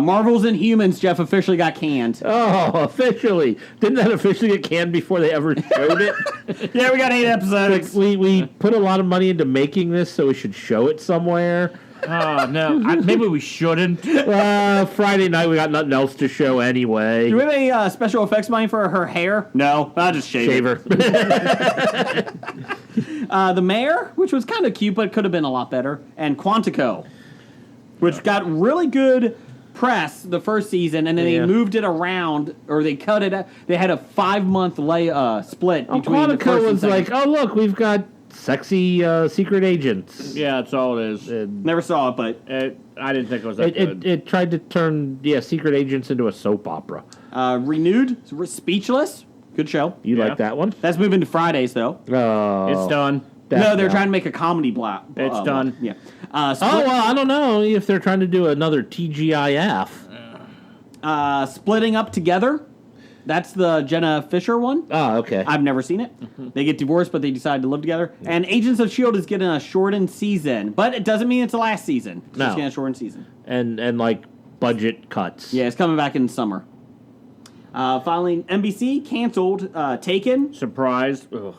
[SPEAKER 2] Marvel's Inhumans, Jeff, officially got canned.
[SPEAKER 6] Oh, officially. Didn't that officially get canned before they ever showed it?
[SPEAKER 2] Yeah, we got 8 episodes.
[SPEAKER 6] we put a lot of money into making this, so we should show it somewhere.
[SPEAKER 4] Oh, no. Maybe we shouldn't.
[SPEAKER 6] Friday night, we got nothing else to show anyway.
[SPEAKER 2] Do we have any special effects money for her hair? No, I'll just shave
[SPEAKER 6] Shave
[SPEAKER 2] it.
[SPEAKER 6] her.
[SPEAKER 2] The Mayor, which was kind of cute, but could have been a lot better. And Quantico, which got really good press the first season, and then
[SPEAKER 6] Yeah.
[SPEAKER 2] they moved it around, or they cut it. They had a 5-month split between the
[SPEAKER 6] Quantico
[SPEAKER 2] first and
[SPEAKER 6] was
[SPEAKER 2] second.
[SPEAKER 6] like, oh, look, we've got sexy secret agents.
[SPEAKER 4] Yeah, that's all it is.
[SPEAKER 2] Never saw it, but
[SPEAKER 4] I didn't think it was that good.
[SPEAKER 6] It tried to turn, secret agents into a soap opera.
[SPEAKER 2] renewed. Speechless, good show.
[SPEAKER 6] You
[SPEAKER 4] Yeah.
[SPEAKER 6] like that one?
[SPEAKER 2] That's moving to Fridays though.
[SPEAKER 6] Oh.
[SPEAKER 4] It's done.
[SPEAKER 2] No, they're trying to make a comedy block.
[SPEAKER 4] It's done.
[SPEAKER 2] Yeah.
[SPEAKER 6] Oh, well, I don't know if they're trying to do another TGIF.
[SPEAKER 2] Splitting Up Together. That's the Jenna Fisher one.
[SPEAKER 6] Oh, okay.
[SPEAKER 2] I've never seen it. They get divorced, but they decide to live together. And Agents of S.H.I.E.L.D. is getting a shortened season, but it doesn't mean it's the last season. It's just
[SPEAKER 6] No.
[SPEAKER 2] getting a shortened season.
[SPEAKER 6] And like budget cuts.
[SPEAKER 2] Yeah, it's coming back in summer. Finally, NBC canceled Taken.
[SPEAKER 4] Surprised. Ugh.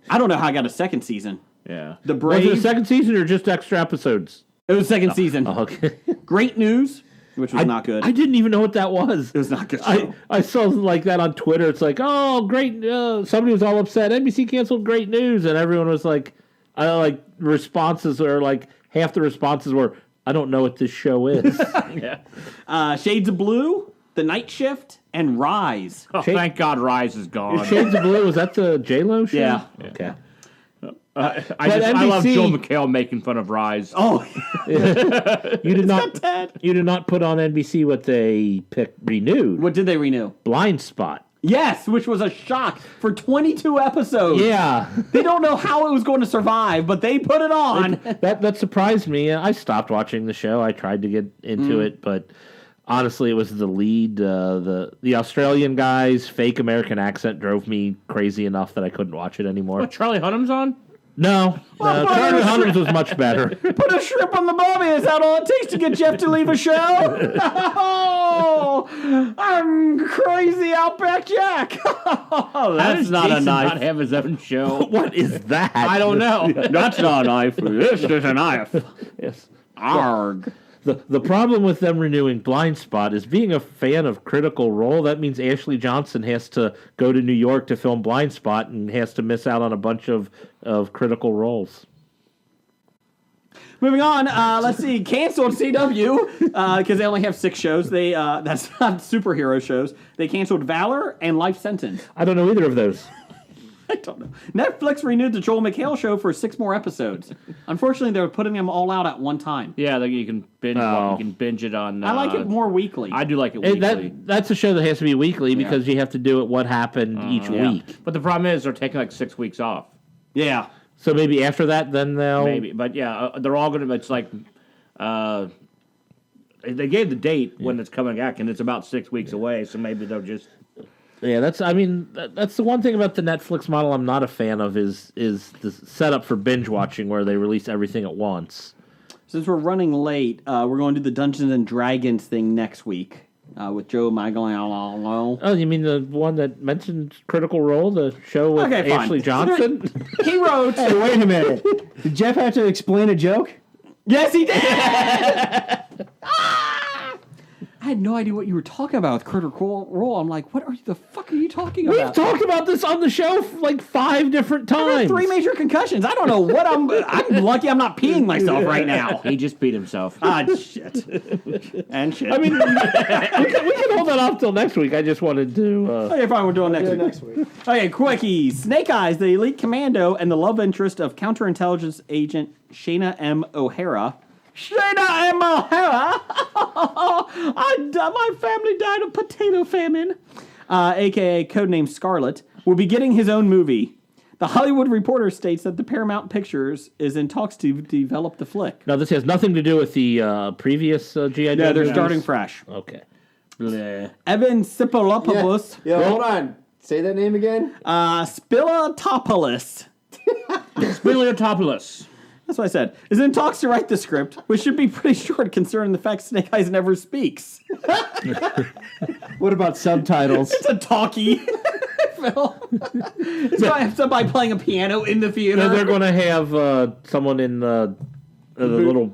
[SPEAKER 2] I don't know how I got a second season.
[SPEAKER 4] Yeah.
[SPEAKER 2] The
[SPEAKER 6] Was
[SPEAKER 2] Brave.
[SPEAKER 6] it a second season or just extra episodes?
[SPEAKER 2] It was second season.
[SPEAKER 6] Oh, okay.
[SPEAKER 2] Great News, which was not good.
[SPEAKER 6] I didn't even know what that was.
[SPEAKER 2] It was not good show.
[SPEAKER 6] I saw like that on Twitter. It's like, oh, great! Somebody was all upset. NBC canceled Great News, and everyone was like, responses are like half the responses were, I don't know what this show is.
[SPEAKER 4] Yeah.
[SPEAKER 2] Shades of Blue, The Night Shift, and Rise.
[SPEAKER 4] Oh, thank God Rise is gone.
[SPEAKER 6] Shades of Blue, was that the J-Lo show?
[SPEAKER 2] Yeah.
[SPEAKER 6] Okay.
[SPEAKER 4] I love
[SPEAKER 6] NBC
[SPEAKER 4] Joel McHale making fun of Rise.
[SPEAKER 2] Oh,
[SPEAKER 6] You did not.
[SPEAKER 2] Ted.
[SPEAKER 6] You did not put on NBC what they renewed.
[SPEAKER 2] What did they renew?
[SPEAKER 6] Blind Spot.
[SPEAKER 2] Yes, which was a shock for 22 episodes.
[SPEAKER 6] Yeah,
[SPEAKER 2] They don't know how it was going to survive, but they put it on.
[SPEAKER 6] that surprised me. I stopped watching the show. I tried to get into it, but Honestly, it was the lead. The Australian guy's fake American accent drove me crazy enough that I couldn't watch it anymore.
[SPEAKER 4] What, Charlie Hunnam's on?
[SPEAKER 6] No, Charlie Hunnams was much better.
[SPEAKER 2] Put a shrimp on the barbie. Is that all it takes to get Jeff to leave a show? Oh, I'm crazy Outback Jack.
[SPEAKER 4] How
[SPEAKER 2] That's
[SPEAKER 4] does
[SPEAKER 2] not a
[SPEAKER 4] Jason
[SPEAKER 2] knife.
[SPEAKER 4] not have his own show?
[SPEAKER 6] What is that?
[SPEAKER 4] I don't know.
[SPEAKER 2] That's not a knife. This is a knife.
[SPEAKER 6] Yes.
[SPEAKER 2] Arg.
[SPEAKER 6] The problem with them renewing Blind Spot is being a fan of Critical Role. That means Ashley Johnson has to go to New York to film Blind Spot and has to miss out on a bunch of Critical Roles.
[SPEAKER 2] Moving on, let's see. Canceled CW because they only have 6 shows. They that's not superhero shows. They canceled Valor and Life Sentence.
[SPEAKER 6] I don't know either of those.
[SPEAKER 2] I don't know. Netflix renewed the Joel McHale show for 6 more episodes. Unfortunately, they're putting them all out at one time.
[SPEAKER 4] Yeah, like you can binge.
[SPEAKER 6] Oh.
[SPEAKER 4] You can binge it on.
[SPEAKER 2] I like it more weekly.
[SPEAKER 4] I do like it weekly.
[SPEAKER 6] That's a show that has to be weekly because you have to do it what happened each
[SPEAKER 4] Yeah.
[SPEAKER 6] week.
[SPEAKER 4] But the problem is they're taking like 6 weeks off.
[SPEAKER 2] Yeah.
[SPEAKER 6] So maybe after that, then they'll
[SPEAKER 4] Maybe, but yeah, they're all going to. It's like they gave the date when it's coming back, and it's about 6 weeks away. So maybe they'll just.
[SPEAKER 6] Yeah, that's the one thing about the Netflix model I'm not a fan of is the setup for binge watching where they release everything at once.
[SPEAKER 2] Since we're running late, we're going to do the Dungeons and Dragons thing next week with Joe Magalano.
[SPEAKER 6] Oh, you mean the one that mentioned Critical Role, the show with
[SPEAKER 2] Okay, fine.
[SPEAKER 6] Ashley Johnson?
[SPEAKER 2] He wrote.
[SPEAKER 5] Hey, wait a minute. Did Jeff have to explain a joke?
[SPEAKER 2] Yes, he did. I had no idea what you were talking about with Critical Role. I'm like, what the fuck are you talking
[SPEAKER 6] We've
[SPEAKER 2] about?
[SPEAKER 6] talked about this on the show like 5 different
[SPEAKER 2] I had
[SPEAKER 6] times.
[SPEAKER 2] 3 major concussions. I don't know what I'm lucky I'm not peeing myself right now.
[SPEAKER 4] He just beat himself.
[SPEAKER 2] Ah, shit. And shit.
[SPEAKER 6] I mean, we can hold that off till next week. I just wanted to.
[SPEAKER 2] Okay, fine, we're doing next week. Okay, quickie. Snake Eyes, the elite commando and the love interest of counterintelligence agent Shayna M. O'Hara. Shayna M. O'Hara! My family died of potato famine. A.K.A. codename Scarlet, will be getting his own movie. The Hollywood Reporter states that the Paramount Pictures is in talks to develop the flick.
[SPEAKER 6] No, this has nothing to do with the previous G.I. Joe.
[SPEAKER 2] Yeah, they're
[SPEAKER 6] movies?
[SPEAKER 2] starting fresh.
[SPEAKER 6] Okay.
[SPEAKER 2] Evan Sipolopoulos.
[SPEAKER 5] Yeah, hold on. Say that name again.
[SPEAKER 2] Spilotopoulos.
[SPEAKER 4] Spiliotopoulos.
[SPEAKER 2] That's what I said. Is in talks to write the script, which should be pretty short considering the fact Snake Eyes never speaks.
[SPEAKER 5] What about subtitles?
[SPEAKER 2] It's a talkie film. It's going to have somebody playing a piano in the theater.
[SPEAKER 6] No, they're going to have someone in the little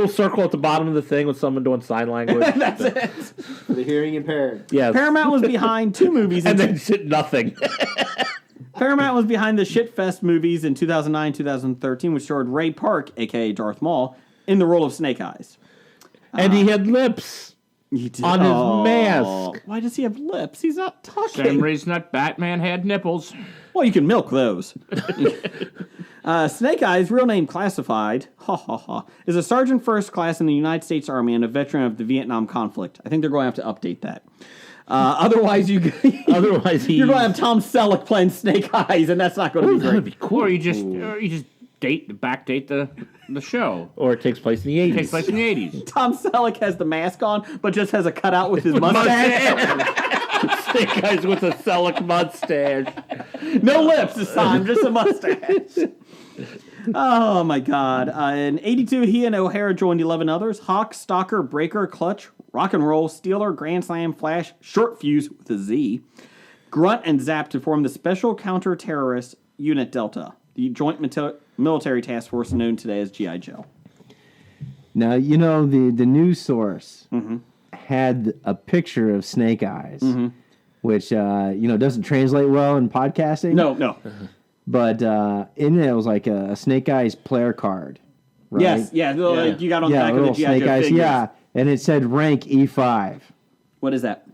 [SPEAKER 6] circle at the bottom of the thing with someone doing sign language.
[SPEAKER 2] That's it.
[SPEAKER 5] For the hearing impaired.
[SPEAKER 6] Yeah.
[SPEAKER 2] Paramount was behind 2 movies.
[SPEAKER 6] And then shit, nothing.
[SPEAKER 2] Paramount was behind the Shitfest movies in 2009, 2013, which starred Ray Park, a.k.a. Darth Maul, in the role of Snake Eyes.
[SPEAKER 6] And he had lips
[SPEAKER 2] He did-
[SPEAKER 6] on his mask.
[SPEAKER 2] Why does he have lips? He's not talking.
[SPEAKER 4] Same reason that Batman had nipples.
[SPEAKER 2] Well, you can milk those. Snake Eyes, real name classified, is a sergeant first class in the United States Army and a veteran of the Vietnam conflict. I think they're going to have to update that. Otherwise, you're going to have Tom Selleck playing Snake Eyes, and that's not going to be
[SPEAKER 6] That
[SPEAKER 2] great.
[SPEAKER 6] would be cool.
[SPEAKER 4] Or you just backdate the show.
[SPEAKER 6] Or it takes place in the 80s.
[SPEAKER 4] It takes place in the 80s.
[SPEAKER 2] Tom Selleck has the mask on, but just has a cutout with his mustache.
[SPEAKER 6] Snake Eyes with a Selleck mustache.
[SPEAKER 2] No lips this time, just a mustache. Oh my God! In '82, he and O'Hara joined 11 others: Hawk, Stalker, Breaker, Clutch, Rock and Roll, Steeler, Grand Slam, Flash, Short Fuse with a Z, Grunt, and Zap to form the Special Counter-Terrorist Unit Delta, the joint military task force known today as G.I. Joe.
[SPEAKER 5] Now, you know, the news source had a picture of Snake Eyes, which, doesn't translate well in podcasting.
[SPEAKER 2] No.
[SPEAKER 5] But in it was like a Snake Eyes player card. Right?
[SPEAKER 2] Yes, yeah. Like you got on the back of the
[SPEAKER 5] little
[SPEAKER 2] G.I.
[SPEAKER 5] Snake
[SPEAKER 2] Joe
[SPEAKER 5] Eyes,
[SPEAKER 2] figures.
[SPEAKER 5] yeah. And it said rank E5,
[SPEAKER 2] What is that?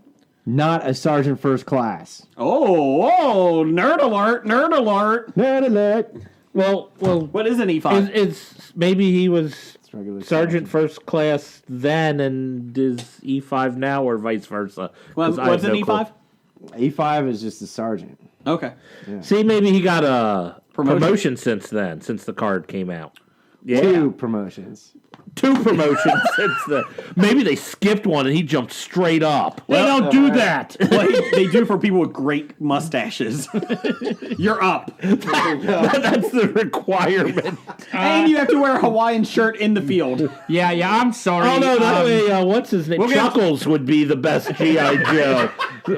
[SPEAKER 5] not a sergeant first class.
[SPEAKER 2] Oh, nerd alert, nerd alert.
[SPEAKER 5] Nerd alert.
[SPEAKER 6] Well,
[SPEAKER 2] What is an E5?
[SPEAKER 6] it's maybe he was
[SPEAKER 5] regular
[SPEAKER 6] sergeant first class then and is E5 now, or vice versa.
[SPEAKER 2] Well,
[SPEAKER 6] 'Cause I
[SPEAKER 2] what's
[SPEAKER 6] have
[SPEAKER 2] an
[SPEAKER 6] no
[SPEAKER 2] E5?
[SPEAKER 5] E5 is just a sergeant.
[SPEAKER 2] Okay.
[SPEAKER 6] clue. See, maybe he got a
[SPEAKER 2] Promotion?
[SPEAKER 6] promotion since then, since the card came out. Yeah.
[SPEAKER 5] 2 promotions.
[SPEAKER 6] 2 promotions since maybe they skipped one and he jumped straight up. They don't do that.
[SPEAKER 2] Well, they do for people with great mustaches. You're up.
[SPEAKER 6] That's the requirement.
[SPEAKER 2] And you have to wear a Hawaiian shirt in the field.
[SPEAKER 4] Yeah, I'm sorry.
[SPEAKER 6] Oh no, that way, what's his name? Chuckles would be the best G.I. Joe,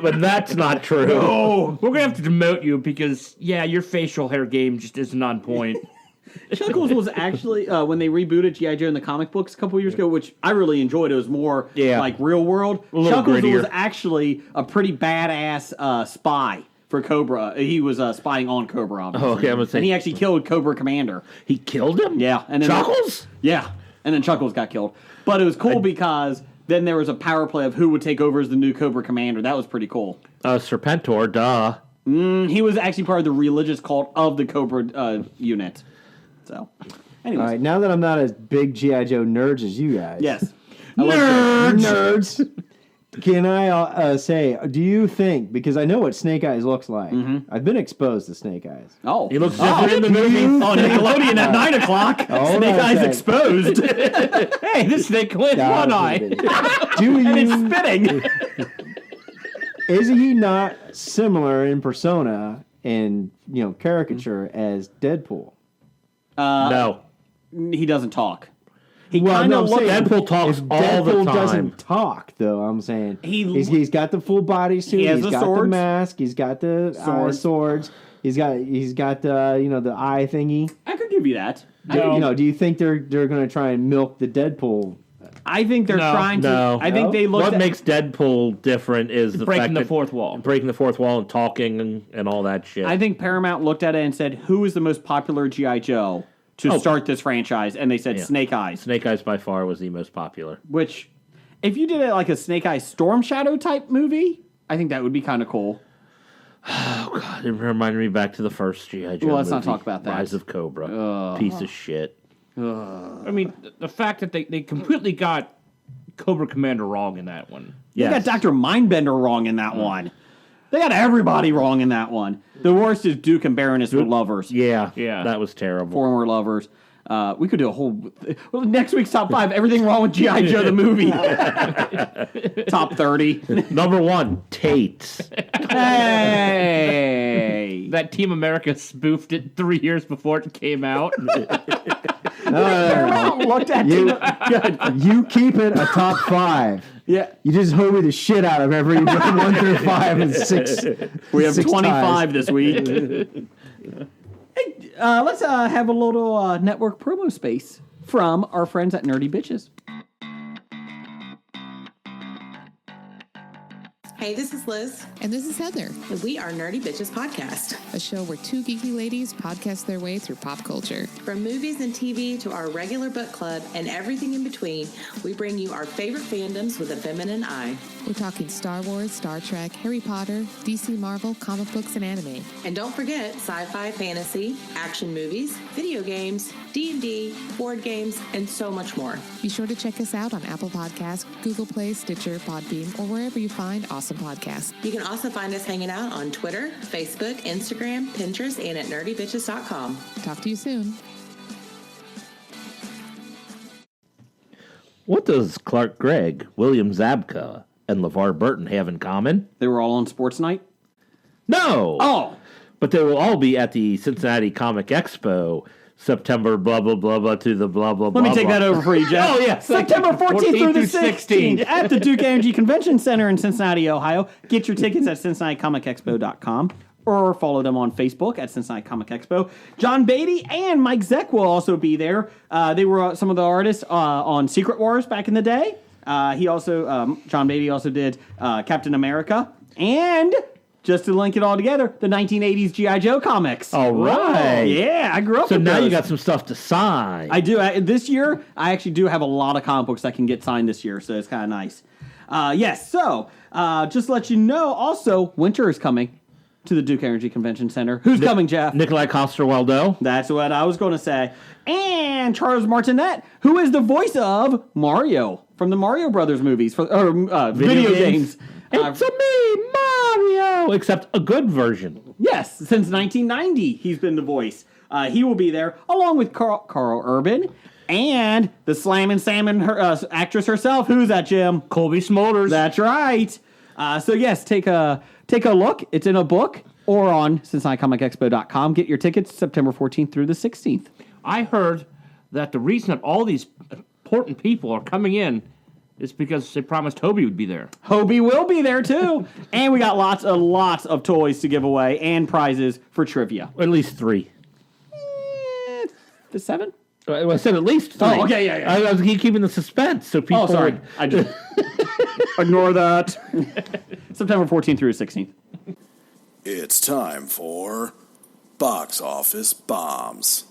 [SPEAKER 6] but that's not true.
[SPEAKER 4] Oh, we're gonna have to demote you because your facial hair game just isn't on point.
[SPEAKER 2] Chuckles was actually, when they rebooted G.I. Joe in the comic books a couple years ago, which I really enjoyed. It was more like real world. Chuckles
[SPEAKER 6] grittier.
[SPEAKER 2] was actually a pretty badass spy for Cobra. He was spying on Cobra, obviously.
[SPEAKER 6] Oh, okay, I'm gonna say
[SPEAKER 2] and he actually killed Cobra Commander.
[SPEAKER 6] he killed him.
[SPEAKER 2] Yeah. And then
[SPEAKER 6] Chuckles.
[SPEAKER 2] Yeah. And then Chuckles got killed. But it was cool because then there was a power play of who would take over as the new Cobra Commander. That was pretty cool.
[SPEAKER 6] Serpentor, duh.
[SPEAKER 2] He was actually part of the religious cult of the Cobra unit. So, anyways.
[SPEAKER 5] All right, now that I'm not as big G.I. Joe nerds as you guys.
[SPEAKER 2] Yes.
[SPEAKER 5] Nerds! Can I say, do you think, because I know what Snake Eyes looks like, I've been exposed to Snake Eyes.
[SPEAKER 2] Oh.
[SPEAKER 6] He looks different in the movie.
[SPEAKER 2] On Nickelodeon at 9 o'clock.
[SPEAKER 5] Hold
[SPEAKER 2] Snake
[SPEAKER 5] on a
[SPEAKER 2] Eyes
[SPEAKER 5] sec.
[SPEAKER 2] exposed.
[SPEAKER 4] Hey, this snake went
[SPEAKER 5] Nah,
[SPEAKER 4] one
[SPEAKER 5] I
[SPEAKER 4] eye.
[SPEAKER 5] was kidding. Do
[SPEAKER 2] and it's
[SPEAKER 5] you,
[SPEAKER 2] spitting.
[SPEAKER 5] is he not similar in persona and, caricature as Deadpool?
[SPEAKER 6] No.
[SPEAKER 2] He doesn't talk. He
[SPEAKER 5] Well,
[SPEAKER 2] kind
[SPEAKER 5] no,
[SPEAKER 2] of
[SPEAKER 5] I'm
[SPEAKER 2] looks.
[SPEAKER 5] saying-
[SPEAKER 6] Deadpool talks
[SPEAKER 5] If
[SPEAKER 6] all the
[SPEAKER 5] Deadpool
[SPEAKER 6] time.
[SPEAKER 5] doesn't talk, though, I'm saying he's got the full bodysuit.
[SPEAKER 2] He has
[SPEAKER 5] He's
[SPEAKER 2] the
[SPEAKER 5] got the
[SPEAKER 2] swords.
[SPEAKER 5] mask. He's got the swords. He's got the eye thingy.
[SPEAKER 2] I could give you that.
[SPEAKER 5] Do you think they're going to try and milk the Deadpool?
[SPEAKER 2] I think they're trying to.
[SPEAKER 6] No.
[SPEAKER 2] I think they looked
[SPEAKER 6] What
[SPEAKER 2] at.
[SPEAKER 6] makes Deadpool different is the
[SPEAKER 4] Breaking
[SPEAKER 6] fact
[SPEAKER 4] the
[SPEAKER 6] that
[SPEAKER 4] fourth wall.
[SPEAKER 6] breaking the fourth wall and talking and all that shit.
[SPEAKER 2] I think Paramount looked at it and said, "Who is the most popular GI Joe to start this franchise?" And they said Snake Eyes.
[SPEAKER 6] Snake Eyes by far was the most popular.
[SPEAKER 2] Which, if you did it like a Snake Eyes Storm Shadow type movie, I think that would be kind of cool.
[SPEAKER 6] It reminded me back to the first G.I. Joe
[SPEAKER 2] Well, let's not
[SPEAKER 6] movie,
[SPEAKER 2] talk about that.
[SPEAKER 6] Rise of Cobra. Piece of shit.
[SPEAKER 4] I mean, the fact that they completely got Cobra Commander wrong in that one.
[SPEAKER 2] They got Dr. Mindbender wrong in that one. They got everybody wrong in that one. The worst is Duke and Baroness were lovers.
[SPEAKER 6] Yeah,
[SPEAKER 4] Yeah.
[SPEAKER 6] that was terrible.
[SPEAKER 2] Former lovers. We could do a whole... Well, next week's top 5, everything wrong with G.I. Joe the movie. Top 30.
[SPEAKER 6] Number 1, Tate.
[SPEAKER 2] Hey!
[SPEAKER 4] That Team America spoofed it 3 years before it came out.
[SPEAKER 2] Paramount looked at
[SPEAKER 5] You keep it a top 5.
[SPEAKER 2] Yeah.
[SPEAKER 5] You just hoe the shit out of every 1 through 5 and 6.
[SPEAKER 2] We have
[SPEAKER 5] 6
[SPEAKER 2] 25
[SPEAKER 5] ties.
[SPEAKER 2] this week. Hey, let's have a little network promo space from our friends at Nerdy Bitches.
[SPEAKER 7] Hey, this is Liz,
[SPEAKER 8] And this is Heather,
[SPEAKER 7] and we are Nerdy Bitches Podcast.
[SPEAKER 8] a show where two geeky ladies podcast their way through pop culture.
[SPEAKER 7] From movies and TV to our regular book club and everything in between, we bring you our favorite fandoms with a feminine eye.
[SPEAKER 8] We're talking Star Wars, Star Trek, Harry Potter, DC, Marvel, comic books, and anime.
[SPEAKER 7] And don't forget sci-fi, fantasy, action movies, video games, D&D, board games, and so much more.
[SPEAKER 8] Be sure to check us out on Apple Podcasts, Google Play, Stitcher, Podbean, or wherever you find awesome podcasts.
[SPEAKER 7] You can also find us hanging out on Twitter, Facebook, Instagram, Pinterest, and at nerdybitches.com.
[SPEAKER 8] Talk to you soon.
[SPEAKER 6] What does Clark Gregg, William Zabka, and LeVar Burton have in common?
[SPEAKER 2] They were all on Sports Night?
[SPEAKER 6] No!
[SPEAKER 2] Oh!
[SPEAKER 6] But they will all be at the Cincinnati Comic Expo, September blah, blah, blah, blah, to the blah, blah, blah.
[SPEAKER 2] Let me take that over for you, Jeff.
[SPEAKER 6] Oh, yeah.
[SPEAKER 2] September 14th through the
[SPEAKER 4] 16th
[SPEAKER 2] 16th at the Duke Energy Convention Center in Cincinnati, Ohio. Get your tickets at CincinnatiComicExpo.com or follow them on Facebook at Cincinnati Comic Expo. John Beatty and Mike Zeck will also be there. They were some of the artists on Secret Wars back in the day. John Beatty also did Captain America. And, just to link it all together, the 1980s G.I. Joe comics.
[SPEAKER 6] All right.
[SPEAKER 2] Yeah, I grew up
[SPEAKER 6] So
[SPEAKER 2] with
[SPEAKER 6] now
[SPEAKER 2] those.
[SPEAKER 6] you got some stuff to sign.
[SPEAKER 2] I do. This year, I actually do have a lot of comic books that can get signed this year, so it's kind of nice. Yes, so just to let you know, also, winter is coming to the Duke Energy Convention Center. Who's coming, Jeff?
[SPEAKER 6] Nikolai Coster-Waldau.
[SPEAKER 2] That's what I was going to say. And Charles Martinet, who is the voice of Mario from the Mario Brothers movies, video games.
[SPEAKER 6] It's a me, Mario! Except a good version.
[SPEAKER 2] Yes, since 1990, he's been the voice. He will be there, along with Carl Urban and the Slammin' Salmon actress herself. Who's that, Jim?
[SPEAKER 4] Colby Smulders.
[SPEAKER 2] That's right. So yes, take a look. It's in a book or on CincinnatiComicExpo.com. Get your tickets September 14th through the 16th.
[SPEAKER 4] I heard that the reason that all these important people are coming in is because they promised Hobie would be there.
[SPEAKER 2] Hobie will be there too. And we got lots of toys to give away and prizes for trivia.
[SPEAKER 6] At least 3.
[SPEAKER 2] The 7?
[SPEAKER 6] Well, I said at least 3.
[SPEAKER 2] Oh, okay, yeah.
[SPEAKER 6] I was keeping the suspense so people.
[SPEAKER 2] Oh, sorry.
[SPEAKER 6] would-
[SPEAKER 2] I just ignore that. September 14th through 16th.
[SPEAKER 9] It's time for Box Office Bombs.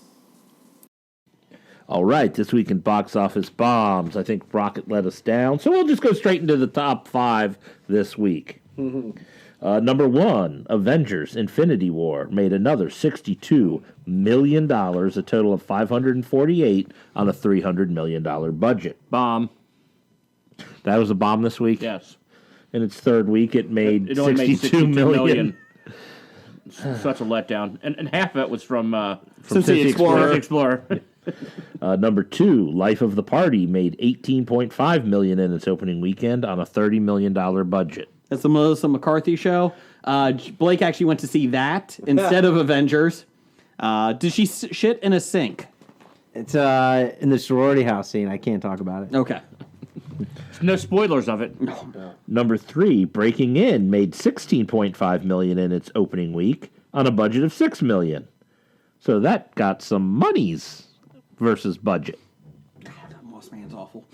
[SPEAKER 6] All right, this week in box office bombs, I think Rocket let us down, so we'll just go straight into the top 5 this week. Number 1, Avengers: Infinity War made another $62 million, a total of $548 on a $300 million budget.
[SPEAKER 4] Bomb.
[SPEAKER 6] That was a bomb this week.
[SPEAKER 4] Yes.
[SPEAKER 6] In its third week, it made
[SPEAKER 4] It only made
[SPEAKER 6] $62 million.
[SPEAKER 4] Such a letdown. And half of it was from
[SPEAKER 2] Cincy
[SPEAKER 4] Explorer.
[SPEAKER 6] Number 2, Life of the Party made $18.5 million in its opening weekend on a $30 million budget.
[SPEAKER 2] That's the Melissa McCarthy show. Blake actually went to see that instead of Avengers. Did she shit in a sink?
[SPEAKER 5] It's in the sorority house scene. I can't talk about it.
[SPEAKER 2] Okay.
[SPEAKER 4] No spoilers of it.
[SPEAKER 6] Number 3, Breaking In made $16.5 million in its opening week on a budget of $6 million. So that got some monies versus budget.
[SPEAKER 2] Moss Man's awful.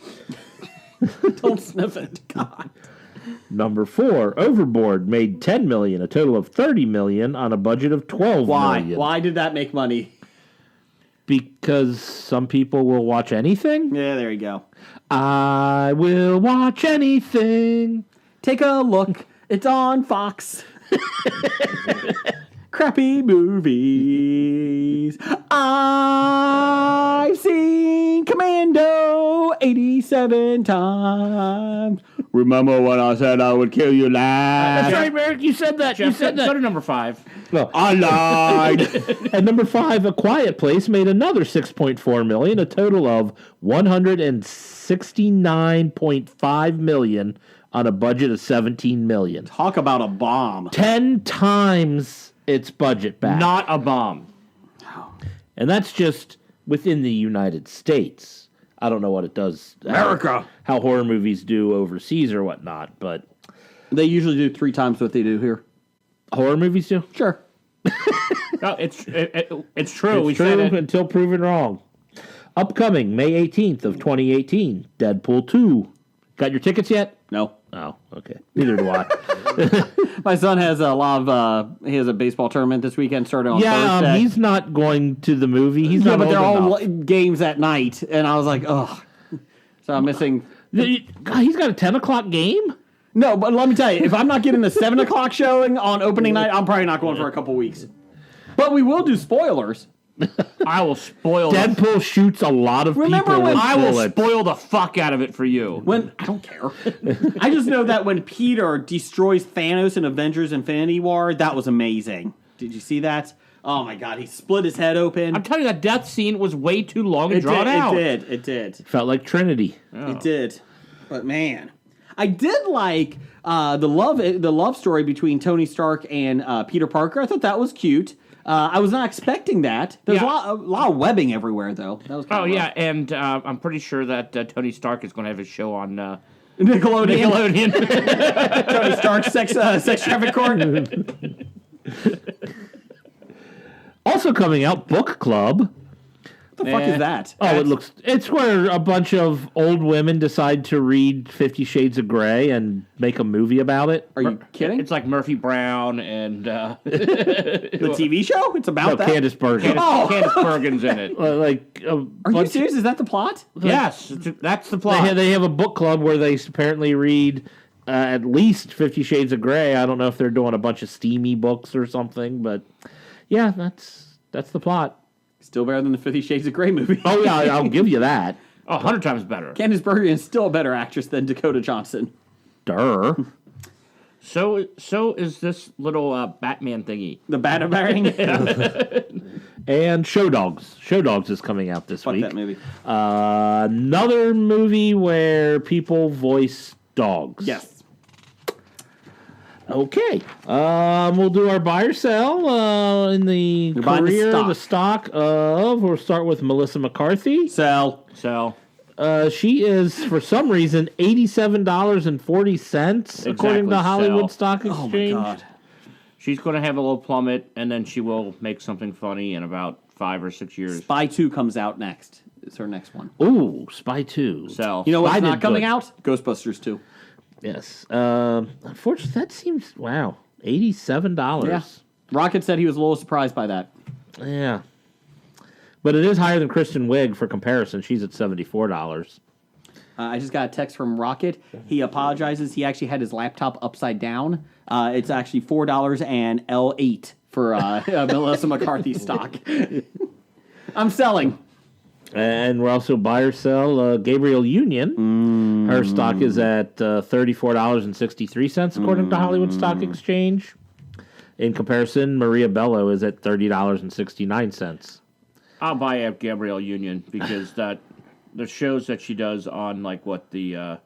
[SPEAKER 2] Don't sniff it. God.
[SPEAKER 6] Number 4, Overboard made $10 million, a total of $30 million on a budget of $12 million.
[SPEAKER 2] Why did that make money?
[SPEAKER 6] Because some people will watch anything.
[SPEAKER 2] Yeah, there you go.
[SPEAKER 6] I will watch anything.
[SPEAKER 2] Take a look. It's on Fox. Crappy movies. I've seen Commando 87 times. Remember when I said I would kill you last?
[SPEAKER 6] That's right, Merrick. You said that.
[SPEAKER 4] Jeff,
[SPEAKER 6] you said
[SPEAKER 4] go
[SPEAKER 6] that.
[SPEAKER 4] to number 5.
[SPEAKER 6] Well,
[SPEAKER 2] I lied.
[SPEAKER 6] and number 5, A Quiet Place made another $6.4 million, a total of $169.5 million on a budget of $17 million.
[SPEAKER 2] Talk about a bomb.
[SPEAKER 6] 10 times its budget back.
[SPEAKER 4] Not a bomb.
[SPEAKER 6] And that's just within the United States. I don't know what it does.
[SPEAKER 2] America.
[SPEAKER 6] How horror movies do overseas or whatnot, but
[SPEAKER 2] They usually do 3 times what they do here.
[SPEAKER 6] horror movies do.
[SPEAKER 2] Sure.
[SPEAKER 4] No, it's true.
[SPEAKER 6] It's
[SPEAKER 4] we
[SPEAKER 6] true
[SPEAKER 4] said it.
[SPEAKER 6] until proven wrong. Upcoming May 18th of 2018, Deadpool 2. Got your tickets yet?
[SPEAKER 2] No.
[SPEAKER 6] Oh, okay. Neither do I.
[SPEAKER 2] My son has a lot of, he has a baseball tournament this weekend starting on Thursday.
[SPEAKER 6] He's not going to the movie. He's
[SPEAKER 2] Yeah,
[SPEAKER 6] not
[SPEAKER 2] but they're
[SPEAKER 6] old
[SPEAKER 2] all
[SPEAKER 6] enough.
[SPEAKER 2] games at night, and I was like, ugh. So I'm missing.
[SPEAKER 6] God, he's got a 10 o'clock game?
[SPEAKER 2] No, but let me tell you, if I'm not getting the 7 o'clock showing on opening night, I'm probably not going for a couple weeks. But we will do spoilers.
[SPEAKER 4] I will spoil
[SPEAKER 6] Deadpool shoots a lot of
[SPEAKER 2] Remember
[SPEAKER 6] people
[SPEAKER 2] when
[SPEAKER 6] with
[SPEAKER 4] I will
[SPEAKER 6] bullets.
[SPEAKER 4] spoil the fuck out of it for you.
[SPEAKER 2] When I don't care. I just know that when Peter destroys Thanos in Avengers Infinity War, that was amazing. Did you see that? Oh my god, he split his head open.
[SPEAKER 4] I'm telling you, that death scene was way too long and drawn out.
[SPEAKER 2] It did.
[SPEAKER 6] Felt like Trinity.
[SPEAKER 2] It did. But man, I did like the love story between Tony Stark and Peter Parker. I thought that was cute. I was not expecting that. There's
[SPEAKER 4] Yeah.
[SPEAKER 2] a lot of webbing everywhere, though. That was
[SPEAKER 4] Oh, yeah, and I'm pretty sure that Tony Stark is going to have his show on
[SPEAKER 2] Nickelodeon.
[SPEAKER 4] Nickelodeon.
[SPEAKER 2] Tony Stark, sex traffic court.
[SPEAKER 6] Also coming out, Book Club.
[SPEAKER 2] What the fuck is that?
[SPEAKER 6] It's where a bunch of old women decide to read 50 Shades of Grey and make a movie about it.
[SPEAKER 2] Are you kidding?
[SPEAKER 4] It's like Murphy Brown and
[SPEAKER 2] the TV show? It's about that?
[SPEAKER 6] Candace Bergen.
[SPEAKER 4] Candace Bergen's in it.
[SPEAKER 6] Like
[SPEAKER 2] Are you serious? Is that the plot?
[SPEAKER 4] Yes, that's the plot.
[SPEAKER 6] They have a book club where they apparently read at least 50 Shades of Grey. I don't know if they're doing a bunch of steamy books or something, but yeah, that's the plot.
[SPEAKER 2] Still better than the 50 Shades of Grey movie.
[SPEAKER 6] Oh yeah, I'll give you that.
[SPEAKER 4] 100 times better.
[SPEAKER 2] Candace Bergen is still a better actress than Dakota Johnson.
[SPEAKER 6] Durr.
[SPEAKER 4] So is this little Batman thingy.
[SPEAKER 2] The Bat-a-Bang?
[SPEAKER 6] And Show Dogs. Show Dogs is coming out this
[SPEAKER 2] Fuck
[SPEAKER 6] week.
[SPEAKER 2] that movie.
[SPEAKER 6] Another movie where people voice dogs.
[SPEAKER 2] Yes.
[SPEAKER 6] Okay. We'll do our buy or sell in the
[SPEAKER 2] You're buying the
[SPEAKER 6] career,
[SPEAKER 2] stock.
[SPEAKER 6] the stock of. We'll start with Melissa McCarthy.
[SPEAKER 2] Sell.
[SPEAKER 6] She is, for some reason, $87.40, according to Hollywood Stock Exchange.
[SPEAKER 2] Oh my god.
[SPEAKER 4] She's going to have a little plummet, and then she will make something funny in about 5 or 6 years.
[SPEAKER 2] Spy 2 comes out next. It's her next one.
[SPEAKER 6] Ooh, Spy 2.
[SPEAKER 4] Sell.
[SPEAKER 2] You know what's
[SPEAKER 6] Spy
[SPEAKER 2] not
[SPEAKER 6] did
[SPEAKER 2] coming
[SPEAKER 6] good.
[SPEAKER 2] out? Ghostbusters 2.
[SPEAKER 6] Yes. Unfortunately, that seems, wow, $87.
[SPEAKER 2] Yeah. Rocket said he was a little surprised by that.
[SPEAKER 6] Yeah. But it is higher than Kristen Wiig for comparison. She's at $74.
[SPEAKER 2] I just got a text from Rocket. He apologizes. He actually had his laptop upside down. It's actually $4 and L8 for Melissa McCarthy stock. I'm selling.
[SPEAKER 6] And we're also buy or sell Gabriel Union. Her stock is at $34.63, according to Hollywood Stock Exchange. In comparison, Maria Bello is at $30.69.
[SPEAKER 4] I'll buy up Gabrielle Union because the shows that she does on the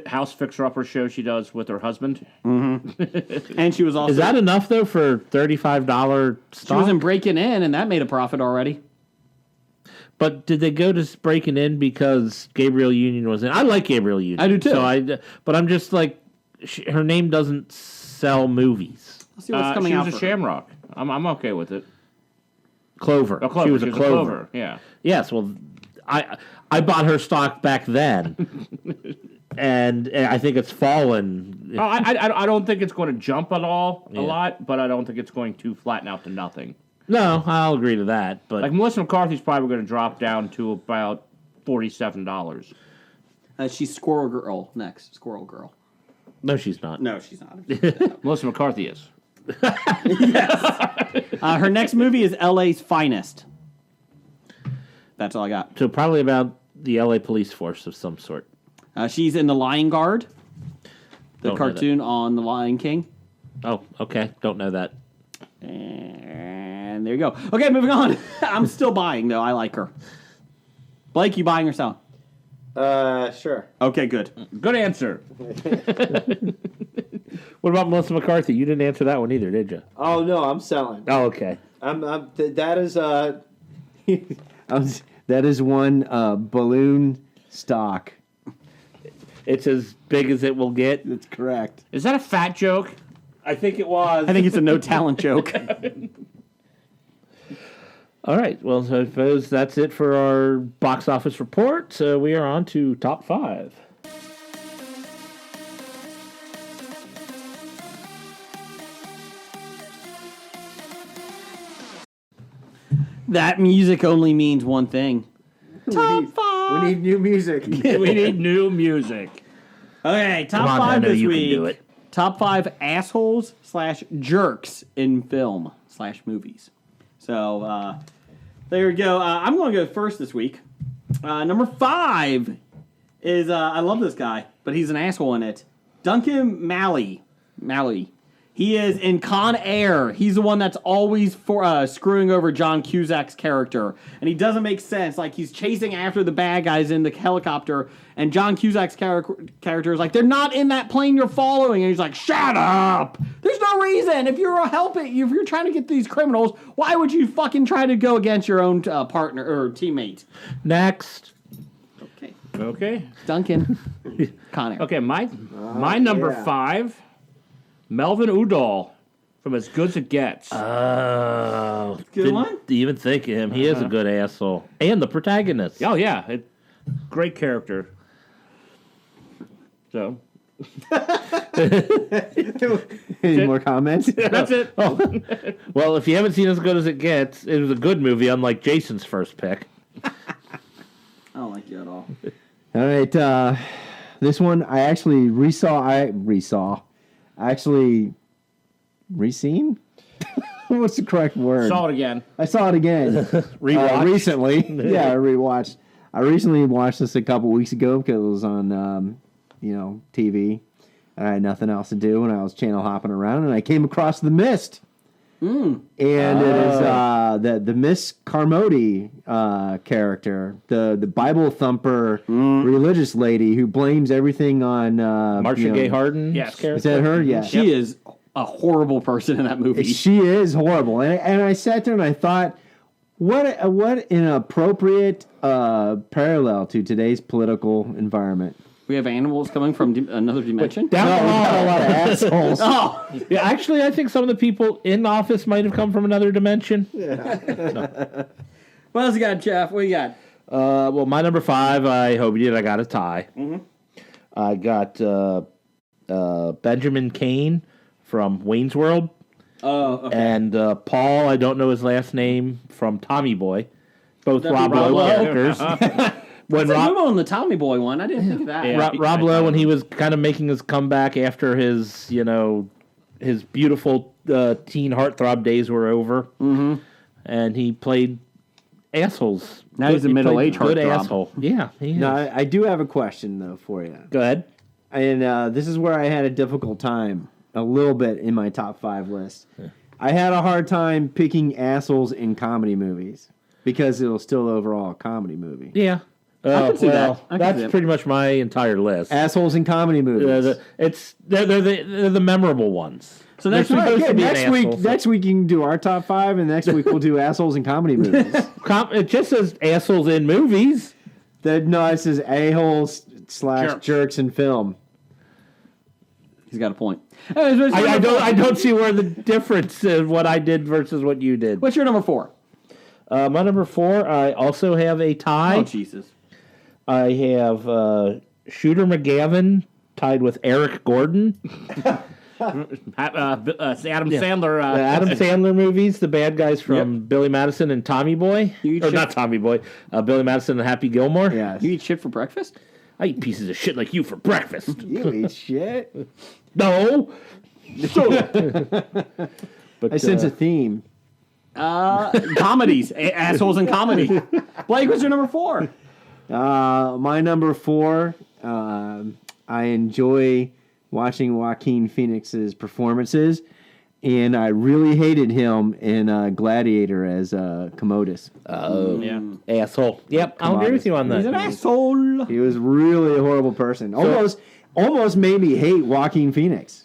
[SPEAKER 4] House Fixer Upper show she does with her husband.
[SPEAKER 2] And she was also...
[SPEAKER 6] Is that enough, though, for $35 stock?
[SPEAKER 2] She was in Breaking In, and that made a profit already.
[SPEAKER 6] But did they go to Breaking In because Gabriel Union was in? I like Gabriel Union.
[SPEAKER 2] I do, too.
[SPEAKER 6] But I'm just like, her name doesn't sell movies.
[SPEAKER 2] Let's see what's coming
[SPEAKER 4] she
[SPEAKER 2] out
[SPEAKER 4] was a
[SPEAKER 2] for her.
[SPEAKER 4] Shamrock. I'm okay with it.
[SPEAKER 6] Clover.
[SPEAKER 4] Oh, Clover.
[SPEAKER 6] She was a Clover.
[SPEAKER 4] Yeah.
[SPEAKER 6] Yes, well, I bought her stock back then, and I think it's fallen.
[SPEAKER 4] Oh, I don't think it's going to jump at all a lot, but I don't think it's going to flatten out to nothing.
[SPEAKER 6] No, I'll agree to that. But
[SPEAKER 4] Like Melissa McCarthy's probably going to drop down to about $47.
[SPEAKER 2] She's Squirrel Girl next. Squirrel Girl.
[SPEAKER 6] no, she's not.
[SPEAKER 2] No, she's not.
[SPEAKER 4] Melissa McCarthy is.
[SPEAKER 2] Her next movie is LA's Finest. That's all I got.
[SPEAKER 6] So probably about the LA police force of some sort.
[SPEAKER 2] She's in The Lion Guard, the
[SPEAKER 6] Don't know
[SPEAKER 2] cartoon on The Lion King.
[SPEAKER 6] Oh, okay. Don't know that.
[SPEAKER 2] And there you go. Okay, moving on. I'm still buying, though. I like her. Blake, you buying or selling?
[SPEAKER 5] Sure.
[SPEAKER 2] Okay, good.
[SPEAKER 4] Good answer.
[SPEAKER 6] What about Melissa McCarthy? You didn't answer that one either, did you?
[SPEAKER 5] Oh no, I'm selling.
[SPEAKER 6] Oh, okay.
[SPEAKER 5] That is that is one balloon stock.
[SPEAKER 6] It's as big as it will get.
[SPEAKER 5] That's correct.
[SPEAKER 4] Is that a fat joke?
[SPEAKER 6] I think it was.
[SPEAKER 2] I think it's a no talent joke.
[SPEAKER 6] All right. Well, so I suppose that's it for our box office report. So we are on to top 5.
[SPEAKER 2] That music only means one thing.
[SPEAKER 5] Top 5. We need new music.
[SPEAKER 4] We need new music.
[SPEAKER 2] Okay, top
[SPEAKER 6] Come on,
[SPEAKER 2] 5
[SPEAKER 6] Nano,
[SPEAKER 2] this
[SPEAKER 6] you
[SPEAKER 2] week.
[SPEAKER 6] can do it.
[SPEAKER 2] Top 5 assholes / jerks in film / movies. So there we go. I'm going to go first this week. Number 5 is I love this guy, but he's an asshole in it. Duncan Malley. He is in Con Air. He's the one that's always screwing over John Cusack's character. And he doesn't make sense. Like, he's chasing after the bad guys in the helicopter, and John Cusack's character is like, they're not in that plane you're following. And he's like, shut up! There's no reason. If you're if you're trying to get these criminals, why would you fucking try to go against your own partner or teammate?
[SPEAKER 6] Next.
[SPEAKER 4] Okay.
[SPEAKER 2] Duncan. Con Air.
[SPEAKER 4] Okay, my number 5, Melvin Udall from As Good as It Gets.
[SPEAKER 6] Oh.
[SPEAKER 2] Good
[SPEAKER 6] Didn't
[SPEAKER 2] one?
[SPEAKER 6] even think of him. He is a good asshole. And the protagonist.
[SPEAKER 4] Oh, yeah. Great character. So,
[SPEAKER 5] Any more comments?
[SPEAKER 4] that's it.
[SPEAKER 6] Well, if you haven't seen As Good as It Gets, it was a good movie, unlike Jason's first pick.
[SPEAKER 2] I don't like you at all.
[SPEAKER 5] All right, this one I actually re-seen? What's the correct word?
[SPEAKER 4] Saw it again.
[SPEAKER 5] I saw it again.
[SPEAKER 6] Rewatched?
[SPEAKER 5] Recently. Yeah, I rewatched. I recently watched this a couple weeks ago because it was on, TV. I had nothing else to do, and I was channel hopping around, and I came across The Mist. And it is the Miss Carmody character, the Bible thumper religious lady who blames everything on
[SPEAKER 6] Marcia Gay Harden's
[SPEAKER 4] Yes.
[SPEAKER 6] character.
[SPEAKER 5] Is that her? Yeah.
[SPEAKER 2] She is a horrible person in that movie.
[SPEAKER 5] She is horrible, and I sat there and I thought, what an appropriate parallel to today's political environment.
[SPEAKER 2] We have animals coming from another dimension.
[SPEAKER 6] Down
[SPEAKER 5] No, we got a lot of assholes.
[SPEAKER 2] Oh,
[SPEAKER 6] Yeah, actually, I think some of the people in office might have come from another dimension.
[SPEAKER 2] what else you got, Jeff? What you got?
[SPEAKER 6] Well, my number 5, I hope you did. I got a tie. I got Benjamin Cain from Wayne's World.
[SPEAKER 2] Oh, okay.
[SPEAKER 6] And Paul, I don't know his last name, from Tommy Boy. Both
[SPEAKER 2] That'd be
[SPEAKER 6] Rob
[SPEAKER 2] Rob
[SPEAKER 6] Lowe
[SPEAKER 2] Lowe.
[SPEAKER 6] characters. When
[SPEAKER 2] What's that
[SPEAKER 6] Rob,
[SPEAKER 2] movie on the Tommy Boy one? I didn't think of that.
[SPEAKER 4] Yeah.
[SPEAKER 6] Rob Lowe, when he was kind of making his comeback after his, his beautiful teen heartthrob days were over, and he played assholes.
[SPEAKER 2] Now he's a
[SPEAKER 6] He played
[SPEAKER 2] middle-aged
[SPEAKER 6] good
[SPEAKER 2] heartthrob.
[SPEAKER 6] asshole. Yeah, he is.
[SPEAKER 5] Now, I do have a question though for you,
[SPEAKER 6] Go ahead.
[SPEAKER 5] and this is where I had a difficult time a little bit in my top 5 list. I had a hard time picking assholes in comedy movies because it was still overall a comedy movie.
[SPEAKER 6] Yeah.
[SPEAKER 2] can see that. I can see
[SPEAKER 6] That's
[SPEAKER 2] that.
[SPEAKER 6] pretty much my entire list.
[SPEAKER 5] Assholes in comedy movies.
[SPEAKER 6] They're the memorable ones.
[SPEAKER 2] So next
[SPEAKER 6] They're
[SPEAKER 2] week,
[SPEAKER 6] supposed to be an asshole, so-
[SPEAKER 5] Next week you can do our top 5, and next week we'll do assholes in comedy movies.
[SPEAKER 6] It just says assholes in movies.
[SPEAKER 5] No, it says a-holes / jerks in film.
[SPEAKER 2] he's got a point.
[SPEAKER 6] I don't see where the difference is what I did versus what you did.
[SPEAKER 2] What's your number 4?
[SPEAKER 6] My number 4, I also have a tie.
[SPEAKER 2] Oh, Jesus.
[SPEAKER 6] I have Shooter McGavin tied with Eric Gordon.
[SPEAKER 4] Adam Sandler.
[SPEAKER 6] The Adam Sandler movies, the bad guys from Billy Madison and Tommy Boy.
[SPEAKER 2] You eat
[SPEAKER 6] Or
[SPEAKER 2] shit-
[SPEAKER 6] not Tommy Boy, Billy Madison and Happy Gilmore.
[SPEAKER 5] Yes.
[SPEAKER 2] You eat shit for breakfast?
[SPEAKER 6] I eat pieces of shit like you for breakfast.
[SPEAKER 5] You eat shit.
[SPEAKER 6] No. But,
[SPEAKER 5] I sense a theme.
[SPEAKER 2] Comedies. Assholes in comedy. Blake, what's your number 4?
[SPEAKER 5] My number 4, I enjoy watching Joaquin Phoenix's performances, and I really hated him in Gladiator as Commodus.
[SPEAKER 6] Oh,
[SPEAKER 4] Yeah.
[SPEAKER 6] asshole. Yep, I'll agree with you on that.
[SPEAKER 2] He's an asshole.
[SPEAKER 5] He was really a horrible person. Almost made me hate Joaquin Phoenix.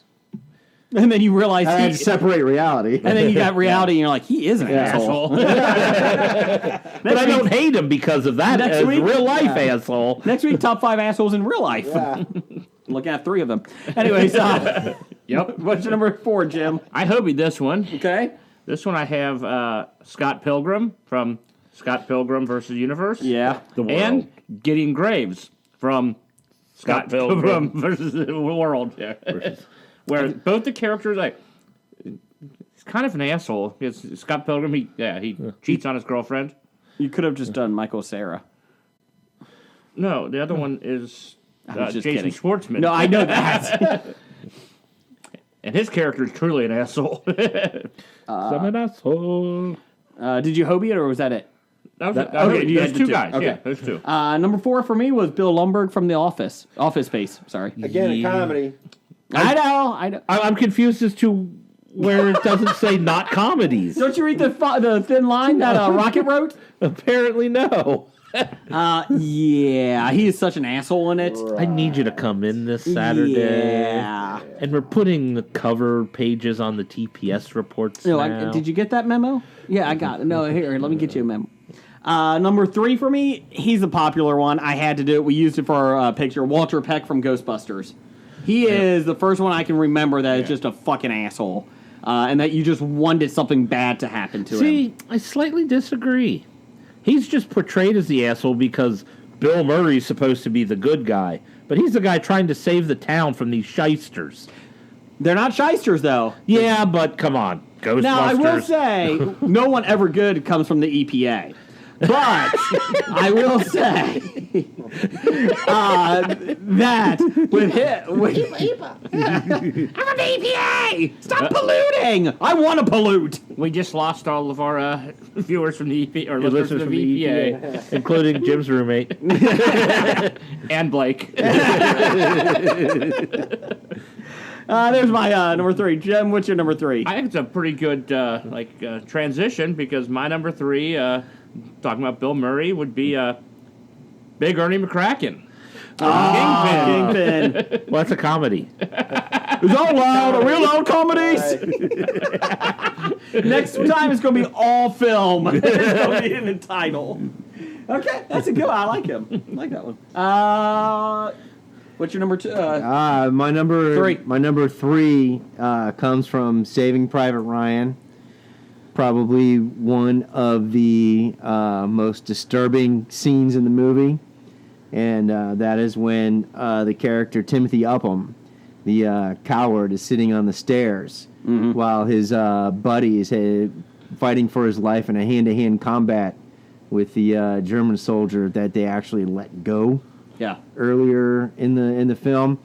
[SPEAKER 2] And then you realize
[SPEAKER 5] I had to
[SPEAKER 2] he...
[SPEAKER 5] separate reality.
[SPEAKER 2] And then you got reality, and you're like, he is an asshole.
[SPEAKER 6] But I don't hate him because of that
[SPEAKER 2] Next
[SPEAKER 6] as
[SPEAKER 2] week?
[SPEAKER 6] real life asshole.
[SPEAKER 2] Next week, top 5 assholes in real life. Looking at 3 of them. Anyways,
[SPEAKER 4] Yep.
[SPEAKER 2] what's your number 4, Jim?
[SPEAKER 4] I hope this one.
[SPEAKER 2] Okay.
[SPEAKER 4] This one I have Scott Pilgrim from Scott Pilgrim versus Universe.
[SPEAKER 2] Yeah.
[SPEAKER 4] And Gideon Graves from Scott Pilgrim versus the World. Yeah. Where both the characters, he's kind of an asshole. It's Scott Pilgrim, he cheats on his girlfriend.
[SPEAKER 2] You could have just done Michael Cera.
[SPEAKER 4] No, the other one is
[SPEAKER 2] was just
[SPEAKER 4] Jason
[SPEAKER 2] kidding.
[SPEAKER 4] Schwartzman.
[SPEAKER 2] No, I know that.
[SPEAKER 4] And his character is truly an asshole.
[SPEAKER 6] I'm an asshole.
[SPEAKER 2] Did you Hobie it, or was that it?
[SPEAKER 4] Okay,
[SPEAKER 2] you had
[SPEAKER 4] there's
[SPEAKER 2] the
[SPEAKER 4] 2 guys.
[SPEAKER 2] Okay.
[SPEAKER 4] Yeah, there's 2.
[SPEAKER 2] Number 4 for me was Bill Lumbergh from The Office. Office Space, sorry.
[SPEAKER 5] Again, a comedy.
[SPEAKER 2] I know.
[SPEAKER 6] I'm confused as to where it doesn't say not comedies.
[SPEAKER 2] Don't you read the thin line that Rocket wrote?
[SPEAKER 6] Apparently, no.
[SPEAKER 2] Yeah, he is such an asshole in it.
[SPEAKER 6] I need you to come in this Saturday.
[SPEAKER 2] Yeah.
[SPEAKER 6] And we're putting the cover pages on the TPS reports
[SPEAKER 2] No,
[SPEAKER 6] now.
[SPEAKER 2] did you get that memo? Yeah, I got it. No, here, let me get you a memo. Number 3 for me, he's a popular one. I had to do it. We used it for our picture. Walter Peck from Ghostbusters. He is the first one I can remember that is just a fucking asshole. And that you just wanted something bad to happen to him.
[SPEAKER 6] See, I slightly disagree. He's just portrayed as the asshole because Bill Murray's supposed to be the good guy. But he's the guy trying to save the town from these shysters.
[SPEAKER 2] They're not shysters, though.
[SPEAKER 6] Yeah, but come on. Ghostbusters.
[SPEAKER 2] Now, I will say, no one ever good comes from the EPA. But I will say that with I'm from the EPA. Stop polluting. I want to pollute.
[SPEAKER 4] We just lost all of our viewers from the EPA, or listeners from the EPA.
[SPEAKER 6] Including Jim's roommate.
[SPEAKER 4] And Blake.
[SPEAKER 2] There's my number 3. Jem, what's your number 3?
[SPEAKER 4] I think it's a pretty good transition because my number 3, talking about Bill Murray, would be Big Ernie McCracken.
[SPEAKER 2] Kingpin.
[SPEAKER 6] Well, that's a comedy.
[SPEAKER 2] It's all loud, a real loud comedies. Next time it's going to be all film. It's going to be in the title. Okay, that's a good one. I like him. I like that one. What's your number 2?
[SPEAKER 5] My number
[SPEAKER 2] 3.
[SPEAKER 5] My number 3 comes from Saving Private Ryan. Probably one of the most disturbing scenes in the movie, and that is when the character Timothy Upham, the coward, is sitting on the stairs while his buddy is fighting for his life in a hand-to-hand combat with the German soldier that they actually let go.
[SPEAKER 2] Yeah.
[SPEAKER 5] Earlier in the film,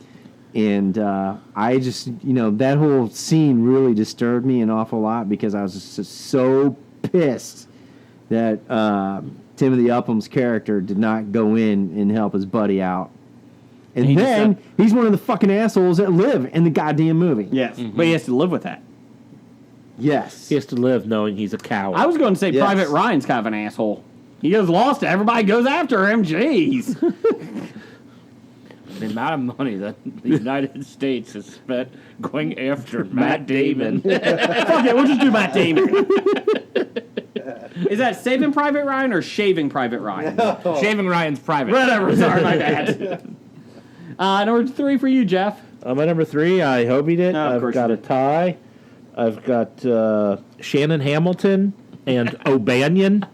[SPEAKER 5] and I just that whole scene really disturbed me an awful lot because I was just so pissed that Timothy Upham's character did not go in and help his buddy out, and he's one of the fucking assholes that live in the goddamn movie.
[SPEAKER 2] Yes, but he has to live with that.
[SPEAKER 5] Yes,
[SPEAKER 6] he has to live knowing he's a coward.
[SPEAKER 2] I was going to say Private Ryan's kind of an asshole. He gets lost, everybody goes after him. Jeez.
[SPEAKER 4] The amount of money that the United States has spent going after Matt Damon.
[SPEAKER 2] Fuck it, we'll just do Matt Damon. Is that Saving Private Ryan or Shaving Private Ryan?
[SPEAKER 4] Shaving Ryan's private.
[SPEAKER 2] Whatever, sorry, my bad. Number 3 for you, Jeff.
[SPEAKER 6] My number 3, I hobied it.
[SPEAKER 2] Oh,
[SPEAKER 6] I've got a tie. I've got Shannon Hamilton and O'Banion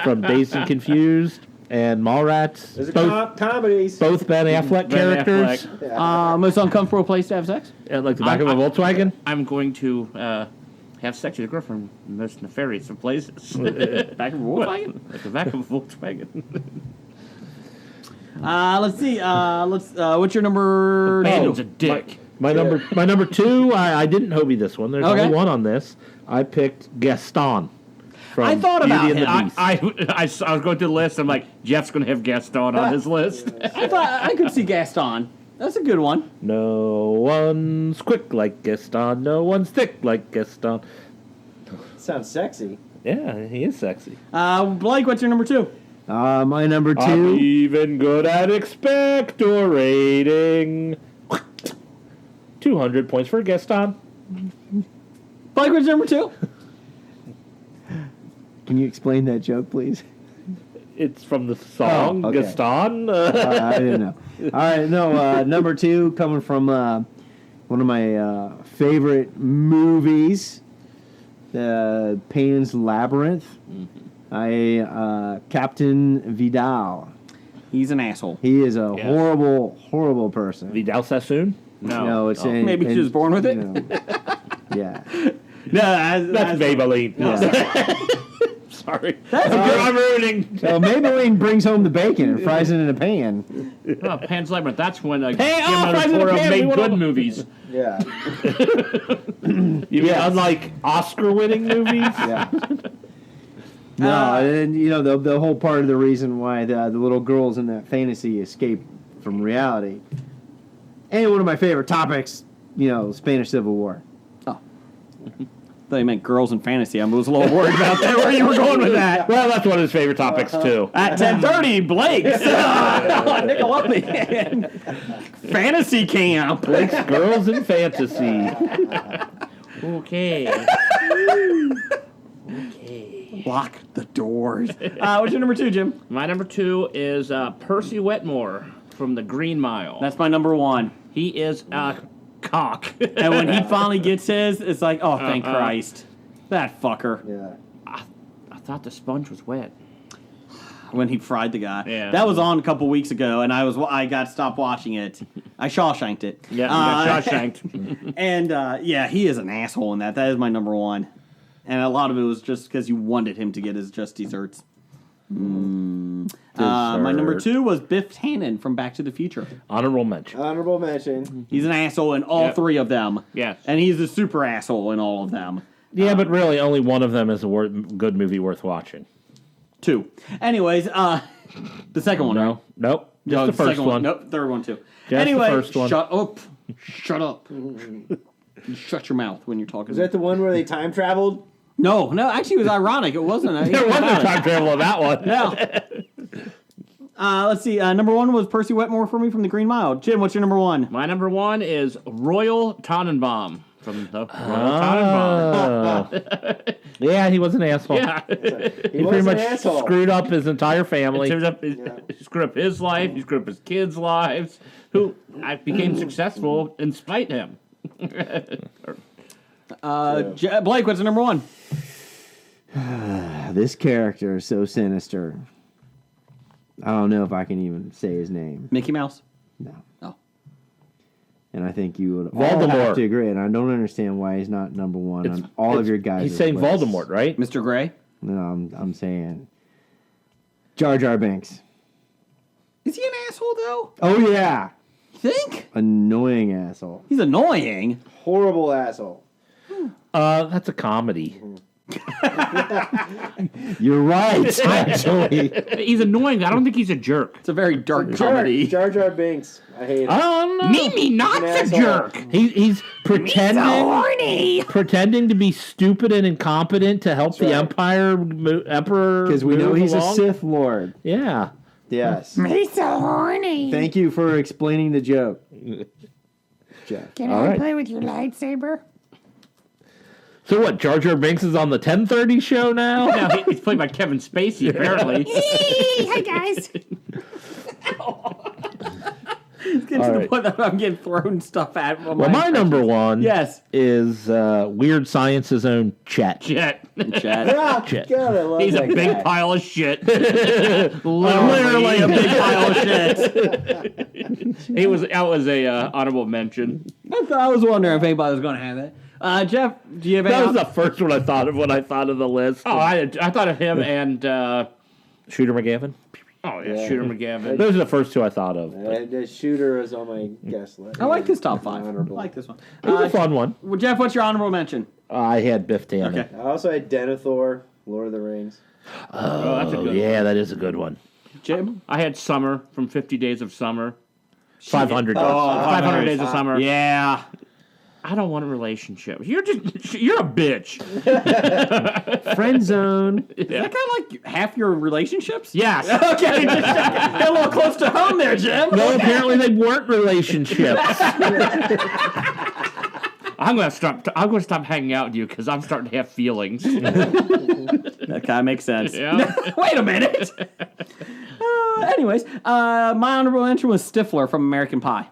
[SPEAKER 6] from Dazed and Confused and Mallrats.
[SPEAKER 5] Both comedies.
[SPEAKER 6] Both Ben Affleck characters.
[SPEAKER 2] Most uncomfortable place to have sex?
[SPEAKER 6] Like the back of a Volkswagen.
[SPEAKER 4] I'm going to have sex with a girl from the most nefarious of places.
[SPEAKER 2] Back of a Volkswagen?
[SPEAKER 4] Like the back of a Volkswagen.
[SPEAKER 2] Let's see. What's your number 2?
[SPEAKER 4] Man's a dick.
[SPEAKER 6] My number 2, I didn't hobie this one. There's only one on this. I picked Gaston.
[SPEAKER 2] I thought about
[SPEAKER 6] Beauty
[SPEAKER 2] it.
[SPEAKER 6] and the Beast.
[SPEAKER 4] I was going through the list. I'm like, Jeff's going to have Gaston on his list.
[SPEAKER 2] I thought I could see Gaston. That's a good one.
[SPEAKER 6] No one's quick like Gaston. No one's thick like Gaston.
[SPEAKER 5] Sounds sexy.
[SPEAKER 6] Yeah, he is sexy.
[SPEAKER 2] Blake, what's your number 2?
[SPEAKER 5] My number 2.
[SPEAKER 6] I'm even good at expectorating. 200 points for Gaston.
[SPEAKER 2] Blake, what's your number 2?
[SPEAKER 5] Can you explain that joke, please?
[SPEAKER 6] It's from the song
[SPEAKER 5] okay.
[SPEAKER 6] Gaston.
[SPEAKER 5] I didn't know. All right, no. Number 2 coming from one of my favorite movies, Pan's Labyrinth. Captain Vidal.
[SPEAKER 2] He's an asshole.
[SPEAKER 5] He is a horrible, horrible person.
[SPEAKER 6] Vidal Sassoon?
[SPEAKER 5] No, it's
[SPEAKER 2] maybe she was born with it.
[SPEAKER 5] Yeah.
[SPEAKER 2] No,
[SPEAKER 6] that's Maybelline.
[SPEAKER 5] Yeah.
[SPEAKER 6] Sorry. I'm ruining.
[SPEAKER 5] So Maybelline brings home the bacon and fries it in a pan.
[SPEAKER 4] Oh, Pan's Labyrinth. That's when
[SPEAKER 2] Fries
[SPEAKER 4] Guillermo del Toro made good movies.
[SPEAKER 5] Yeah.
[SPEAKER 6] You mean unlike Oscar-winning movies?
[SPEAKER 5] Yeah. No, and the whole part of the reason why the little girls in that fantasy escape from reality. And one of my favorite topics, Spanish Civil War.
[SPEAKER 2] Oh. I thought you meant girls in fantasy. I was a little worried about that, where you were going with that.
[SPEAKER 6] Well, that's one of his favorite topics, too.
[SPEAKER 2] At 10:30, Blake's Nickelodeon Fantasy Camp.
[SPEAKER 6] Blake's Girls in Fantasy.
[SPEAKER 4] Okay.
[SPEAKER 2] Lock the doors. What's your number 2, Jim?
[SPEAKER 4] My number 2 is Percy Wetmore from The Green Mile.
[SPEAKER 2] That's my number 1.
[SPEAKER 4] He is a cock.
[SPEAKER 2] And when he finally gets his, it's like, oh, thank Christ. That fucker.
[SPEAKER 5] Yeah.
[SPEAKER 4] I thought the sponge was wet.
[SPEAKER 2] When he fried the guy.
[SPEAKER 4] Yeah.
[SPEAKER 2] That was on a couple weeks ago, and I got to stop watching it. I Shawshanked it.
[SPEAKER 4] Yeah, Shawshanked.
[SPEAKER 2] And, he is an asshole in that. That is my number 1. And a lot of it was just because you wanted him to get his just desserts. My number 2 was Biff Tannen from Back to the Future.
[SPEAKER 6] Honorable mention.
[SPEAKER 5] Honorable mention.
[SPEAKER 2] He's an asshole in all 3 of them.
[SPEAKER 4] Yes.
[SPEAKER 2] And he's a super asshole in all of them.
[SPEAKER 6] Yeah, but really, only one of them is a good movie worth watching.
[SPEAKER 2] 2. Anyways, the second one, right?
[SPEAKER 6] Nope. Just
[SPEAKER 2] No,
[SPEAKER 6] the first
[SPEAKER 2] second
[SPEAKER 6] one.
[SPEAKER 2] Nope, third one too.
[SPEAKER 6] Just
[SPEAKER 2] anyway,
[SPEAKER 6] the first one.
[SPEAKER 2] Shut up. Shut up. You shut your mouth when you're talking.
[SPEAKER 5] Is that the one where they time traveled?
[SPEAKER 2] No, actually, it was ironic. It wasn't.
[SPEAKER 6] There wasn't a time travel on that one.
[SPEAKER 2] No. Let's see. Number one was Percy Wetmore for me from the Green Mile. Jim, what's your number one?
[SPEAKER 4] My number one is Royal Tannenbaum from the Royal Tannenbaum.
[SPEAKER 6] Yeah, he was an asshole.
[SPEAKER 4] Yeah.
[SPEAKER 6] He pretty much screwed up his entire family.
[SPEAKER 4] He screwed up his life. He screwed up his kids' lives, who became successful in spite him.
[SPEAKER 2] Blake, what's your number one?
[SPEAKER 5] This character is so sinister. I don't know if I can even say his name.
[SPEAKER 2] Mickey Mouse?
[SPEAKER 5] No.
[SPEAKER 2] Oh.
[SPEAKER 5] And I think you would all
[SPEAKER 6] Voldemort.
[SPEAKER 5] have to agree, and I don't understand why he's not number one on all of your guys.
[SPEAKER 6] He's saying
[SPEAKER 5] lists.
[SPEAKER 6] Voldemort, right?
[SPEAKER 2] Mr. Gray?
[SPEAKER 5] No, I'm saying Jar Jar Binks.
[SPEAKER 2] Is he an asshole, though?
[SPEAKER 5] Oh, yeah.
[SPEAKER 2] You think?
[SPEAKER 5] Annoying asshole.
[SPEAKER 2] He's annoying.
[SPEAKER 5] Horrible asshole.
[SPEAKER 6] That's a comedy.
[SPEAKER 5] You're right, actually.
[SPEAKER 4] He's annoying. I don't think he's a jerk.
[SPEAKER 2] It's a very dark comedy.
[SPEAKER 5] Jar Jar Binks. I hate
[SPEAKER 6] I
[SPEAKER 5] it.
[SPEAKER 6] don't know.
[SPEAKER 4] Mimi, not
[SPEAKER 5] An
[SPEAKER 4] the
[SPEAKER 5] asshole.
[SPEAKER 4] jerk.
[SPEAKER 6] He's pretending to be stupid and incompetent to help the Emperor.
[SPEAKER 5] Because we know
[SPEAKER 6] move
[SPEAKER 5] he's
[SPEAKER 6] along.
[SPEAKER 5] a Sith Lord.
[SPEAKER 6] Yeah.
[SPEAKER 5] Yes.
[SPEAKER 8] He's so horny.
[SPEAKER 5] Thank you for explaining the joke, Jeff.
[SPEAKER 8] Can
[SPEAKER 6] All
[SPEAKER 8] I
[SPEAKER 6] right.
[SPEAKER 8] play with your lightsaber?
[SPEAKER 6] So what? Jar Jar Binks is on the 10:30 show now.
[SPEAKER 4] Yeah, he's played by Kevin Spacey, apparently.
[SPEAKER 8] Hey, guys.
[SPEAKER 2] It's getting to the point that I'm getting thrown stuff at.
[SPEAKER 6] Well, my number one
[SPEAKER 2] Yes.
[SPEAKER 6] is Weird Science's own Chet.
[SPEAKER 4] Chet.
[SPEAKER 2] Chat.
[SPEAKER 5] Yeah,
[SPEAKER 6] Shit.
[SPEAKER 5] God, I love
[SPEAKER 4] He's
[SPEAKER 5] that
[SPEAKER 4] a big
[SPEAKER 5] guy.
[SPEAKER 4] pile of shit.
[SPEAKER 2] Literally a big pile of shit.
[SPEAKER 4] That was a honorable mention.
[SPEAKER 2] I was wondering if anybody was going to have it. Jeff, do you have any?
[SPEAKER 6] That was the first one I thought of when I thought of the list.
[SPEAKER 4] Oh, I thought of him and
[SPEAKER 6] Shooter McGavin.
[SPEAKER 4] Shooter McGavin.
[SPEAKER 6] Those are the first two I thought of.
[SPEAKER 5] The shooter is on my guest list.
[SPEAKER 2] I like this top five.
[SPEAKER 5] Honorable.
[SPEAKER 2] I like this one.
[SPEAKER 6] It was a fun one.
[SPEAKER 2] Well, Jeff, what's your honorable mention?
[SPEAKER 6] I had Biff Tannen.
[SPEAKER 2] Okay.
[SPEAKER 5] I also had Denethor, Lord of the Rings.
[SPEAKER 4] Oh, that's a good one.
[SPEAKER 6] Yeah, that is a good one.
[SPEAKER 2] Jim?
[SPEAKER 4] I had Summer from 50 Days of Summer.
[SPEAKER 6] 500.
[SPEAKER 4] 500 Days of Summer.
[SPEAKER 2] Yeah.
[SPEAKER 4] I don't want a relationship. You're a bitch.
[SPEAKER 5] Friend zone.
[SPEAKER 2] Is that kind of like half your relationships?
[SPEAKER 4] Yes.
[SPEAKER 2] Okay, just get a little close to home there, Jim.
[SPEAKER 6] No, apparently they weren't relationships.
[SPEAKER 4] I'm gonna stop hanging out with you because I'm starting to have feelings.
[SPEAKER 2] That kind of makes sense.
[SPEAKER 4] Yeah.
[SPEAKER 2] Wait a minute. Anyways, my honorable mention was Stifler from American Pie.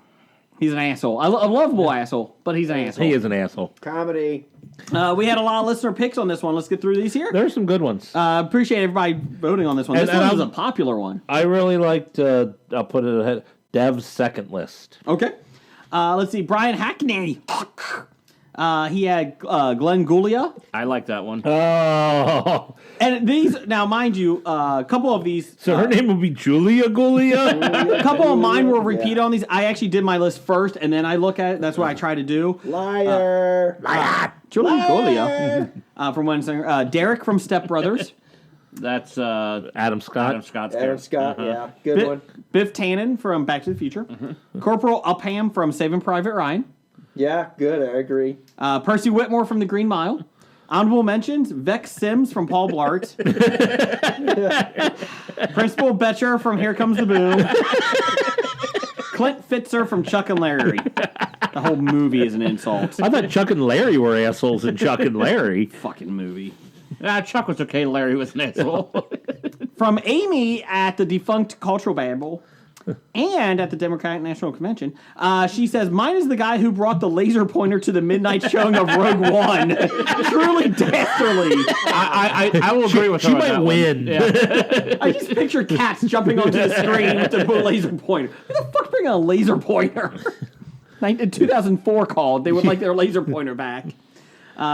[SPEAKER 2] He's an asshole. A lovable asshole, but he's an asshole.
[SPEAKER 6] He is an asshole.
[SPEAKER 5] Comedy.
[SPEAKER 2] We had a lot of listener picks on this one. Let's get through these here.
[SPEAKER 6] There's some good ones.
[SPEAKER 2] Appreciate everybody voting on this one. This
[SPEAKER 6] And
[SPEAKER 2] one was
[SPEAKER 6] I'm-
[SPEAKER 2] a popular one.
[SPEAKER 6] I really liked, I'll put it ahead, Dev's second list.
[SPEAKER 2] Okay. Let's see. Brian Hackney. He had Glenn Gulia.
[SPEAKER 4] I like that one.
[SPEAKER 6] Oh.
[SPEAKER 2] And these, now mind you, a couple of these.
[SPEAKER 6] So her name would be Julia Gulia?
[SPEAKER 2] A couple of mine were repeated on these. I actually did my list first, and then I look at it. That's what I try to do.
[SPEAKER 5] Liar.
[SPEAKER 2] Julian Gulia from Wednesday. Derek from Step Brothers.
[SPEAKER 4] That's
[SPEAKER 6] Adam Scott.
[SPEAKER 4] Adam Scott's
[SPEAKER 5] Adam
[SPEAKER 4] character.
[SPEAKER 5] Scott, yeah. Good one.
[SPEAKER 2] Biff Tannen from Back to the Future. Corporal Upham from Saving Private Ryan.
[SPEAKER 5] Yeah, good. I agree.
[SPEAKER 2] Percy Whitmore from The Green Mile. Honorable mentions: Vex Sims from Paul Blart. Principal Betcher from Here Comes the Boo. Clint Fitzer from Chuck and Larry. The whole movie is an insult.
[SPEAKER 6] I thought Chuck and Larry were assholes in Chuck and Larry.
[SPEAKER 2] Fucking movie.
[SPEAKER 4] Chuck was okay. Larry was an asshole.
[SPEAKER 2] From Amy at the defunct Cultural Babble and at the Democratic National Convention, she says, mine is the guy who brought the laser pointer to the midnight showing of Rogue One. Truly dastardly.
[SPEAKER 4] I will agree with her.
[SPEAKER 6] She
[SPEAKER 4] on
[SPEAKER 6] might
[SPEAKER 4] that
[SPEAKER 6] win.
[SPEAKER 4] One. Yeah.
[SPEAKER 2] I just picture cats jumping onto the screen with the laser pointer. Who the fuck bring a laser pointer? In 2004 called. They would like their laser pointer back.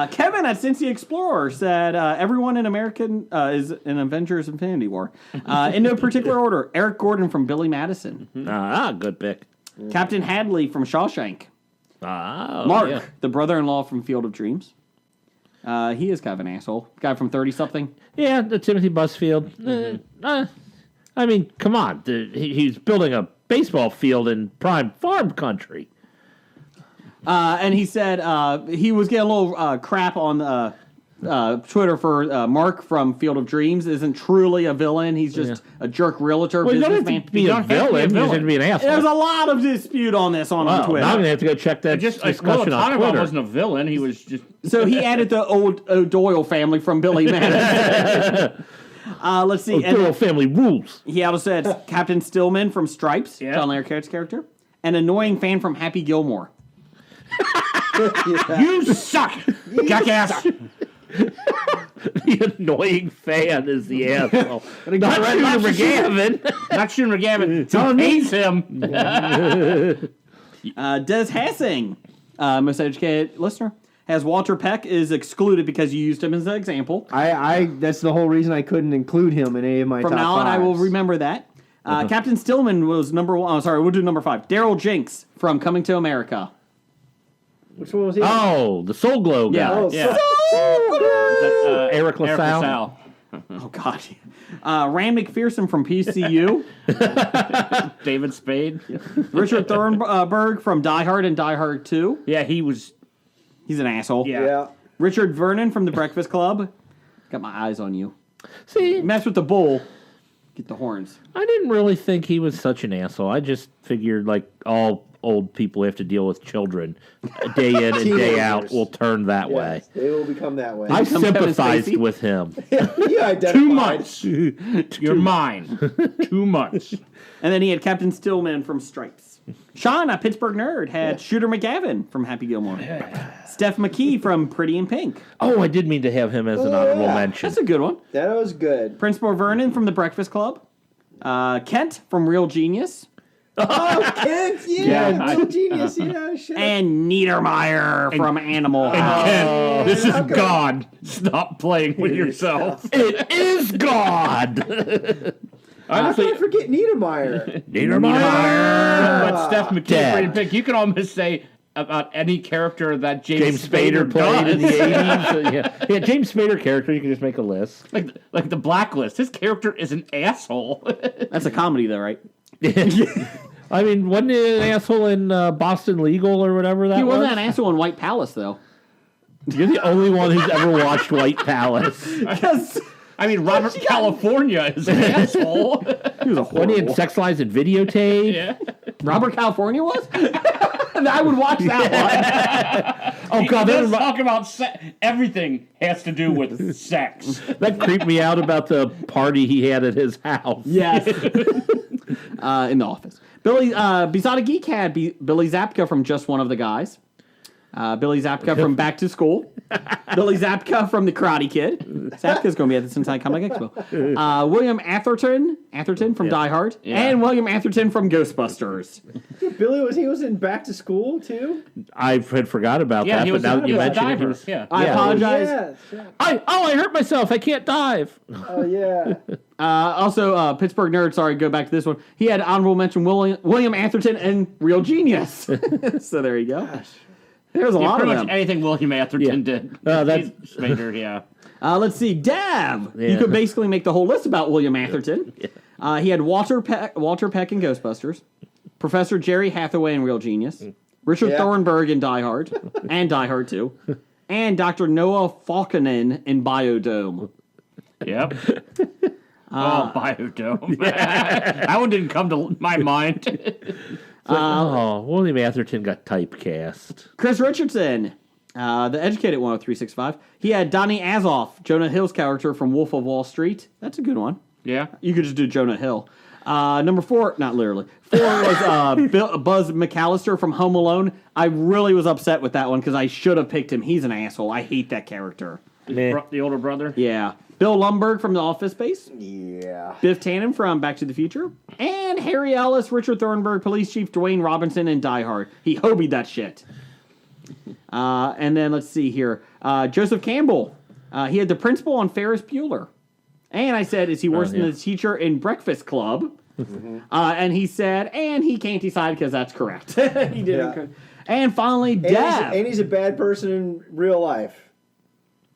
[SPEAKER 2] Kevin at Cincy Explorer said everyone in American is in Avengers Infinity War. In no particular order. Eric Gordon from Billy Madison.
[SPEAKER 6] Good pick.
[SPEAKER 2] Captain Hadley from Shawshank.
[SPEAKER 6] Mark,
[SPEAKER 2] Mark, the brother-in-law from Field of Dreams. He is kind of an asshole. Guy from 30-something.
[SPEAKER 6] Yeah, the Timothy Busfield. I mean, come on. He's building a baseball field in prime farm country.
[SPEAKER 2] And he said he was getting a little crap on Twitter for Mark from Field of Dreams isn't truly a villain. He's just a jerk realtor
[SPEAKER 6] Well, you don't have
[SPEAKER 2] businessman.
[SPEAKER 6] to be a villain. You just have to be an asshole.
[SPEAKER 2] There's a lot of dispute on this on Twitter.
[SPEAKER 6] Now I'm gonna have to go check that discussion on Twitter.
[SPEAKER 4] wasn't a villain. He was just.
[SPEAKER 2] So he added the old O'Doyle family from Billy Madison. Let's see.
[SPEAKER 6] O'Doyle family rules.
[SPEAKER 2] He also said Captain Stillman from Stripes,
[SPEAKER 4] Yeah.
[SPEAKER 2] John Larroquette's character, an annoying fan from Happy Gilmore.
[SPEAKER 4] You suck, jackass.
[SPEAKER 6] The annoying fan is the asshole. Not Shooter McGavin.
[SPEAKER 4] Not Shooter McGavin. Who hates him.
[SPEAKER 2] Des Hassing, most educated listener, has Walter Peck is excluded because you used him as an example.
[SPEAKER 5] I that's the whole reason I couldn't include him in any of my
[SPEAKER 2] From
[SPEAKER 5] top
[SPEAKER 2] now on, I will
[SPEAKER 5] fives.
[SPEAKER 2] remember that. Captain Stillman was number 1. Oh, sorry, we'll do number 5. Daryl Jinx from Coming to America.
[SPEAKER 5] Which one was he?
[SPEAKER 6] Oh, the Soul Glow guy.
[SPEAKER 5] Oh,
[SPEAKER 4] Yeah.
[SPEAKER 6] Eric LaSalle.
[SPEAKER 2] Oh, God. Rand McPherson from PCU.
[SPEAKER 4] David Spade.
[SPEAKER 2] Richard Thornburg from Die Hard and Die Hard 2.
[SPEAKER 4] Yeah, he was.
[SPEAKER 2] He's an asshole.
[SPEAKER 4] Yeah.
[SPEAKER 5] Yeah.
[SPEAKER 2] Richard Vernon from The Breakfast Club. Got my eyes on you.
[SPEAKER 6] See,
[SPEAKER 2] Mess with the bull. Get the horns.
[SPEAKER 6] I didn't really think he was such an asshole. I just figured like all old people have to deal with children day in and day out
[SPEAKER 5] Teenagers.
[SPEAKER 6] will turn that way.
[SPEAKER 5] Yes, they will become that way.
[SPEAKER 6] I
[SPEAKER 2] Become Kevin
[SPEAKER 6] sympathized
[SPEAKER 2] Spacey?
[SPEAKER 6] with him.
[SPEAKER 5] you identified.
[SPEAKER 4] Too much. You're mine. Too much.
[SPEAKER 2] And then he had Captain Stillman from Stripes. Sean, a Pittsburgh nerd, had Shooter McGavin from Happy Gilmore. Steph McKee from Pretty in Pink.
[SPEAKER 6] Oh, I did mean to have him as an honorable
[SPEAKER 5] yeah.
[SPEAKER 6] mention.
[SPEAKER 2] That's a good one.
[SPEAKER 5] That was good.
[SPEAKER 2] Principal Vernon from The Breakfast Club. Kent from Real Genius.
[SPEAKER 5] Oh, kids, yeah, real genius, yeah, shit.
[SPEAKER 2] And Niedermeyer from Animal House.
[SPEAKER 4] Ken, this is God. Stop playing with yourself.
[SPEAKER 6] It is God.
[SPEAKER 4] Honestly,
[SPEAKER 5] I forget Niedermeyer.
[SPEAKER 4] but Steph McKee,
[SPEAKER 6] Dad.
[SPEAKER 4] Pretty in Pink, you can almost say about any character that James
[SPEAKER 6] Spader played in the
[SPEAKER 4] does.
[SPEAKER 6] 80s. Yeah, James Spader character, you can just make a list.
[SPEAKER 4] like the Blacklist. His character is an asshole.
[SPEAKER 2] That's a comedy, though, right?
[SPEAKER 6] I mean, wasn't he an asshole in Boston Legal or whatever that
[SPEAKER 2] He
[SPEAKER 6] was?
[SPEAKER 2] wasn't an asshole in White Palace, though.
[SPEAKER 6] You're the only one who's ever watched White Palace.
[SPEAKER 2] Because
[SPEAKER 4] I mean, Robert California is an asshole.
[SPEAKER 2] he was a
[SPEAKER 6] When he
[SPEAKER 2] horrible.
[SPEAKER 6] had sex lies and videotape.
[SPEAKER 4] Yeah.
[SPEAKER 2] Robert California was? I would watch that one.
[SPEAKER 6] Oh, God,
[SPEAKER 4] He
[SPEAKER 6] that,
[SPEAKER 4] does talk about everything has to do with sex.
[SPEAKER 6] that creeped me out about the party he had at his house.
[SPEAKER 2] Yes. In the office. Billy, Bizarre Geek had Billy Zabka from Just One of the Guys. Billy Zabka from Back to School. Billy Zabka from The Karate Kid. Zabka's going to be at the Cincinnati Comic Expo. William Atherton from Die Hard.
[SPEAKER 4] Yeah.
[SPEAKER 2] And William Atherton from Ghostbusters.
[SPEAKER 5] Billy was in Back to School too.
[SPEAKER 6] I had forgot about
[SPEAKER 4] Yeah,
[SPEAKER 6] that,
[SPEAKER 4] he
[SPEAKER 6] but
[SPEAKER 4] was
[SPEAKER 6] now that you
[SPEAKER 4] a
[SPEAKER 6] mention it, he
[SPEAKER 4] diver.
[SPEAKER 6] was,
[SPEAKER 4] Yeah.
[SPEAKER 2] I apologize.
[SPEAKER 5] Yeah.
[SPEAKER 6] I hurt myself. I can't dive.
[SPEAKER 5] Oh yeah.
[SPEAKER 2] Also, Pittsburgh nerd, sorry, go back to this one. He had honorable mention William Atherton and Real Genius. So there you go. There's a lot
[SPEAKER 4] Pretty
[SPEAKER 2] of
[SPEAKER 4] much
[SPEAKER 2] them.
[SPEAKER 4] anything William Atherton
[SPEAKER 6] Yeah.
[SPEAKER 4] did.
[SPEAKER 6] That's-
[SPEAKER 4] Spader, yeah.
[SPEAKER 2] Let's see, Dab. You
[SPEAKER 6] Yeah.
[SPEAKER 2] could basically make the whole list about William Atherton. He had Walter Peck in Ghostbusters, Professor Jerry Hathaway in Real Genius, Richard
[SPEAKER 5] Yeah.
[SPEAKER 2] Thornburg in Die Hard, and Die Hard 2, and Dr. Noah Falconen in Biodome.
[SPEAKER 4] Yep. Biodome. That one didn't come to my mind.
[SPEAKER 6] William Atherton got typecast.
[SPEAKER 2] Chris Richardson, the educated one of 365. He had Donnie Azoff, Jonah Hill's character from Wolf of Wall Street. That's a good one.
[SPEAKER 4] Yeah.
[SPEAKER 2] You could just do Jonah Hill. Number 4, not literally. 4 was Buzz McAllister from Home Alone. I really was upset with that one because I should have picked him. He's an asshole. I hate that character.
[SPEAKER 4] The older brother.
[SPEAKER 2] Yeah. Bill Lumberg from The Office Space.
[SPEAKER 5] Yeah.
[SPEAKER 2] Biff Tannen from Back to the Future. And Harry Ellis, Richard Thornburg, Police Chief Dwayne Robinson, and Die Hard. He hobied that shit. And then let's see here. Joseph Campbell. He had the principal on Ferris Bueller. And I said, is he worse than the teacher in Breakfast Club? And he said, and he can't decide because that's correct. He didn't.
[SPEAKER 5] Yeah.
[SPEAKER 2] And finally, Dab.
[SPEAKER 5] And he's a bad person in real life.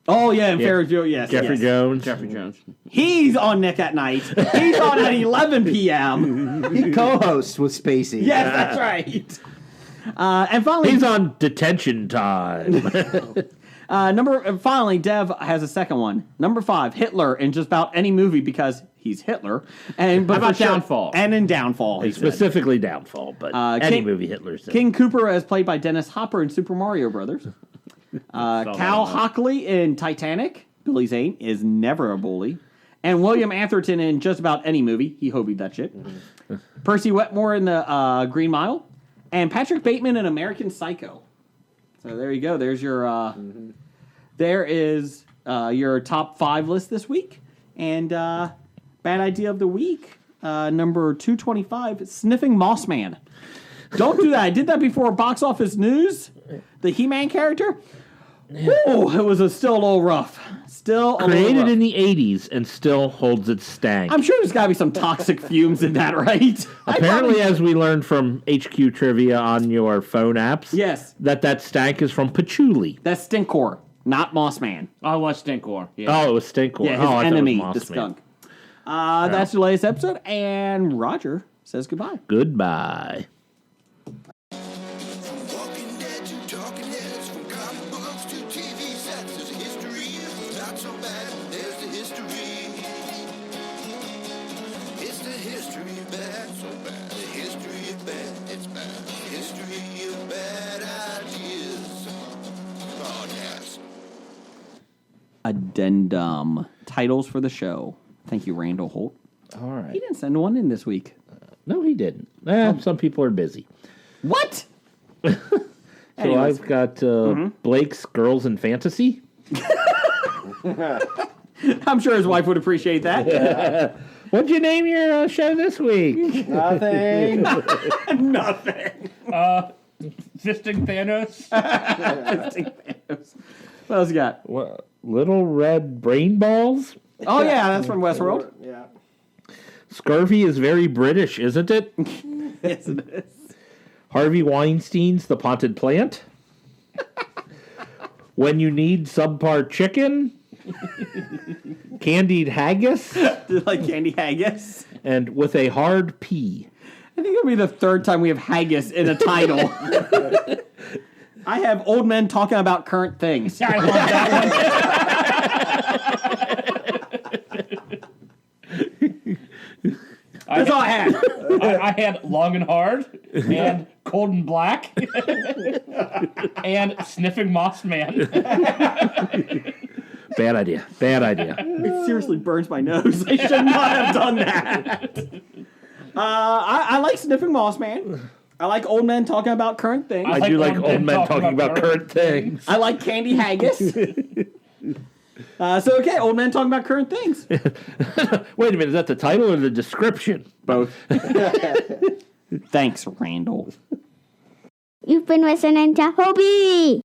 [SPEAKER 2] Oh, yeah, and Ferris Bueller, yes.
[SPEAKER 6] Jeffrey
[SPEAKER 2] yes.
[SPEAKER 6] Jones.
[SPEAKER 4] Jeffrey Jones.
[SPEAKER 2] He's on Nick at Night. He's on at 11 p.m.
[SPEAKER 5] He co-hosts with Spacey.
[SPEAKER 2] Yes, that's right. And finally,
[SPEAKER 6] He's on detention time.
[SPEAKER 2] Finally, Dev has a second one. Number 5, Hitler in just about any movie because he's Hitler. But
[SPEAKER 4] How about
[SPEAKER 2] for sure-
[SPEAKER 4] Downfall?
[SPEAKER 2] And in Downfall, he said.
[SPEAKER 6] Specifically Downfall, but any
[SPEAKER 2] King-
[SPEAKER 6] movie Hitler's in.
[SPEAKER 2] King Cooper as played by Dennis Hopper in Super Mario Brothers. Cal Hockley in Titanic. Billy Zane is never a bully. And William Atherton in just about any movie. He hobied that shit. Percy Wetmore in the Green Mile. And Patrick Bateman in American Psycho. So there you go. There's your there is your top 5 list this week. And bad idea of the week, number 225, Sniffing Moss Man. Don't do that. I did that before Box Office News. The He-Man character. Ooh, it was still a little rough.
[SPEAKER 6] Created in the 80s and still holds its stank.
[SPEAKER 2] I'm sure there's got to be some toxic fumes in that, right?
[SPEAKER 6] Apparently, as we learned from HQ Trivia on your phone apps,
[SPEAKER 2] yes,
[SPEAKER 6] that stank is from patchouli.
[SPEAKER 2] That's Stinkor, not Mossman.
[SPEAKER 4] Oh, it was Stinkor. Yeah.
[SPEAKER 6] Oh, it was Stinkor.
[SPEAKER 2] Yeah, his
[SPEAKER 6] I thought it was
[SPEAKER 2] enemy, the
[SPEAKER 6] Mossman.
[SPEAKER 2] skunk. That's the latest episode, and Roger says goodbye.
[SPEAKER 6] Goodbye.
[SPEAKER 3] Walking Dead to Talking Heads, from comic books to TV sets, there's a history. It's not so bad. There's the history. It's the history of bad, so bad. The history of bad, it's bad. The history of bad ideas. Podcast.
[SPEAKER 2] Addendum. Titles for the show. Thank you, Randall Holt.
[SPEAKER 6] All right.
[SPEAKER 2] He didn't send one in this week.
[SPEAKER 6] No, he didn't. Some people are busy.
[SPEAKER 2] What?
[SPEAKER 6] So
[SPEAKER 2] Anyways.
[SPEAKER 6] I've got Blake's Girls in Fantasy.
[SPEAKER 2] I'm sure his wife would appreciate that.
[SPEAKER 6] What'd you name your show this week?
[SPEAKER 5] Nothing.
[SPEAKER 2] Nothing.
[SPEAKER 4] Fisting Thanos.
[SPEAKER 2] What else you got?
[SPEAKER 6] What, Little Red Brain Balls?
[SPEAKER 2] Oh, yeah, that's from Westworld.
[SPEAKER 5] Yeah.
[SPEAKER 6] Scurvy is very British, isn't it?
[SPEAKER 2] Yes, it is.
[SPEAKER 6] Harvey Weinstein's The Potted Plant. When You Need Subpar Chicken. Candied Haggis.
[SPEAKER 2] Like candy haggis.
[SPEAKER 6] And With a Hard P.
[SPEAKER 2] I think it'll be the third time we have haggis in a title. I have old men talking about current things.
[SPEAKER 4] I love that
[SPEAKER 2] That's all I had.
[SPEAKER 4] I had Long and Hard and Cold and Black and Sniffing Moss Man.
[SPEAKER 6] Bad idea. Bad idea.
[SPEAKER 2] It seriously burns my nose. I should not have done that. I like Sniffing Moss Man. I like old men talking about current things.
[SPEAKER 6] I do like old men talking about current things.
[SPEAKER 2] I like candy haggis. So, okay, old men talking about current things.
[SPEAKER 6] Wait a minute, is that the title or the description?
[SPEAKER 2] Both. Thanks, Randall.
[SPEAKER 10] You've been listening to Hobie.